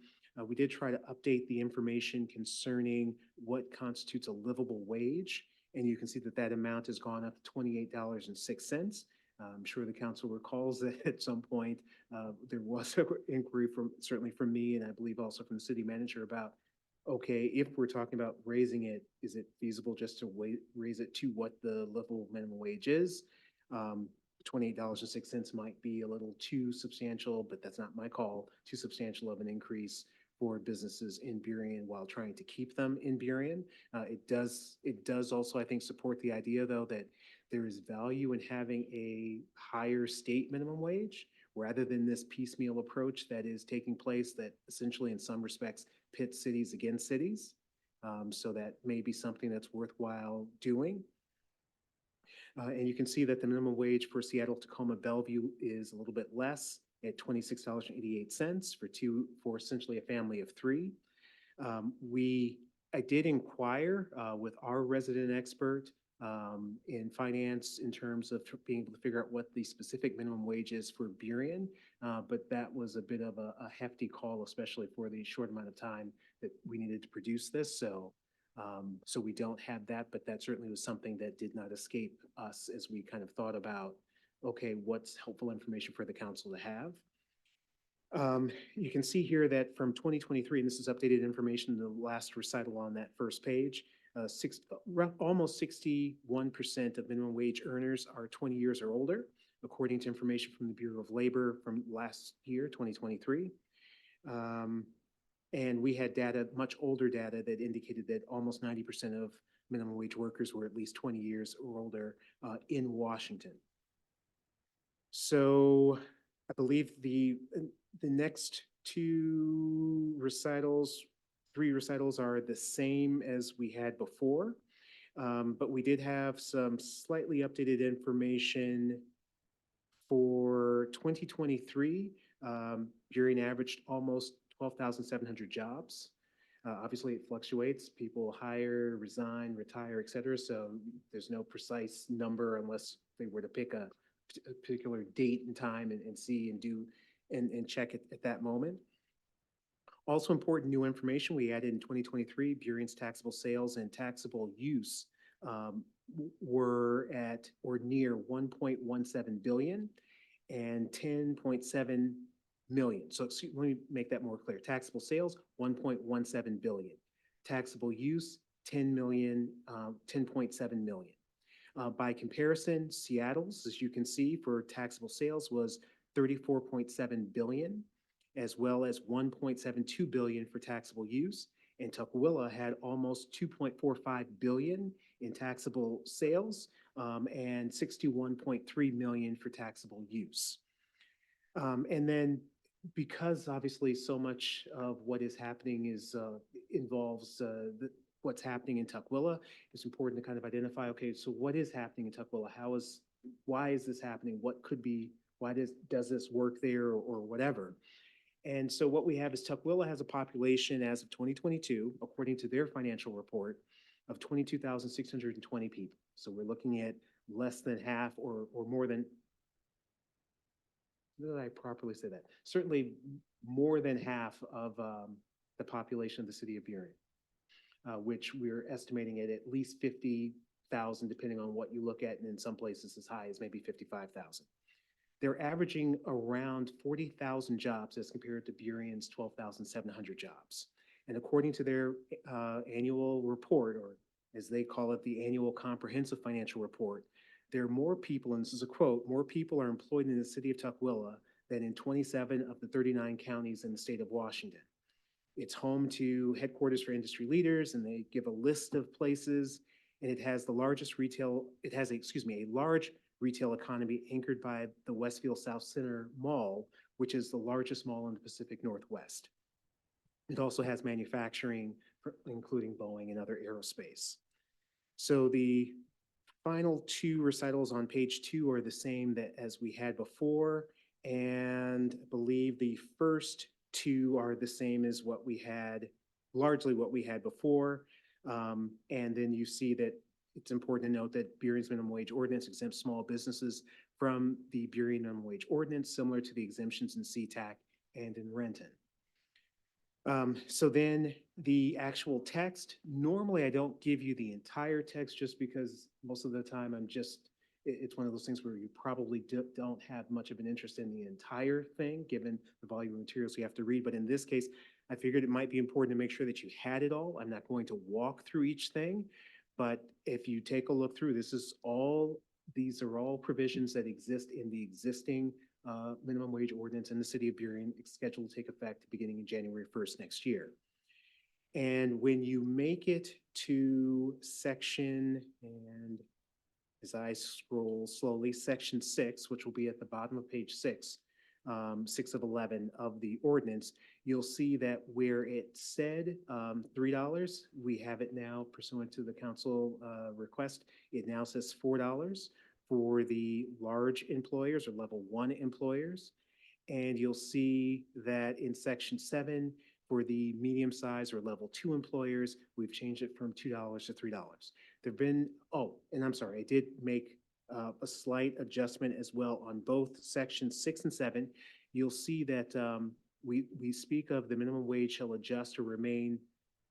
We did try to update the information concerning what constitutes a livable wage. And you can see that that amount has gone up to $28.06. I'm sure the council recalls that at some point there was an inquiry certainly from me and I believe also from the city manager about, okay, if we're talking about raising it, is it feasible just to raise it to what the livable minimum wage is? $28.06 might be a little too substantial, but that's not my call, too substantial of an increase for businesses in Burien while trying to keep them in Burien. It does also, I think, support the idea, though, that there is value in having a higher state minimum wage rather than this piecemeal approach that is taking place that essentially in some respects pits cities against cities. So that may be something that's worthwhile doing. And you can see that the minimum wage for Seattle, Tacoma, Bellevue is a little bit less at $26.88 for essentially a family of three. I did inquire with our resident expert in finance in terms of being able to figure out what the specific minimum wage is for Burien, but that was a bit of a hefty call, especially for the short amount of time that we needed to produce this. So we don't have that, but that certainly was something that did not escape us as we kind of thought about, okay, what's helpful information for the council to have. You can see here that from 2023, and this is updated information, the last recital on that first page, almost 61% of minimum wage earners are 20 years or older, according to information from the Bureau of Labor from last year, 2023. And we had data, much older data, that indicated that almost 90% of minimum wage workers were at least 20 years or older in Washington. So I believe the next three recitals are the same as we had before, but we did have some slightly updated information for 2023. Burien averaged almost 12,700 jobs. Obviously, it fluctuates. People hire, resign, retire, et cetera. So there's no precise number unless they were to pick a particular date and time and see and do and check it at that moment. Also important new information we added in 2023, Burien's taxable sales and taxable use were at or near 1.17 billion and 10.7 million. So let me make that more clear. Taxable sales, 1.17 billion. Taxable use, 10 million, 10.7 million. By comparison, Seattle's, as you can see, for taxable sales was 34.7 billion, as well as 1.72 billion for taxable use. And Tukwila had almost 2.45 billion in taxable sales and 61.3 million for taxable use. And then because obviously so much of what is happening involves what's happening in Tukwila, it's important to kind of identify, okay, so what is happening in Tukwila? Why is this happening? Why does this work there or whatever? And so what we have is Tukwila has a population as of 2022, according to their financial report, of 22,620 people. So we're looking at less than half or more than, did I properly say that? Certainly more than half of the population of the city of Burien, which we're estimating at least 50,000, depending on what you look at, and in some places as high as maybe 55,000. They're averaging around 40,000 jobs as compared to Burien's 12,700 jobs. And according to their annual report, or as they call it, the annual comprehensive financial report, there are more people, and this is a quote, more people are employed in the city of Tukwila than in 27 of the 39 counties in the state of Washington. It's home to headquarters for industry leaders, and they give a list of places, and it has a large retail economy anchored by the Westfield South Center Mall, which is the largest mall in the Pacific Northwest. It also has manufacturing, including Boeing and other aerospace. So the final two recitals on page 2 are the same as we had before, and I believe the first two are the same as largely what we had before. And then you see that it's important to note that Burien's minimum wage ordinance exempts small businesses from the Burien minimum wage ordinance, similar to the exemptions in Sea-Tac and in Renton. So then the actual text, normally I don't give you the entire text just because most of the time it's one of those things where you probably don't have much of an interest in the entire thing, given the volume of materials you have to read. But in this case, I figured it might be important to make sure that you had it all. I'm not going to walk through each thing, but if you take a look through, these are all provisions that exist in the existing minimum wage ordinance in the city of Burien. It's scheduled to take effect beginning in January 1st next year. And when you make it to section, and as I scroll slowly, section 6, which will be at the bottom of page 6, 6 of 11 of the ordinance, you'll see that where it said $3, we have it now pursuant to the council request. It now says $4 for the large employers or level 1 employers. And you'll see that in section 7, for the medium size or level 2 employers, we've changed it from $2 to $3. There've been, oh, and I'm sorry, I did make a slight adjustment as well on both sections 6 and 7. You'll see that we speak of the minimum wage shall adjust or remain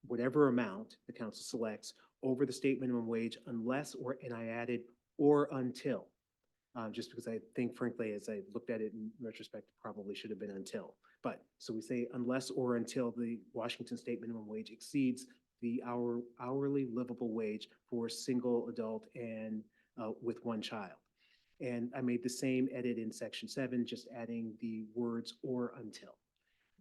whatever amount the council selects over the state minimum wage unless, or, and I added, or until. Just because I think frankly, as I looked at it in retrospect, it probably should have been until. But, so we say unless or until the Washington state minimum wage exceeds the hourly livable wage for a single adult and with 1 child. And I made the same edit in section 7, just adding the words or until.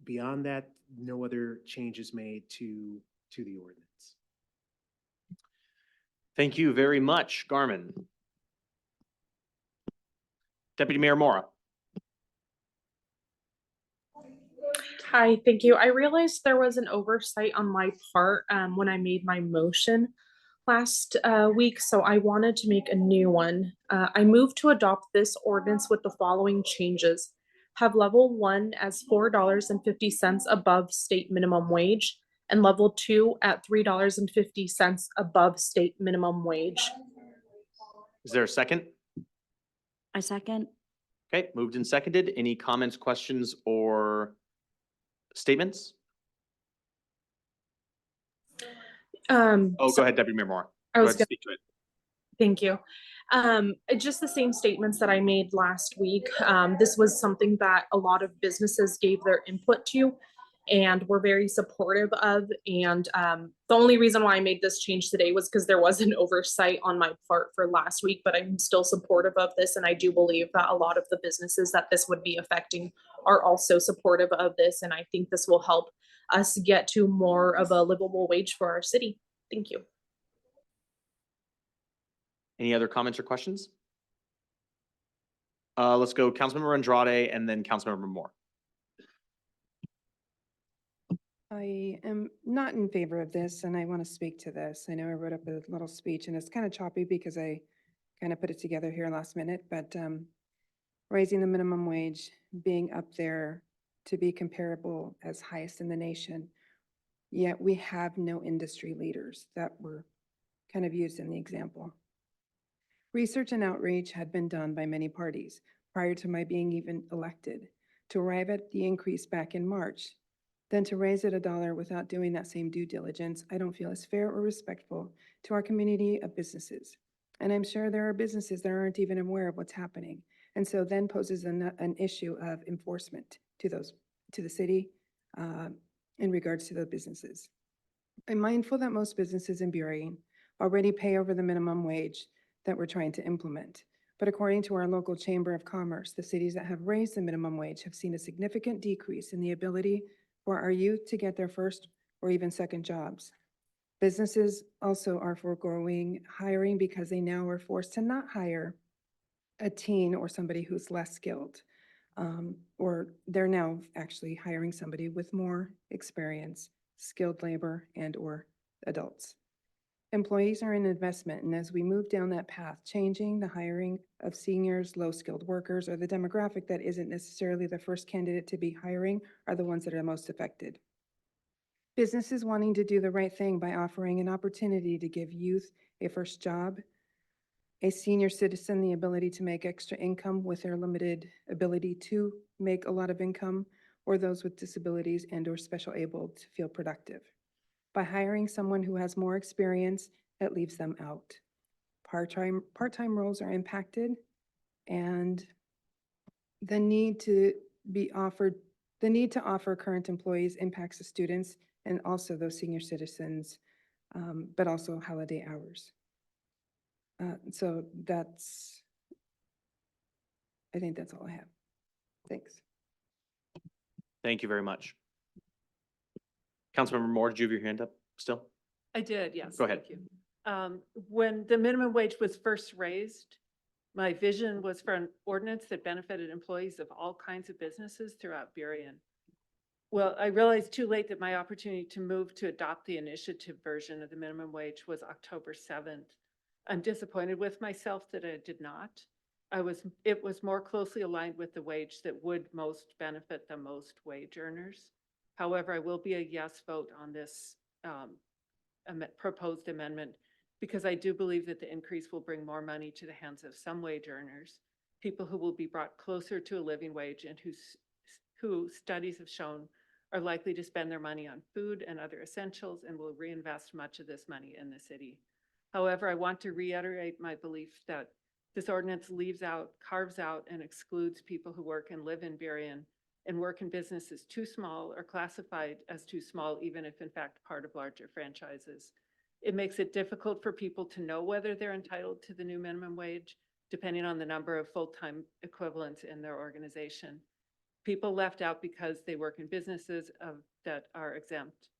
Beyond that, no other changes made to the ordinance. Thank you very much, Garmin. Deputy Mayor Mora. Hi, thank you. I realized there was an oversight on my part when I made my motion last week, so I wanted to make a new one. I moved to adopt this ordinance with the following changes. Have level 1 as $4.50 above state minimum wage and level 2 at $3.50 above state minimum wage. Is there a second? I second. Okay, moved and seconded. Any comments, questions, or statements? Oh, go ahead, Deputy Mayor Moore. I Go was ahead, gonna- speak to it. Thank you. Just the same statements that I made last week. This was something that a lot of businesses gave their input to and were very supportive of. And the only reason why I made this change today was because there was an oversight on my part for last week, but I'm still supportive of this. And I do believe that a lot of the businesses that this would be affecting are also supportive of this. And I think this will help us get to more of a livable wage for our city. Thank you. Any other comments or questions? Let's go Councilmember Andrade and then Councilmember Moore. I am not in favor of this, and I want to speak to this. I know I wrote up a little speech, and it's kind of choppy because I kind of put it together here last minute, but raising the minimum wage, being up there to be comparable as highest in the nation, yet we have no industry leaders that were kind of used in the example. Research and outreach had been done by many parties prior to my being even elected to arrive at the increase back in March. Then to raise it $1 without doing that same due diligence, I don't feel is fair or respectful to our community of businesses. And I'm sure there are businesses that aren't even aware of what's happening. And so then poses an issue of enforcement to the city in regards to the businesses. I'm mindful that most businesses in Burien already pay over the minimum wage that we're trying to implement. But according to our local Chamber of Commerce, the cities that have raised the minimum wage have seen a significant decrease in the ability for our youth to get their first or even second jobs. Businesses also are foregoing hiring because they now are forced to not hire a teen or somebody who's less skilled. Or they're now actually hiring somebody with more experience, skilled labor, and or adults. Employees are an investment, and as we move down that path, changing the hiring of seniors, low-skilled workers, or the demographic that isn't necessarily the first candidate to be hiring are the ones that are most affected. Businesses wanting to do the right thing by offering an opportunity to give youth a first job, a senior citizen the ability to make extra income with their limited ability to make a lot of income, or those with disabilities and or special able to feel productive. By hiring someone who has more experience, it leaves them out. Part-time roles are impacted, and the need to offer current employees impacts the students and also those senior citizens, but also holiday hours. So I think that's all I have. Thanks. Thank you very much. Councilmember Moore, did you have your hand up still? I did, yes. Go ahead. Thank you. When the minimum wage was first raised, My vision was for an ordinance that benefited employees of all kinds of businesses throughout Burien. Well, I realized too late that my opportunity to move to adopt the initiative version of the minimum wage was October 7th. I'm disappointed with myself that I did not. It was more closely aligned with the wage that would most benefit the most wage earners. However, I will be a yes vote on this proposed amendment because I do believe that the increase will bring more money to the hands of some wage earners, people who will be brought closer to a living wage and who studies have shown are likely to spend their money on food and other essentials and will reinvest much of this money in the city. However, I want to reiterate my belief that this ordinance carves out and excludes people who work and live in Burien and work in businesses too small or classified as too small, even if in fact part of larger franchises. It makes it difficult for people to know whether they're entitled to the new minimum wage, depending on the number of full-time equivalents in their organization. People left out because they work in businesses that are exempt.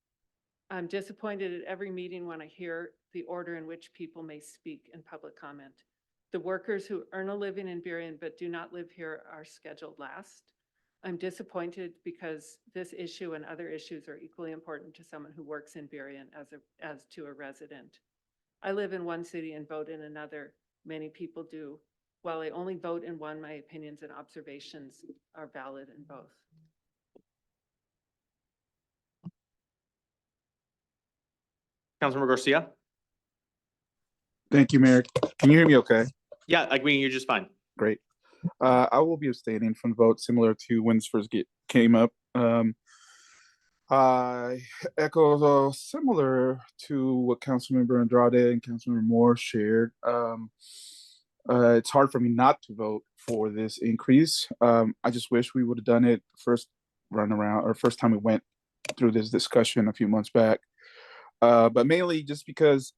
I'm disappointed at every meeting when I hear the order in which people may speak in public comment. The workers who earn a living in Burien but do not live here are scheduled last. I'm disappointed because this issue and other issues are equally important to someone who works in Burien as to a resident. I live in one city and vote in another. Many people do. While I only vote in one, my opinions and observations are valid in both. Councilmember Garcia? Thank you, Mayor. Can you hear me okay? Yeah, I mean, you're just fine. Great. I will be abstaining from the vote, similar to when this first came up. I echo similar to what Councilmember Andrade and Councilmember Moore shared. It's hard for me not to vote for this increase. I just wish we would have done it first time we went through this discussion a few months back. But mainly just because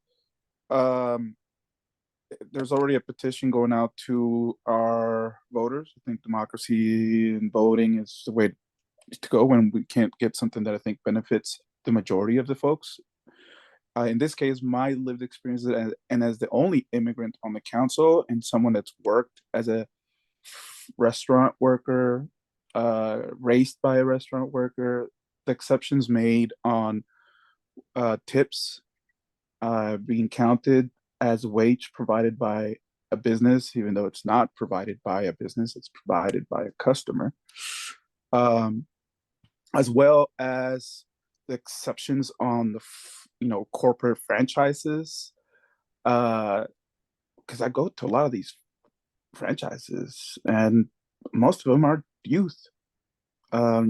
there's already a petition going out to our voters. I think democracy and voting is the way to go when we can't get something that I think benefits the majority of the folks. In this case, my lived experience and as the only immigrant on the council and someone that's worked as a restaurant worker, raised by a restaurant worker, the exceptions made on tips being counted as wage provided by a business, even though it's not provided by a business, it's provided by a customer, as well as the exceptions on the corporate franchises, because I go to a lot of these franchises and most of them are youth.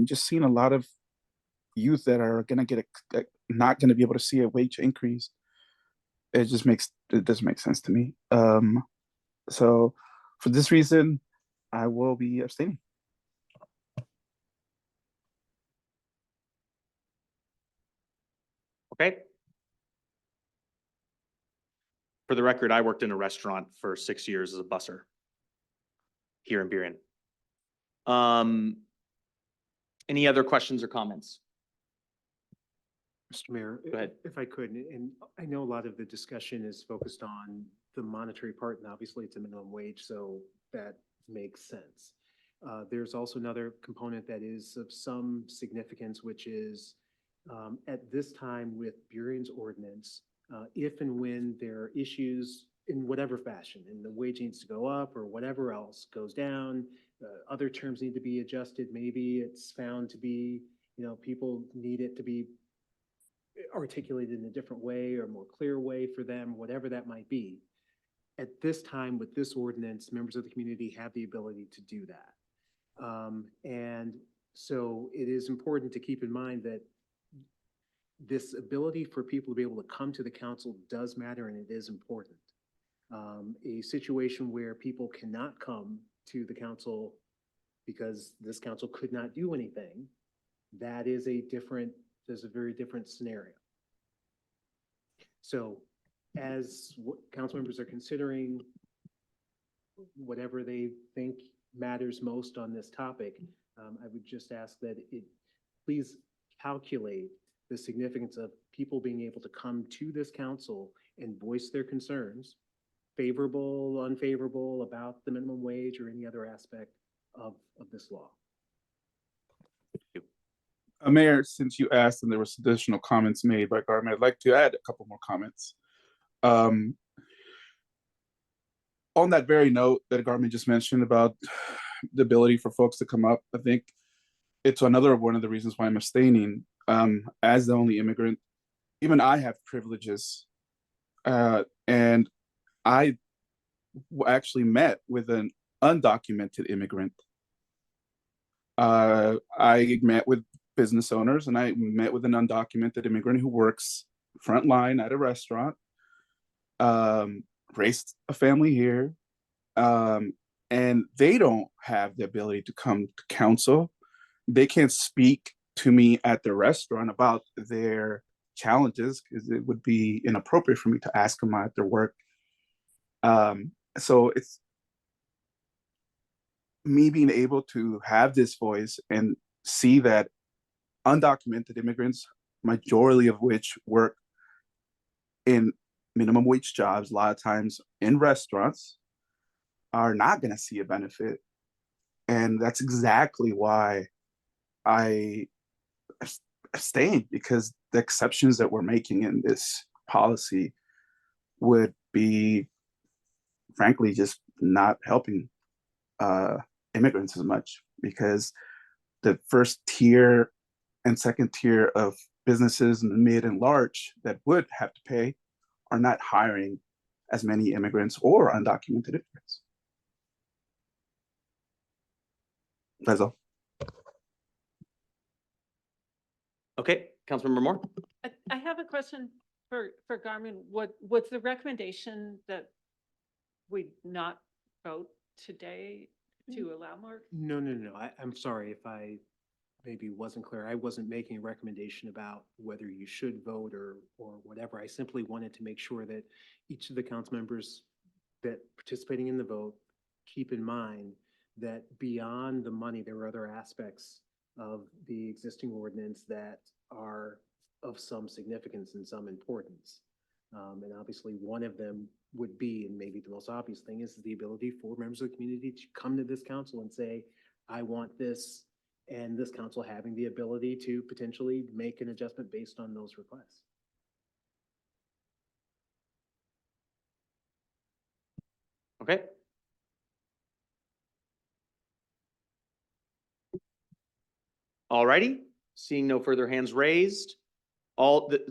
Just seeing a lot of youth that are gonna get not gonna be able to see a wage increase. It doesn't make sense to me. So for this reason, I will be abstaining. Okay. For the record, I worked in a restaurant for 6 years as a busser here in Burien. Any other questions or comments? Mr. Mayor, Go ahead. if I could, and I know a lot of the discussion is focused on the monetary part, and obviously it's a minimum wage, so that makes sense. There's also another component that is of some significance, which is at this time with Burien's ordinance, if and when there are issues in whatever fashion, and the wage needs to go up or whatever else goes down, other terms need to be adjusted, maybe it's found to be, people need it to be articulated in a different way or more clear way for them, whatever that might be. At this time, with this ordinance, members of the community have the ability to do that. And so it is important to keep in mind that this ability for people to be able to come to the council does matter, and it is important. A situation where people cannot come to the council because this council could not do anything, there's a very different scenario. So as council members are considering whatever they think matters most on this topic, I would just ask that please calculate the significance of people being able to come to this council and voice their concerns favorable, unfavorable about the minimum wage or any other aspect of this law? Mayor, since you asked and there was additional comments made by Garmin, I'd like to add a couple more comments. On that very note that Garmin just mentioned about the ability for folks to come up, I think it's another one of the reasons why I'm abstaining. As the only immigrant, even I have privileges. And I actually met with an undocumented immigrant. I met with business owners and I met with an undocumented immigrant who works frontline at a restaurant, raised a family here, and they don't have the ability to come to council. They can't speak to me at the restaurant about their challenges because it would be inappropriate for me to ask them at their work. So it's me being able to have this voice and see that undocumented immigrants, majority of which work in minimum wage jobs, a lot of times in restaurants, are not going to see a benefit. And that's exactly why I abstain, because the exceptions that we're making in this policy would be, frankly, just not helping immigrants as much, because the first tier and second tier of businesses in the mid and large that would have to pay are not hiring as many immigrants or undocumented immigrants. That's all. Okay, Councilmember Moore? I have a question for Garmin. What's the recommendation that we not vote today to allow more? No. I'm sorry if I maybe wasn't clear. I wasn't making a recommendation about whether you should vote or whatever. I simply wanted to make sure that each of the council members that participating in the vote keep in mind that beyond the money, there are other aspects of the existing ordinance that are of some significance and some importance. And obviously one of them would be, and maybe the most obvious thing, is the ability for members of the community to come to this council and say, I want this, and this council having the ability to potentially make an adjustment based on those requests. Okay. Alrighty, seeing no further hands raised,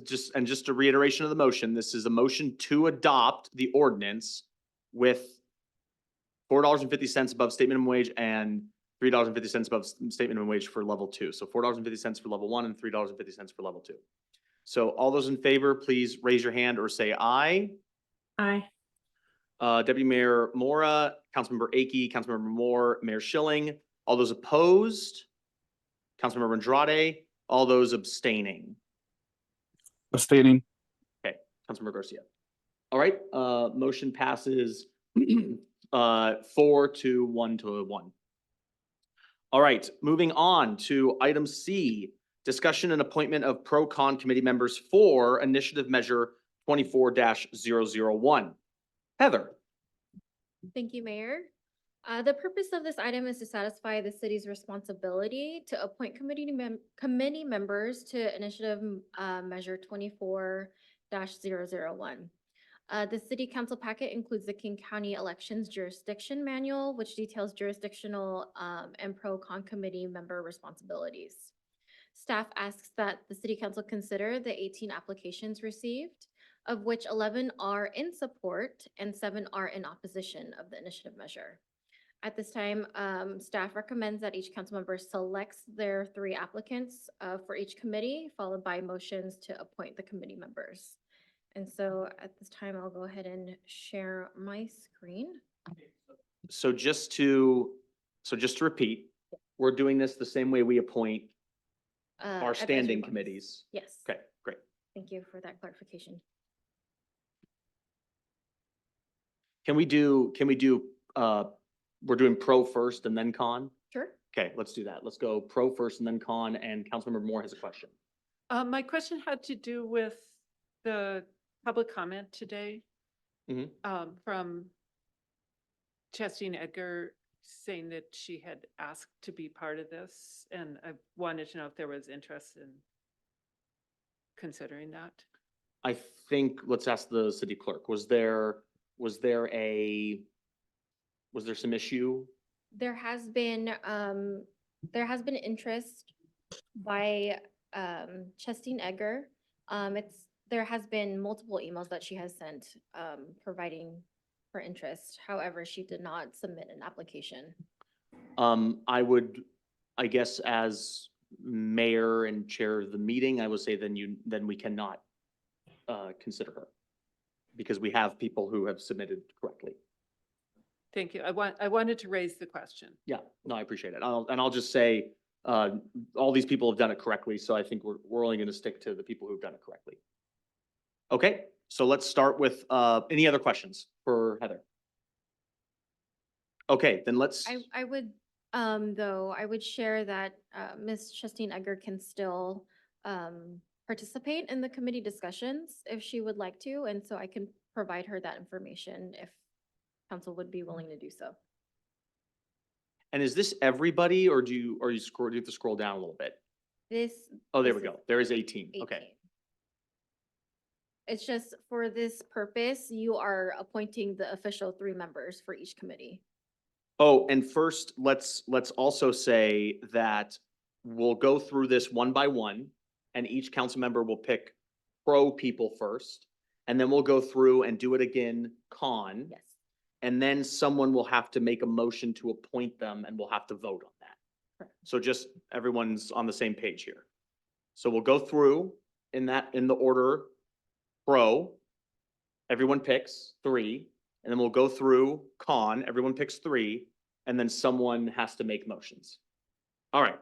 just a reiteration of the motion, this is a motion to adopt the ordinance with $4.50 above state minimum wage and $3.50 above state minimum wage for level 2. So $4.50 for level 1 and $3.50 for level 2. So all those in favor, please raise your hand or say aye. Aye. Deputy Mayor Mora, Councilmember Akey, Councilmember Moore, Mayor Schilling. All those opposed? Councilmember Andrade. All those abstaining. Abstaining. Okay, Councilmember Garcia. All right, motion passes 4 to 1 to 1. All right, moving on to item C, discussion and appointment of pro-con committee members for initiative measure 24-001. Heather. Thank you, Mayor. The purpose of this item is to satisfy the city's responsibility to appoint committee members to initiative measure 24-001. The city council packet includes the King County Elections Jurisdiction Manual, which details jurisdictional and pro-con committee member responsibilities. Staff asks that the city council consider the 18 applications received, of which 11 are in support and 7 are in opposition of the initiative measure. At this time, staff recommends that each council member selects their 3 applicants for each committee, followed by motions to appoint the committee members. And so at this time, I'll go ahead and share my screen. So just to repeat, we're doing this the same way we appoint our advisory standing boards. committees. Yes. Okay, great. Thank you for that clarification. Can we do, we're doing pro first and then con? Sure. Okay, let's do that. Let's go pro first and then con, and Councilmember Moore has a question. My question had to do with the public comment today. From Chastine Edgar saying that she had asked to be part of this, and I wanted to know if there was interest in considering that. I think, let's ask the city clerk, was there some issue? There has been interest by, Chastine Edgar. There has been multiple emails that she has sent, providing her interest. However, she did not submit an application. I guess as mayor and chair of the meeting, I would say then we cannot consider her because we have people who have submitted correctly. Thank you. I wanted to raise the question. Yeah, no, I appreciate it. I'll just say, all these people have done it correctly, so I think we're only gonna stick to the people who've done it correctly. Okay, so let's start with, any other questions for Heather? Okay, then let's. I would, though, I would share that, Ms. Chastine Edgar can still, participate in the committee discussions if she would like to, and so I can provide her that information if council would be willing to do so. And is this everybody, or do you have to scroll down a little bit? Oh, there we go. There is 18. Okay. 18. It's just for this purpose, you are appointing the official 3 members for each committee. Oh, and first, let's also say that we'll go through this one by one, and each council member will pick pro people first, and then we'll go through and do it again, con. Yes. And then someone will have to make a motion to appoint them, and we'll have to vote on that. Correct. So just everyone's on the same page here. So we'll go through in the order, pro, everyone picks 3, and then we'll go through con, everyone picks 3, and then someone has to make motions. All right,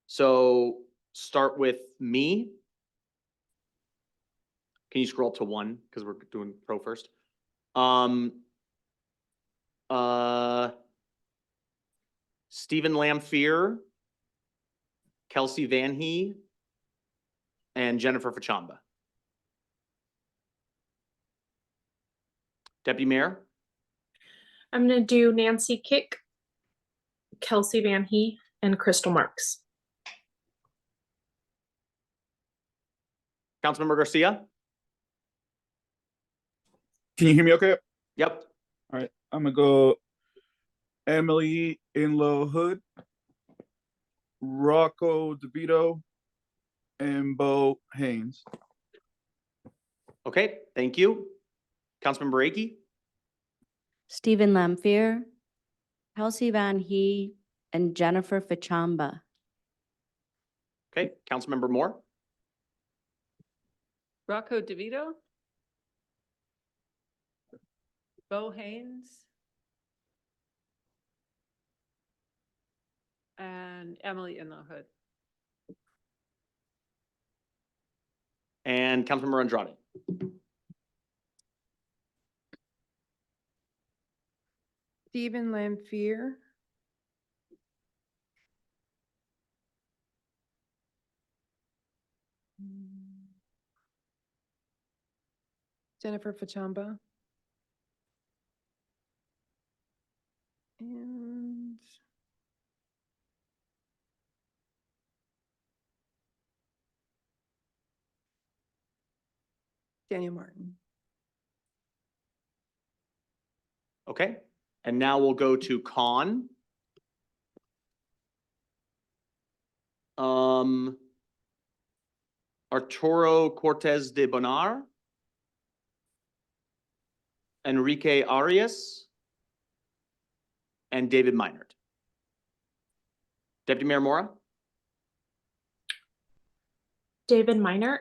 so start with me. Can you scroll to 1, because we're doing pro first? Stephen Lampier, Kelsey Van He, and Jennifer Fachamba. Deputy Mayor? I'm gonna do Nancy Kick, Kelsey Van He, and Crystal Marks. Councilmember Garcia? Can you hear me okay? Yep. All right, I'm gonna go Emily Inlow Hood, Rocco DeVito, and Bo Haynes. Okay, thank you. Councilmember Akey? Stephen Lampier, Kelsey Van He, and Jennifer Fachamba. Okay, Councilmember Moore? Rocco DeVito? Bo Haynes? And Emily in the Hood. And Councilmember Andrade? Stephen Lampier. Jennifer Fachamba. And Daniel Martin. Okay, and now we'll go to con. Arturo Cortez de Bonar, Enrique Arias, and David Meinert. Deputy Mayor Mora? David Meinert,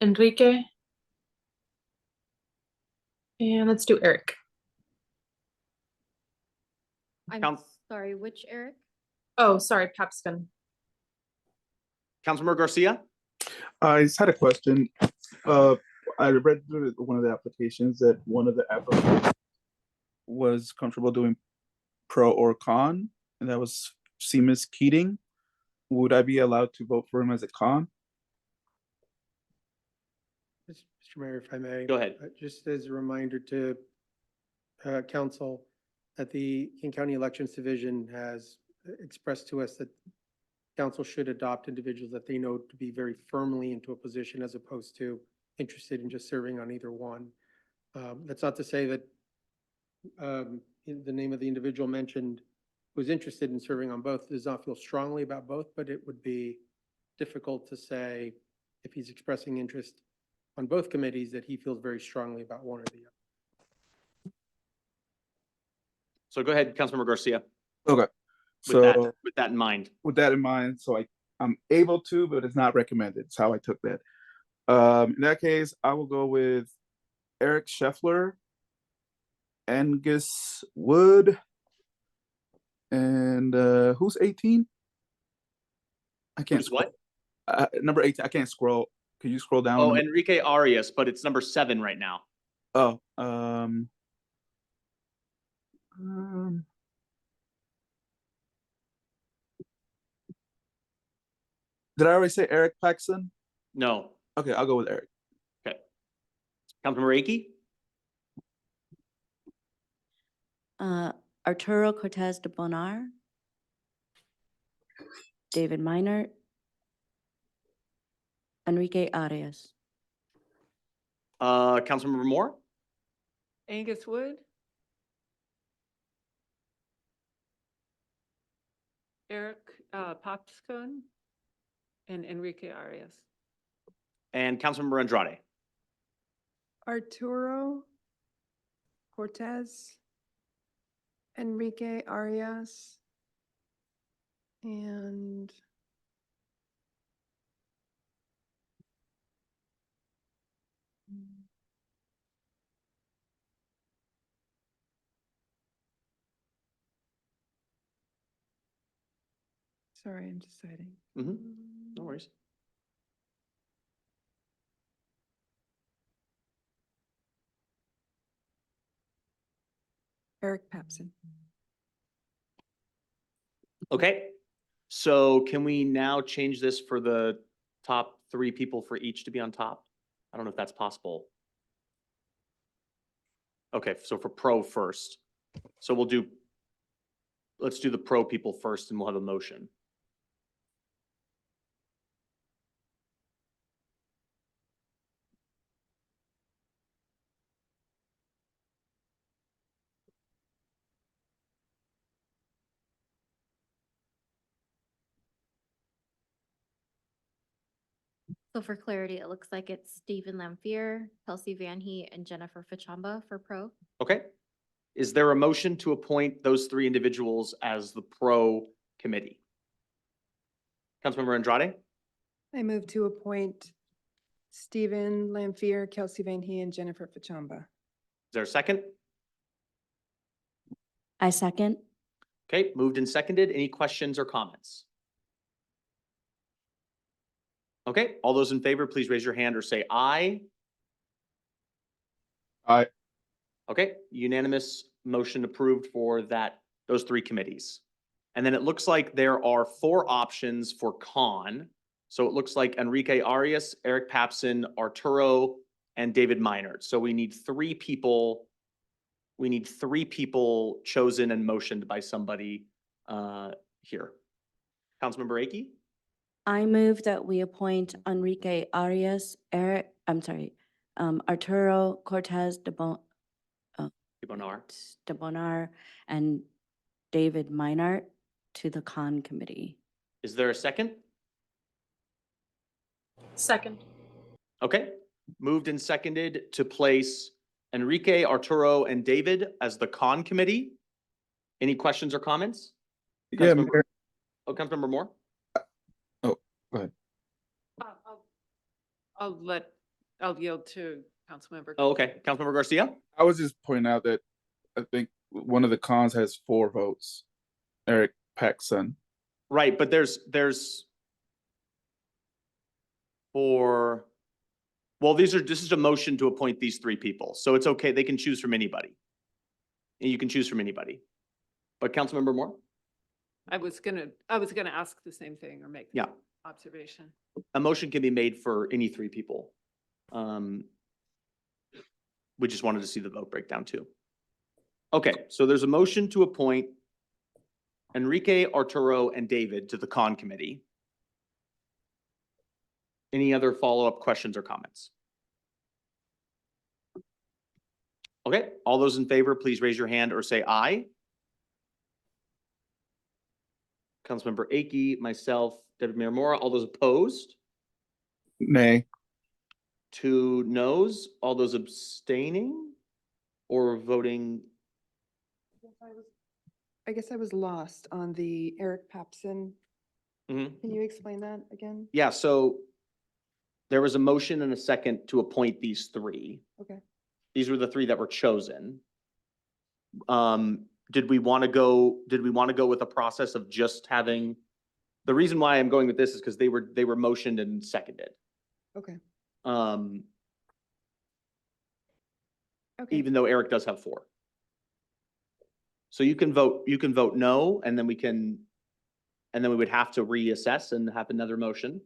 Enrique, and let's do Eric. I'm sorry, which Eric? Oh, sorry, Papscon. Councilmember Garcia? I just had a question. I read through one of the applications that one of the applicants was comfortable doing pro or con, and that was Seamus Keating. Would I be allowed to vote for him as a con? Mr. Mr. Mayor, if I may. Go ahead. Just as a reminder to council, that the King County Elections Division has expressed to us that council should adopt individuals that they know to be very firmly into a position as opposed to interested in just serving on either one. That's not to say that the name of the individual mentioned who's interested in serving on both does not feel strongly about both, but it would be difficult to say if he's expressing interest on both committees that he feels very strongly about one or the other. So go ahead, Councilmember Garcia, Okay. with that in mind. With that in mind, I'm able to, but it's not recommended. It's how I took that. In that case, I will go with Eric Scheffler, Angus Wood, and who's 18? I can't. Who's what? Number 18. I can't scroll. Can you scroll down? Oh, Enrique Arias, but it's number 7 right now. Oh, did I already say Eric Paxson? No. Okay, I'll go with Eric. Okay. Councilmember Akey? Arturo Cortez de Bonar, David Minert, Enrique Arias. Councilmember Moore? Angus Wood. Eric Popskon and Enrique Arias. And Councilmember Andrade? Arturo Cortez, Enrique Arias, and sorry, I'm deciding. No worries. Eric Papson. Okay, so can we now change this for the top 3 people for each to be on top? I don't know if that's possible. Okay, so for pro first. So let's do the pro people first and we'll have a motion. So for clarity, it looks like it's Stephen Lampier, Kelsey Van Heet, and Jennifer Fachamba for pro. Okay. Is there a motion to appoint those 3 individuals as the pro committee? Councilmember Andrade? I move to appoint Stephen Lampier, Kelsey Van He, and Jennifer Fachamba. Is there a second? I second. Okay, moved and seconded. Any questions or comments? Okay, all those in favor, please raise your hand or say aye. Aye. Okay, unanimous motion approved for those 3 committees. And then it looks like there are 4 options for con. So it looks like Enrique Arias, Eric Papson, Arturo, and David Minert. So we need 3 people. We need 3 people chosen and motioned by somebody here. Councilmember Akey? I move that we appoint Enrique Arias, Arturo Cortez de Bonar and David Minert to the con committee. Is there a second? Second. Okay, moved and seconded to place Enrique, Arturo, and David as the con committee. Any questions or comments? Yeah, Councilmember- Mayor. Oh, Councilmember Moore? Go ahead. I'll yield to Councilmember. Oh, okay. Councilmember Garcia? I was just pointing out that I think one of the cons has 4 votes. Eric Paxson. Right, but there's 4. Well, this is a motion to appoint these 3 people, so it's okay. They can choose from anybody. And you can choose from anybody. But Councilmember Moore? I was gonna ask the same thing or make the Yeah. observation. A motion can be made for any 3 people. We just wanted to see the vote breakdown too. Okay, so there's a motion to appoint Enrique, Arturo, and David to the Con Committee. Any other follow-up questions or comments? Okay, all those in favor, please raise your hand or say aye. Councilmember Ake, myself, Deputy Mayor Mora, all those opposed? Nay. 2 noes, all those abstaining or voting? I guess I was lost on the Eric Papson. Mhm. Can you explain that again? Yeah, so there was a motion and a second to appoint these 3. Okay. These were the 3 that were chosen. Did we want to go with a process of just having, the reason why I'm going with this is because they were motioned and seconded. Okay. Even though Eric does have 4. So you can vote no, and then we would have to reassess and have another motion.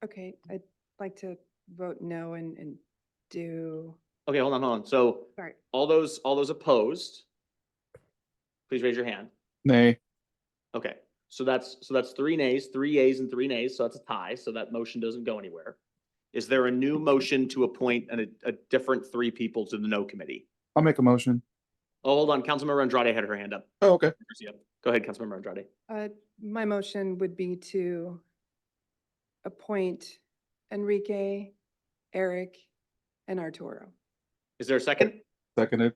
Okay, I'd like to vote no and do, Okay, hold on. So sorry. all those opposed, please raise your hand. Nay. Okay, so that's 3 nays, 3 yeas and 3 nays, so that's a tie, so that motion doesn't go anywhere. Is there a new motion to appoint a different 3 people to the no committee? I'll make a motion. Oh, hold on, Councilmember Andrade had her hand up. Oh, okay. Go ahead, Councilmember Andrade. My motion would be to appoint Enrique, Eric, and Arturo. Is there a second? Seconded.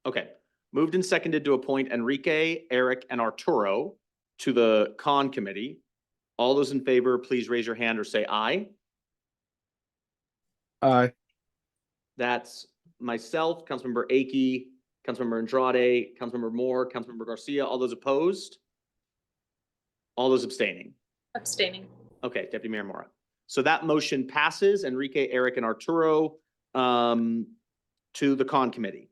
Okay, moved and seconded to appoint Enrique, Eric, and Arturo to the Con Committee. All those in favor, please raise your hand or say aye. Aye. That's myself, Councilmember Ake, Councilmember Andrade, Councilmember Moore, Councilmember Garcia. All those opposed? All those abstaining? Abstaining. Okay, Deputy Mayor Mora. So that motion passes, Enrique, Eric, and Arturo to the Con Committee.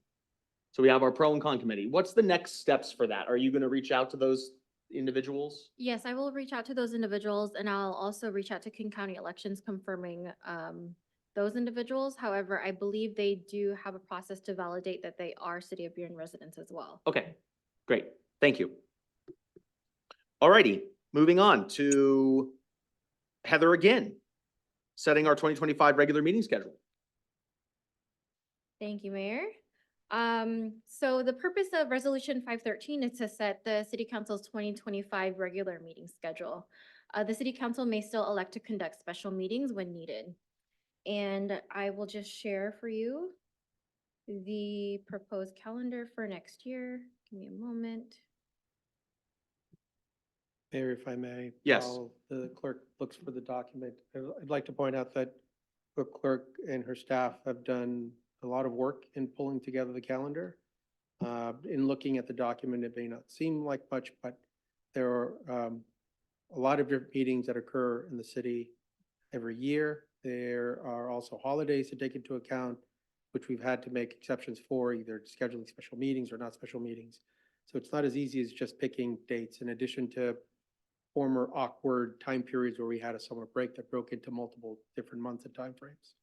So we have our Pro and Con Committee. What's the next steps for that? Are you going to reach out to those individuals? Yes, I will reach out to those individuals and I'll also reach out to King County Elections confirming those individuals. However, I believe they do have a process to validate that they are City of Burien residents as well. Okay, great. Thank you. Alrighty, moving on to Heather again, setting our 2025 regular meeting schedule. Thank you, Mayor. So the purpose of Resolution 513 is to set the City Council's 2025 regular meeting schedule. The City Council may still elect to conduct special meetings when needed. And I will just share for you the proposed calendar for next year. Give me a moment. Mayor, if I may. Yes. While the clerk looks for the document, I'd like to point out that the clerk and her staff have done a lot of work in pulling together the calendar. In looking at the document, it may not seem like much, but there are a lot of different meetings that occur in the city every year. There are also holidays to take into account, which we've had to make exceptions for, either scheduling special meetings or not special meetings. So it's not as easy as just picking dates, in addition to former awkward time periods where we had a summer break that broke into multiple different months and timeframes.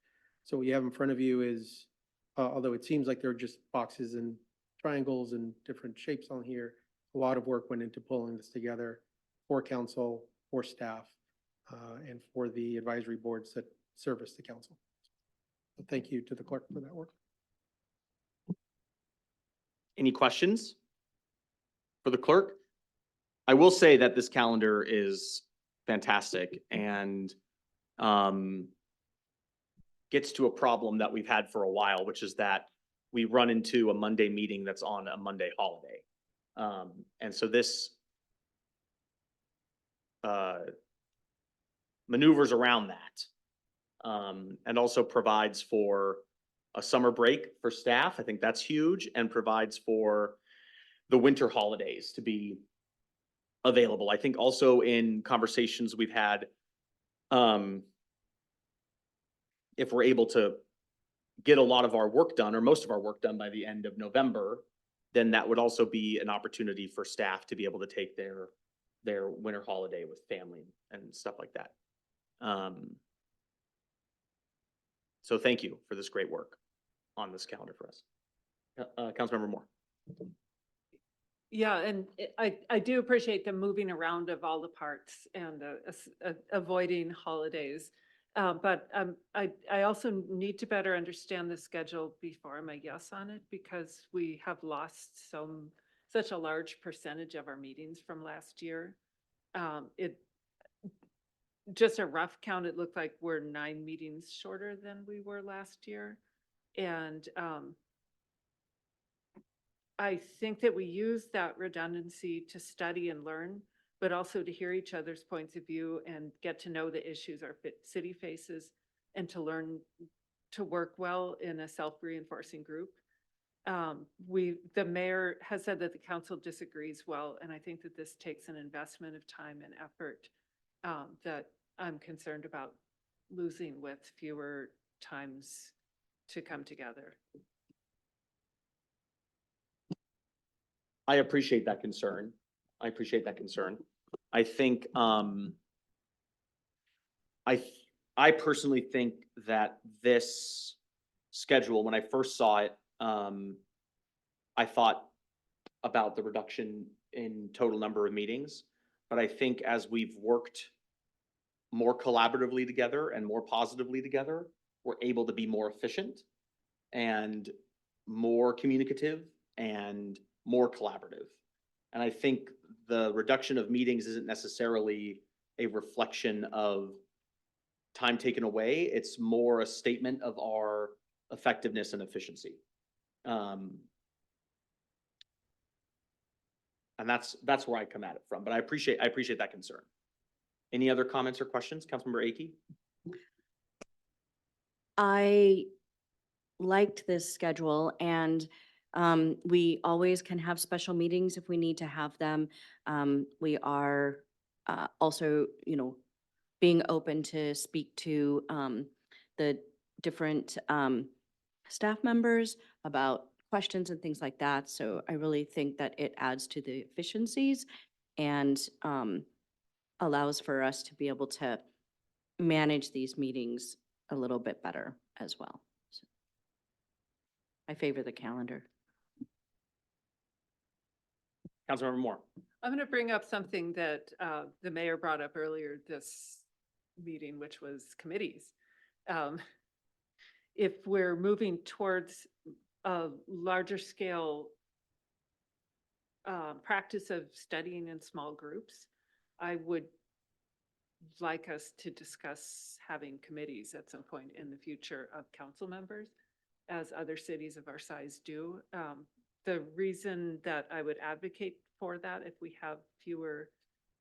So what you have in front of you is, although it seems like they're just boxes and triangles and different shapes on here, a lot of work went into pulling this together for council, for staff, and for the advisory boards that service the council. So thank you to the clerk for that work. Any questions for the clerk? I will say that this calendar is fantastic and gets to a problem that we've had for a while, which is that we run into a Monday meeting that's on a Monday holiday. And so this maneuvers around that and also provides for a summer break for staff. I think that's huge, and provides for the winter holidays to be available. I think also in conversations we've had, if we're able to get a lot of our work done or most of our work done by the end of November, then that would also be an opportunity for staff to be able to take their winter holiday with family and stuff like that. So thank you for this great work. on this calendar for us. Councilmember Moore. Yeah, and I do appreciate the moving around of all the parts and avoiding holidays. But I also need to better understand the schedule before I'm a yes on it, because we have lost such a large percentage of our meetings from last year. Just a rough count, it looked like we're 9 meetings shorter than we were last year. And I think that we use that redundancy to study and learn, but also to hear each other's points of view and get to know the issues our city faces, and to learn to work well in a self-reinforcing group. The mayor has said that the council disagrees well, and I think that this takes an investment of time and effort that I'm concerned about losing with fewer times to come together. I appreciate that concern. I appreciate that concern. I think, I personally think that this schedule, when I first saw it, I thought about the reduction in total number of meetings. But I think as we've worked more collaboratively together and more positively together, we're able to be more efficient and more communicative and more collaborative. And I think the reduction of meetings isn't necessarily a reflection of time taken away. It's more a statement of our effectiveness and efficiency. And that's where I come at it from, but I appreciate that concern. Any other comments or questions? Councilmember Ake? I liked this schedule, and we always can have special meetings if we need to have them. We are also, being open to speak to the different staff members about questions and things like that. So I really think that it adds to the efficiencies and allows for us to be able to manage these meetings a little bit better as well. So I favor the calendar. Councilmember Moore. I'm going to bring up something that the mayor brought up earlier this meeting, which was committees. If we're moving towards a larger scale practice of studying in small groups, I would like us to discuss having committees at some point in the future of council members, as other cities of our size do. The reason that I would advocate for that, if we have fewer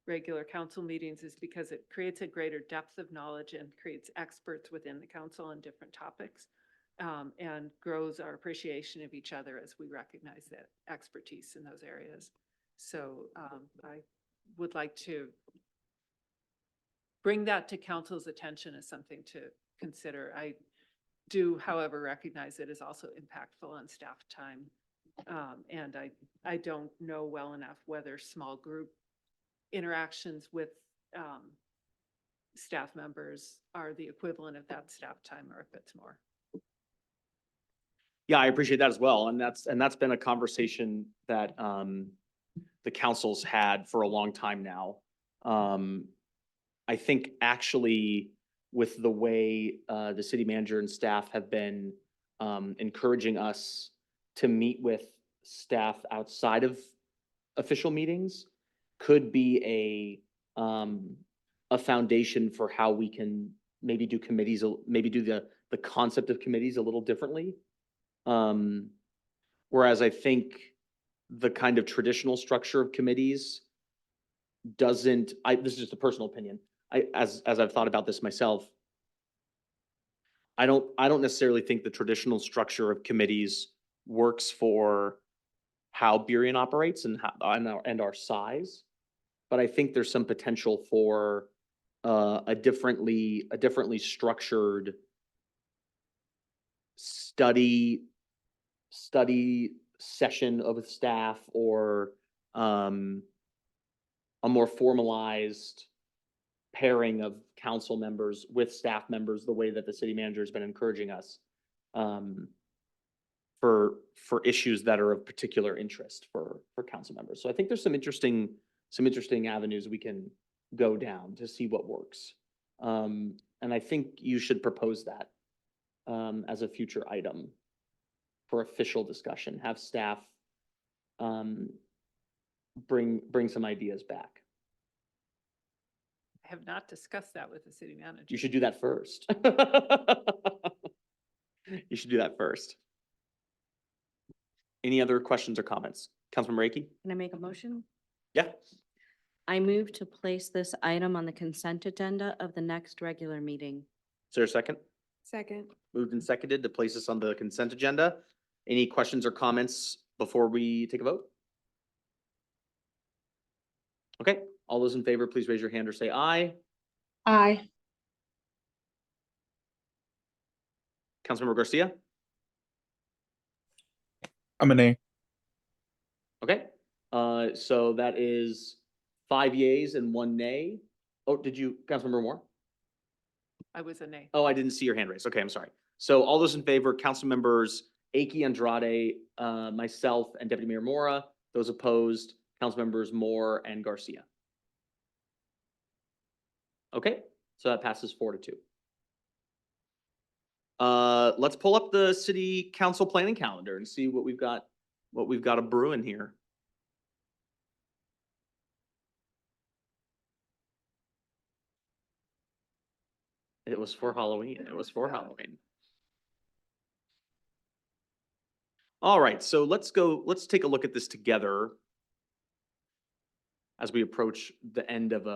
regular council meetings, is because it creates a greater depth of knowledge and creates experts within the council on different topics, and grows our appreciation of each other as we recognize that expertise in those areas. So I would like to bring that to council's attention as something to consider. I do, however, recognize it is also impactful on staff time. And I don't know well enough whether small group interactions with staff members are the equivalent of that staff time, or if it's more. Yeah, I appreciate that as well. And that's been a conversation that the council's had for a long time now. I think actually with the way the city manager and staff have been encouraging us to meet with staff outside of official meetings could be a foundation for how we can maybe do committees, maybe do the concept of committees a little differently. Whereas I think the kind of traditional structure of committees this is just a personal opinion. As I've thought about this myself, I don't necessarily think the traditional structure of committees works for how Burien operates and our size. But I think there's some potential for a differently structured study session of staff, or a more formalized pairing of council members with staff members, the way that the city manager has been encouraging us. for issues that are of particular interest for council members. So I think there's some interesting avenues we can go down to see what works. And I think you should propose that as a future item for official discussion. Have staff bring some ideas back. I have not discussed that with the city manager. You should do that first. You should do that first. Any other questions or comments? Councilmember Reiki? Can I make a motion? Yeah. I move to place this item on the consent agenda of the next regular meeting. Is there a second? Second. Moved and seconded to place this on the consent agenda. Any questions or comments before we take a vote? Okay, all those in favor, please raise your hand or say aye. Aye. Councilmember Garcia? I'm an A. Okay, so that is 5 yeas and 1 nay. Oh, did you, Councilmember Moore? I was a nay. Oh, I didn't see your hand raised. Okay, I'm sorry. So all those in favor, council members Aki, Andrade, myself, and Deputy Mayor Mora. Those opposed, council members Moore and Garcia. Okay, so that passes 4-2. Let's pull up the city council planning calendar and see what we've got a brewing here. It was for Halloween. It was for Halloween. All right, so let's take a look at this together as we approach the end of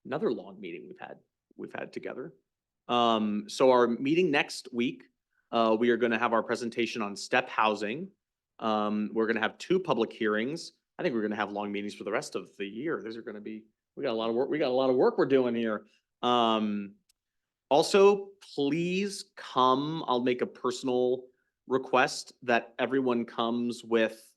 another long meeting we've had together. So our meeting next week, we are going to have our presentation on step housing. We're going to have 2 public hearings. I think we're going to have long meetings for the rest of the year. These are going to be, we got a lot of work. We got a lot of work we're doing here. Also, please come. I'll make a personal request that everyone comes with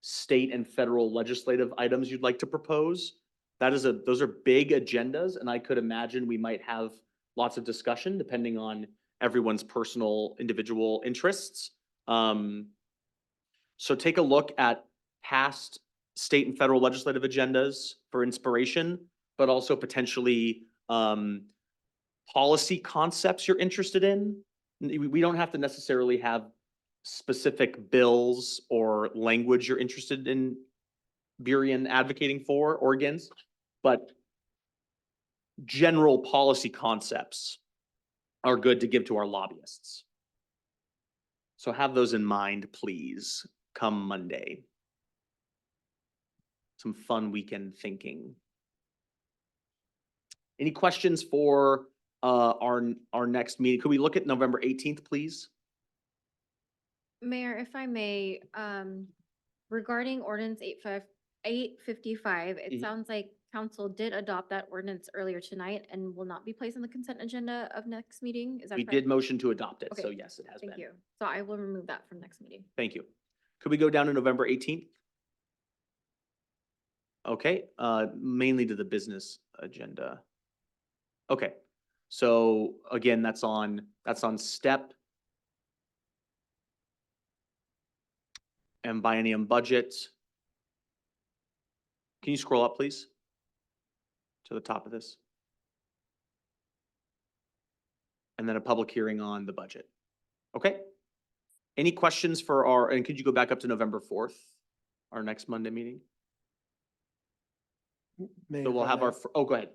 state and federal legislative items you'd like to propose. Those are big agendas, and I could imagine we might have lots of discussion depending on everyone's personal individual interests. So take a look at past state and federal legislative agendas for inspiration, but also potentially policy concepts you're interested in. We don't have to necessarily have specific bills or language you're interested in Burien advocating for or against, but general policy concepts are good to give to our lobbyists. So have those in mind, please, come Monday. Some fun weekend thinking. Any questions for our next meeting? Could we look at November 18th, please? Mayor, if I may, regarding ordinance 855, it Mhm. sounds like council did adopt that ordinance earlier tonight and will not be placed on the consent agenda of next meeting. Is that We correct? did motion to adopt it, Okay. so yes, it has been. Thank you. So I will remove that from next meeting. Thank you. Could we go down to November 18th? Okay, mainly to the business agenda. Okay, so again, that's on STEP and biennium budget. Can you scroll up, please? To the top of this. And then a public hearing on the budget. Okay. Any questions for and could you go back up to November 4th, our next Monday meeting? So we'll have our, oh, go ahead.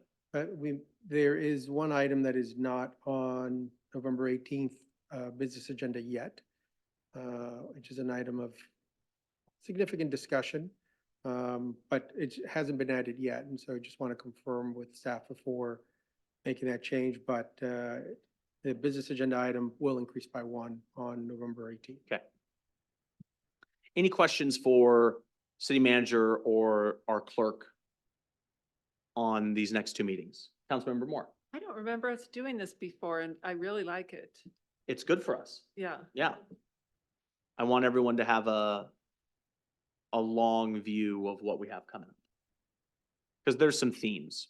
There is one item that is not on November 18th business agenda yet, which is an item of significant discussion, but it hasn't been added yet. And so I just want to confirm with staff before making that change, but the business agenda item will increase by 1 on November 18th. Okay. Any questions for city manager or our clerk on these next 2 meetings? Councilmember Moore. I don't remember us doing this before, and I really like it. It's good for us. Yeah. Yeah. I want everyone to have a long view of what we have coming up. Because there's some themes.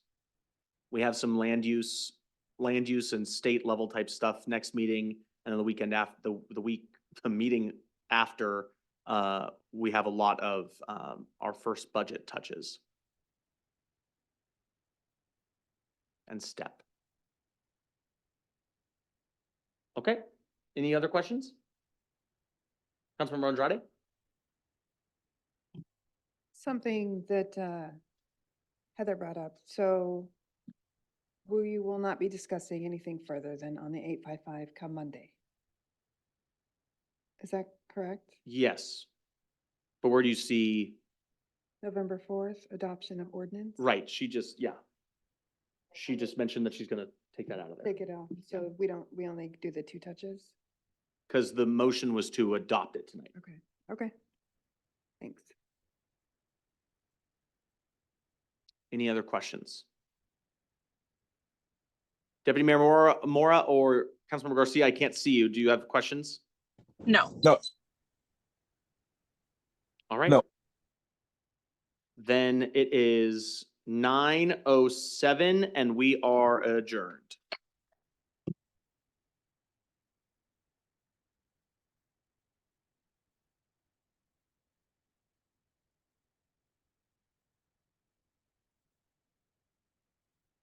We have some land use and state level type stuff next meeting, and then the weekend after the week the meeting after we have a lot of our first budget touches. And step. Okay, any other questions? Councilmember Andrade? Something that Heather brought up. So we will not be discussing anything further than on the 855 come Monday. Is that correct? Yes. But where do you see, November 4th, adoption of ordinance? right, she just mentioned that she's gonna take that out of there. Take it off. So we only do the 2 touches? Because the motion was to adopt it tonight. Okay, okay. Thanks. Any other questions? Deputy Mayor Mora or Councilmember Garcia, I can't see you. Do you have questions? No. No. All right. No. Then it is 9:07 and we are adjourned.